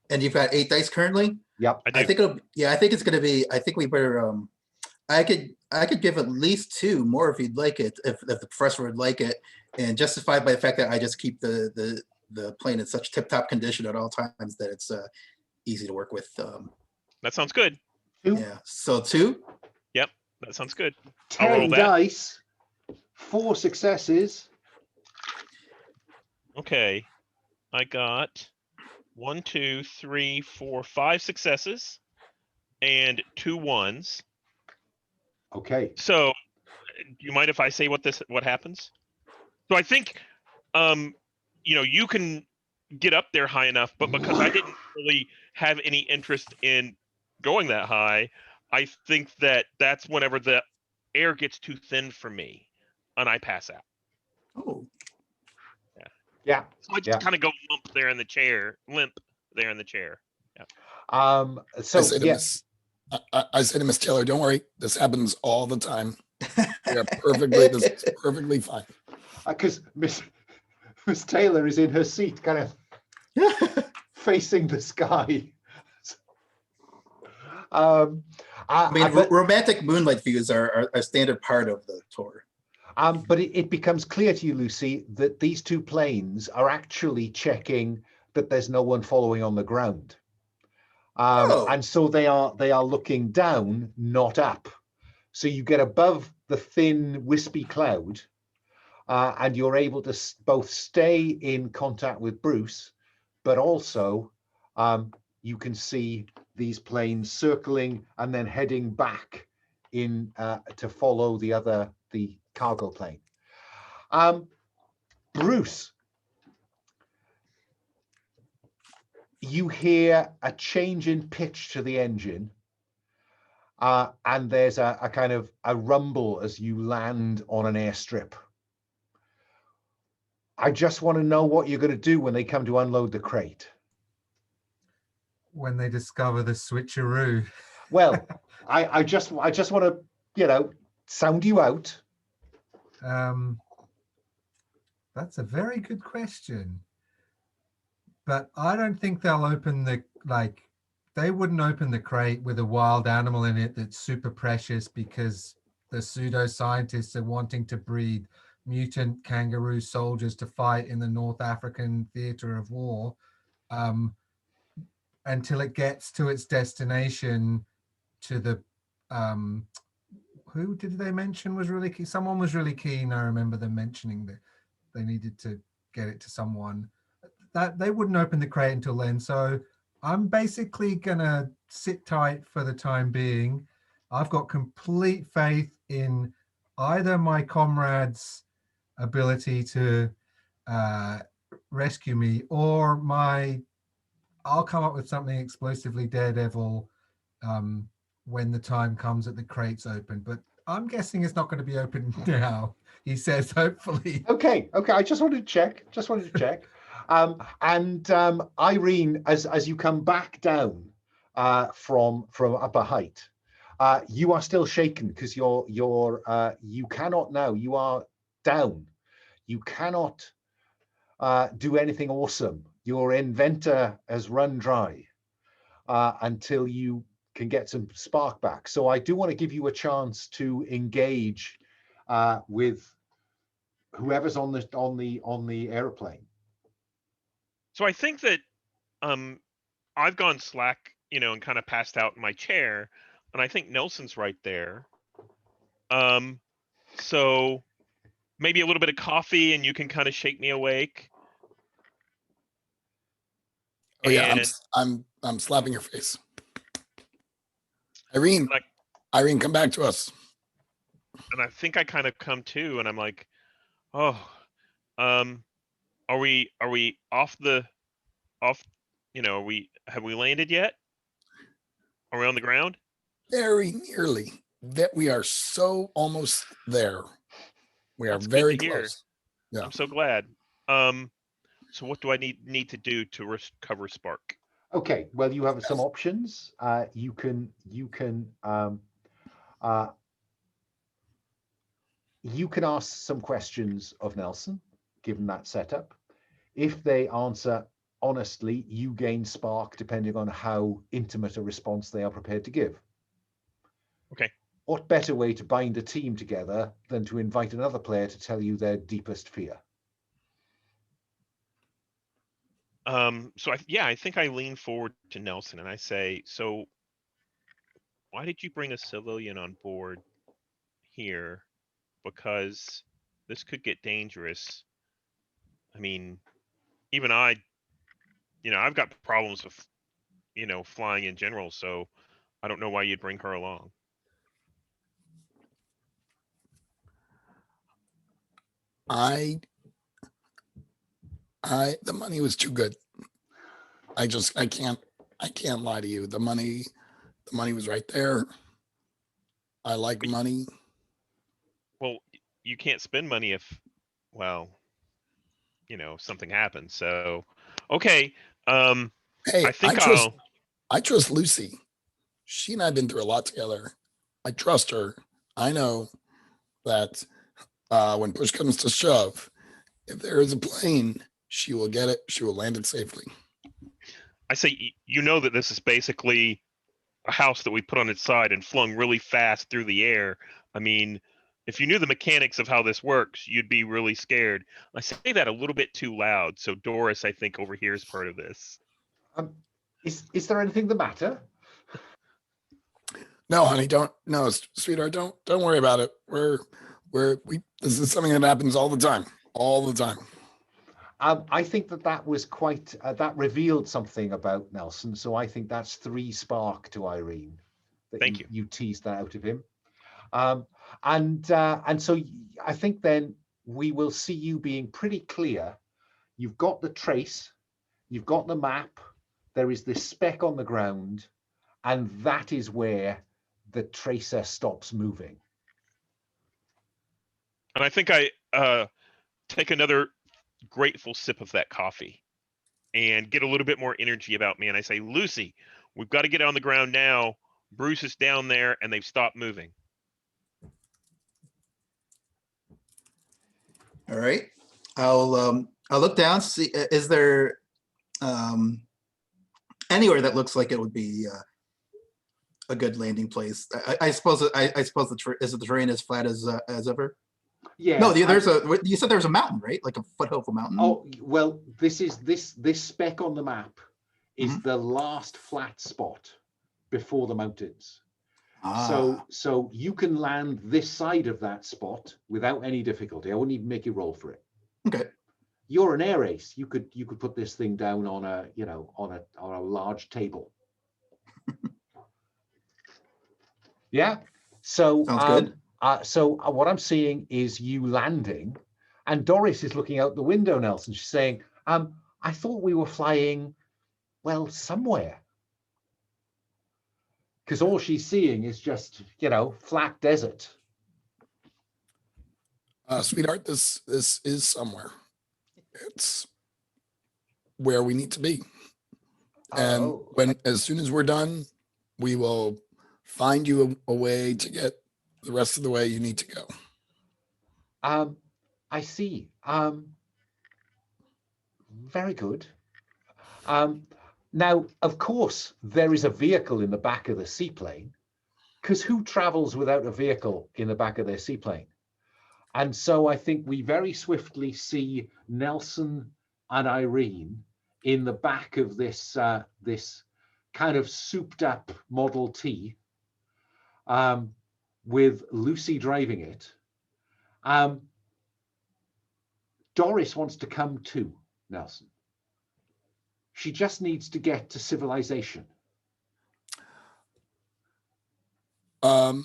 And you've got 8 dice currently? Yep. I think it'll, yeah, I think it's gonna be, I think we better I could give at least 2 more if you'd like it, if the professor would like it, and justified by the fact that I just keep the plane in such tip-top condition at all times that it's easy to work with. That sounds good. 2. Yeah, so 2? Yep, that sounds good. 10 dice, 4 successes. Okay, I got 1, 2, 3, 4, 5 successes and 2 1s. Okay. So, do you mind if I say what happens? So I think, you know, you can get up there high enough, but because I didn't really have any interest in going that high, I think that's whenever the air gets too thin for me, and I pass out. Oh. Yeah. So I just kind of go limp there in the chair, limp. there in the chair. So I say to yeah, Miss, I say to Miss Taylor, don't worry, this happens all the time. We are perfectly, this is perfectly fine. because Miss Taylor is in her seat, kind of facing the sky. I mean, but romantic moonlight views are a standard part of the tour. but it becomes clear to you, Lucy, that these two planes are actually checking that there's no one following on the ground. Oh. And so they are looking down, not up. So you get above the thin, wispy cloud, and you're able to both stay in contact with Bruce, but also you can see these planes circling and then heading back in to follow the cargo plane. Bruce, you hear a change in pitch to the engine, and there's a kind of a rumble as you land on an airstrip. I just want to know what you're going to do when they come to unload the crate. When they discover the switcheroo. Well, I just want to, sound you out. That's a very good question. But I don't think they'll open they wouldn't open the crate with a wild animal in it that's super precious because the pseudoscientists are wanting to breed mutant kangaroo soldiers to fight in the North African theater of war, until it gets to its destination, to the who did they mention was really keen? Someone was really keen. I remember them mentioning that they needed to get it to someone. That they wouldn't open the crate until then. So I'm basically gonna sit tight for the time being. I've got complete faith in either my comrades' ability to rescue me, or I'll come up with something explosively Daredevil when the time comes that the crate's open. But I'm guessing it's not going to be open now. He says, hopefully. Okay. I just wanted to check. And Irene, as you come back down from upper height, you are still shaken because you cannot now. You are down. You cannot do anything awesome. Your inventor has run dry until you can get some spark back. So I do want to give you a chance to engage with whoever's on the airplane. So I think that I've gone slack, and kind of passed out in my chair, and I think Nelson's right there. So maybe a little bit of coffee and you can kind of shake me awake. Oh yeah, And I'm slapping your face. Irene, come back to us. And I think I kind of come to, and I'm like, oh, are we off, have we landed yet? Are we on the ground? Very nearly. That we are so almost there. We are That's very good to hear. close. Yeah. I'm so glad. So what do I need to do to recover spark? Okay, well, you have some options. You can ask some questions of Nelson, given that setup. If they answer honestly, you gain spark depending on how intimate a response they are prepared to give. Okay. What better way to bind a team together than to invite another player to tell you their deepest fear? So I think I lean forward to Nelson and I say, so why did you bring a civilian on board here? Because this could get dangerous. I mean, even I've got problems with, flying in general, so I don't know why you'd bring her along. The money was too good. I can't lie to you. The money was right there. I like money. Well, you can't spend money if, well, something happens. So, okay. Hey, I think I trust Lucy. She and I have been through a lot together. I trust her. I know that when push comes to shove, if there is a plane, she will get it. She will land it safely. I say, you know that this is basically a house that we put on its side and flung really fast through the air. I mean, if you knew the mechanics of how this works, you'd be really scared. I say that a little bit too loud, so Doris, I think, overhears part of this. Is there anything the matter? No, honey, sweetheart, don't worry about it. This is something that happens all the time. I think that was quite, that revealed something about Nelson. So I think that's 3 spark to Irene. Thank you. You teased that out of him. And so I think then we will see you being pretty clear. You've got the trace, you've got the map, there is this speck on the ground, and that is where the tracer stops moving. And I think I take another grateful sip of that coffee and get a little bit more energy about me. And I say, Lucy, we've got to get on the ground now. Bruce is down there and they've stopped moving. All right. I'll look down, see, is there anywhere that looks like it would be a good landing place? I suppose is it the terrain as flat as ever? Yeah. No, you said there's a mountain, right? Like a foothill mountain. Oh, well, this speck on the map is the last flat spot before the mountains. So you can land this side of that spot without any difficulty. I wouldn't even make you roll for it. Okay. You're an air ace. You could put this thing down on a large table. Yeah. So sounds good. So what I'm seeing is you landing, and Doris is looking out the window, Nelson. She's saying, I thought we were flying, well, somewhere. Because all she's seeing is just, flat desert. Sweetheart, this is somewhere. It's where we need to be. And as soon as we're done, we will find you a way to get the rest of the way you need to go. I see. Very good. Now, of course, there is a vehicle in the back of the seaplane, because who travels without a vehicle in the back of their seaplane? And so I think we very swiftly see Nelson and Irene in the back of this this kind of souped up Model T, with Lucy driving it. Doris wants to come too, Nelson. She just needs to get to civilization. I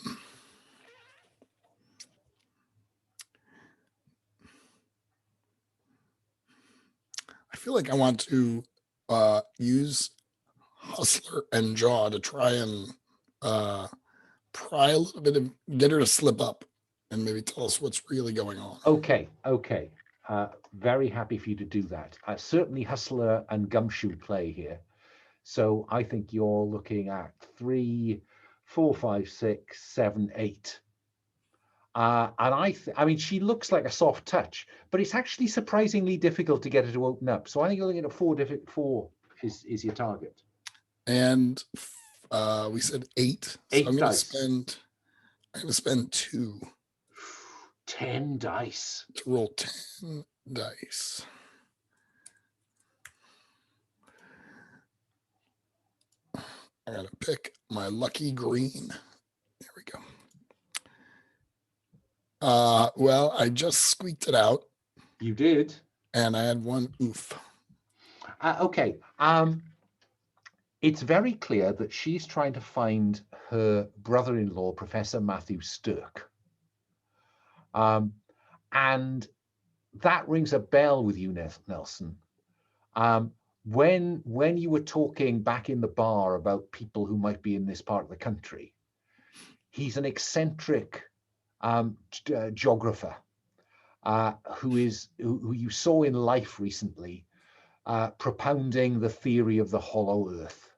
feel like I want to use Hustler and Jaw to try and pry a little bit of, get her to slip up and maybe tell us what's really going on. Okay. Very happy for you to do that. Certainly Hustler and Gumshoe play here. So I think you're looking at 3, 4, 5, 6, 7, 8. And I mean, she looks like a soft touch, but it's actually surprisingly difficult to get her to open up. So I think you're looking at 4 is your target. And we said 8. So 8 I'm dice. I'm gonna spend 2. 10 dice. To roll 10 dice. I gotta pick my lucky green. There we go. Well, I just squeaked it out. You did. And I had 1 oof. Okay. It's very clear that she's trying to find her brother-in-law, Professor Matthew Stirk. And that rings a bell with you, Nelson. When you were talking back in the bar about people who might be in this part of the country, he's an eccentric geographer who you saw in life recently, propounding the theory of the hollow earth.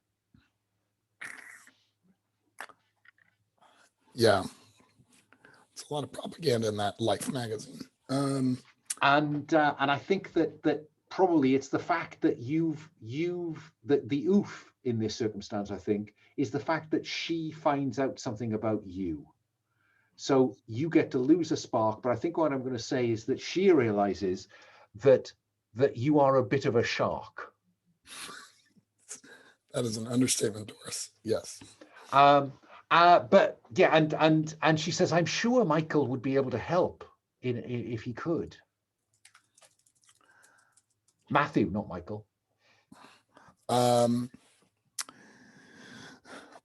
Yeah. It's a lot of propaganda in that Life magazine. And I think that probably it's the fact that that the oof in this circumstance, I think, is the fact that she finds out something about you. So you get to lose a spark, but I think what I'm going to say is that she realizes that you are a bit of a shark. That is an understatement, Doris. Yes. But yeah, and she says, I'm sure Michael would be able to help if he could. Matthew, not Michael.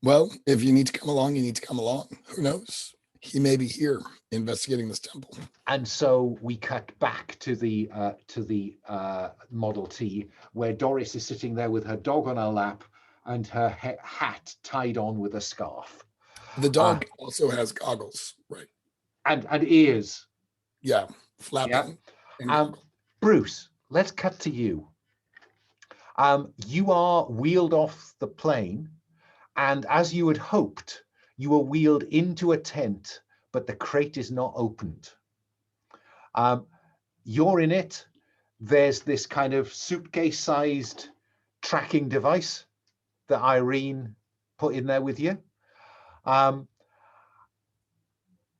Well, if you need to come along, you need to come along. Who knows? He may be here investigating this temple. And so we cut back to the Model T, where Doris is sitting there with her dog on her lap and her hat tied on with a scarf. The dog also has goggles, right? And ears. Yeah, flapping. Yeah. Bruce, let's cut to you. You are wheeled off the plane, and as you had hoped, you were wheeled into a tent, but the crate is not opened. You're in it. There's this kind of suitcase-sized tracking device that Irene put in there with you. And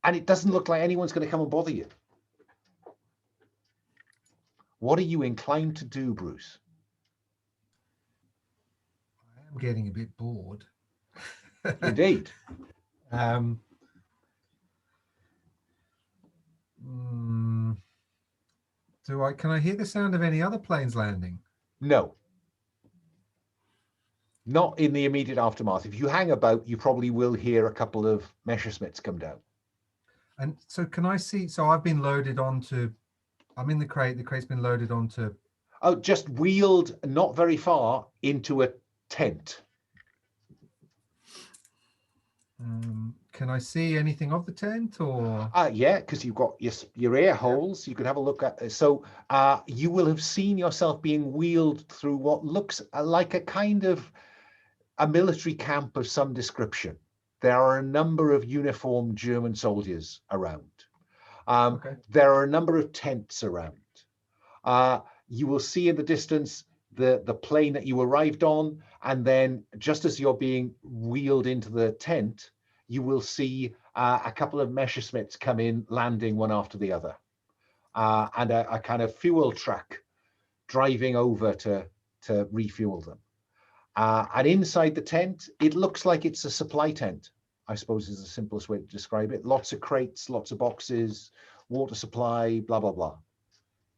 it doesn't look like anyone's going to come and bother you. What are you inclined to do, Bruce? I am getting a bit bored. Indeed. Can I hear the sound of any other planes landing? No. Not in the immediate aftermath. If you hang about, you probably will hear a couple of Messerschmitts come down. And so can I see, so I've been loaded onto, I'm in the crate's been loaded onto. Oh, just wheeled not very far into a tent. Can I see anything of the tent or? Yeah, because you've got your air holes. You could have a look at. So you will have seen yourself being wheeled through what looks like a kind of a military camp of some description. There are a number of uniformed German soldiers around. Okay. There are a number of tents around. You will see in the distance the plane that you arrived on, and then just as you're being wheeled into the tent, you will see a couple of Messerschmitts come in, landing one after the other, and a kind of fuel truck driving over to refuel them. And inside the tent, it looks like it's a supply tent, I suppose is the simplest way to describe it. Lots of crates, lots of boxes, water supply, blah, blah, blah.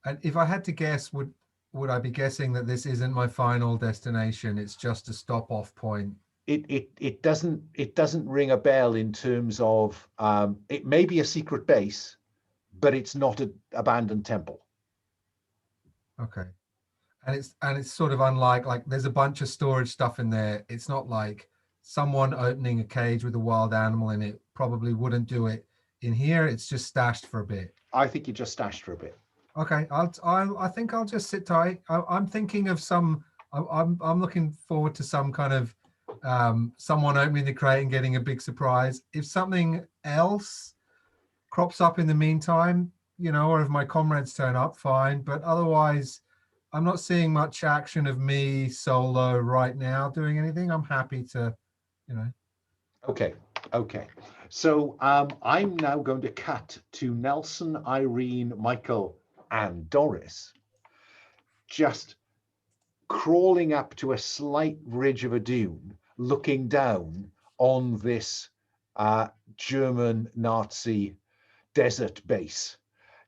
And if I had to guess, would I be guessing that this isn't my final destination? It's just a stop off point. It doesn't ring a bell in terms of it may be a secret base, but it's not an abandoned temple. Okay. And it's sort of unlike, like there's a bunch of storage stuff in there. It's not like someone opening a cage with a wild animal in it probably wouldn't do it in here. It's just stashed for a bit. I think you just stashed for a bit. Okay, I think I'll just sit tight. I'm thinking of some. I'm looking forward to some kind of someone opening the crate and getting a big surprise. If something else crops up in the meantime, or if my comrades turn up, fine. But otherwise, I'm not seeing much action of me solo right now doing anything. I'm happy to, Okay. So I'm now going to cut to Nelson, Irene, Michael, and Doris, just crawling up to a slight ridge of a dune, looking down on this German Nazi desert base.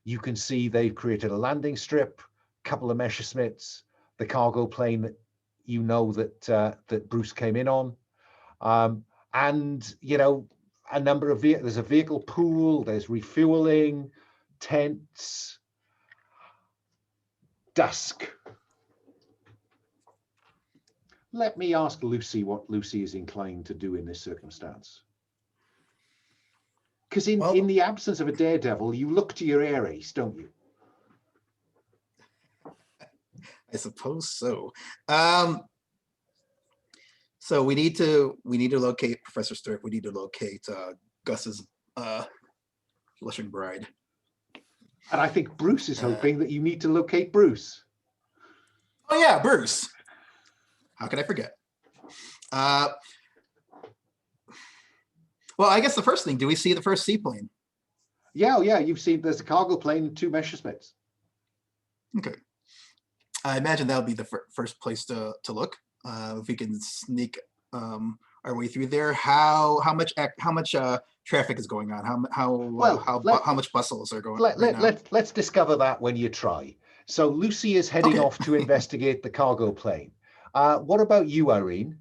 You can see they've created a landing strip, a couple of Messerschmitts, the cargo plane that that Bruce came in on, and a number of vehicles. There's a vehicle pool. There's refueling, tents. Dusk. Let me ask Lucy what Lucy is inclined to do in this circumstance. Because in the absence of a daredevil, you look to your air ace, don't you? I suppose so. So we need to locate Professor Stirk. We need to locate Gus's blushing bride. And I think Bruce is hoping that you need to locate Bruce. Oh yeah, Bruce. How could I forget? Well, I guess the first thing, do we see the first seaplane? Yeah, yeah, you've seen there's a cargo plane and 2 Messerschmitts. Okay. I imagine that'll be the first place to look. If we can sneak our way through there, how much traffic is going on? How much bustles are going on? Let's discover that when you try. So Lucy is heading off to investigate the cargo plane. What about you, Irene?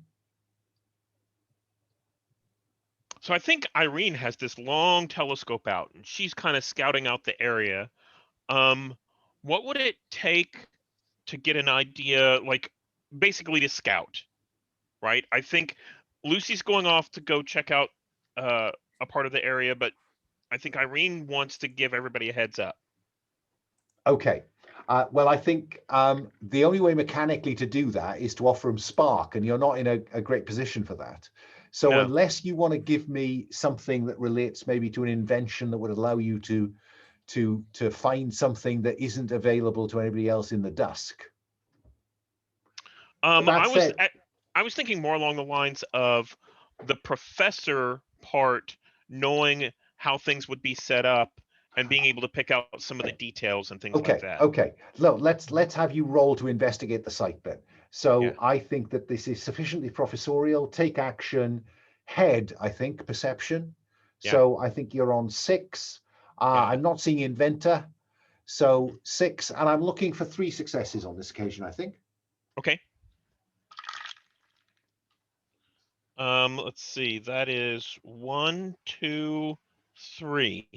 So I think Irene has this long telescope out, and she's kind of scouting out the area. What would it take to get an idea, like basically to scout, right? I think Lucy's going off to go check out a part of the area, but I think Irene wants to give everybody a heads up. Okay. Well, I think the only way mechanically to do that is to offer them spark, and you're not in a great position for that. So No. Unless you want to give me something that relates maybe to an invention that would allow you to find something that isn't available to anybody else in the dusk. I was thinking more along the lines of the professor part, knowing how things would be set up and being able to pick out some of the details and things like that. Okay. No, let's have you roll to investigate the site then. So Yeah. I think that this is sufficiently professorial. Take action, head, I think, perception. Yeah. So I think you're on 6. I'm not seeing Inventor. So 6, and I'm looking for 3 successes on this occasion, I think. Okay. Let's see. That is 1, 2, 3.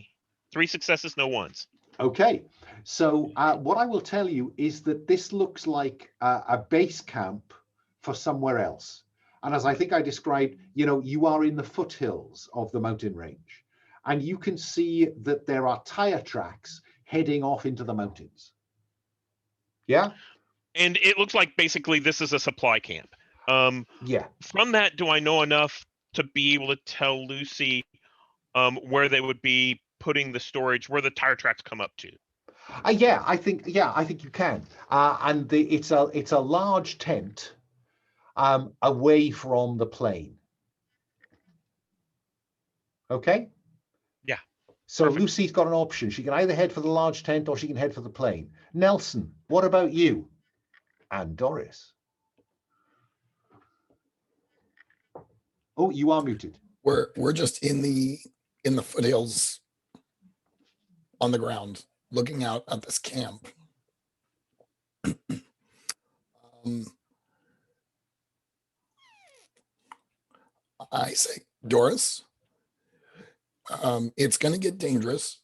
3 successes, no ones. Okay, so what I will tell you is that this looks like a base camp for somewhere else. And as I think I described, you are in the foothills of the mountain range, and you can see that there are tire tracks heading off into the mountains. Yeah? And it looks like basically this is a supply camp. Yeah. From that, do I know enough to be able to tell Lucy where they would be putting the storage, where the tire tracks come up to? Yeah, I think you can. And it's a large tent away from the plane. Okay? Yeah. So Perfect. Lucy's got an option. She can either head for the large tent or she can head for the plane. Nelson, what about you? And Doris? Oh, you are muted. We're just in the foothills on the ground looking out at this camp. I say, Doris, it's going to get dangerous.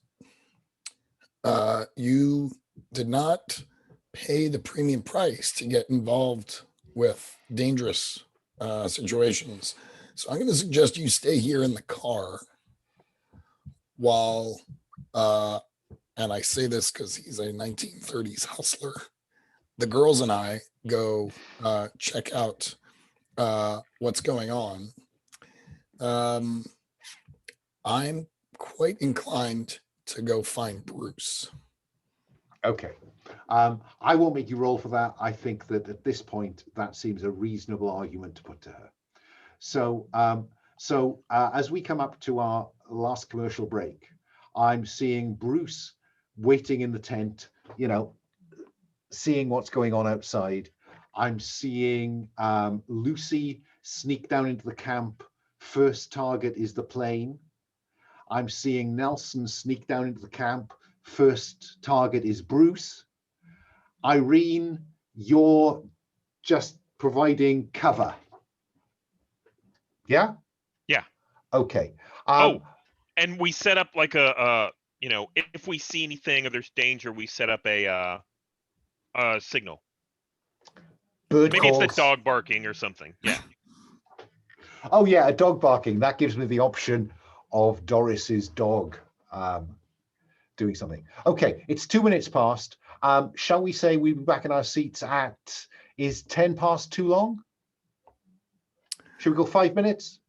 You did not pay the premium price to get involved with dangerous situations. So I'm going to suggest you stay here in the car while, and I say this because he's a 1930s hustler, the girls and I go check out what's going on. I'm quite inclined to go find Bruce. Okay. I won't make you roll for that. I think that at this point, that seems a reasonable argument to put to her. So, as we come up to our last commercial break, I'm seeing Bruce waiting in the tent, seeing what's going on outside. I'm seeing Lucy sneak down into the camp. First target is the plane. I'm seeing Nelson sneak down into the camp. First target is Bruce. Irene, you're just providing cover. Yeah? Yeah. Okay. And we set up like if we see anything or there's danger, we set up a signal. Bird Maybe calls. it's the dog barking or something. Yeah. Oh yeah, a dog barking. That gives me the option of Doris's dog doing something. Okay, it's 2 minutes past. Shall we say we'll be back in our seats at, is 10 past too long? Should we go 5 minutes?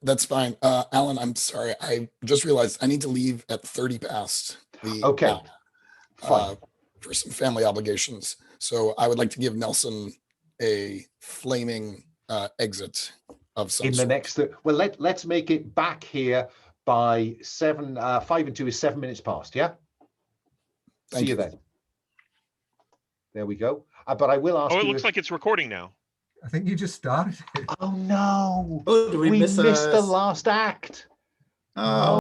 That's fine. Alan, I'm sorry. I just realized I need to leave at 30 past the Okay, hour, fine. for some family obligations. So I would like to give Nelson a flaming exit of some In the sort. next, well, let's make it back here by 7, 5 and 2 is 7 minutes past, yeah? Thank See you you. then. There we go. But I will ask Oh, it you looks if, like it's recording now. I think you just started it. oh no, Oh, did we miss missed the last act. Oh.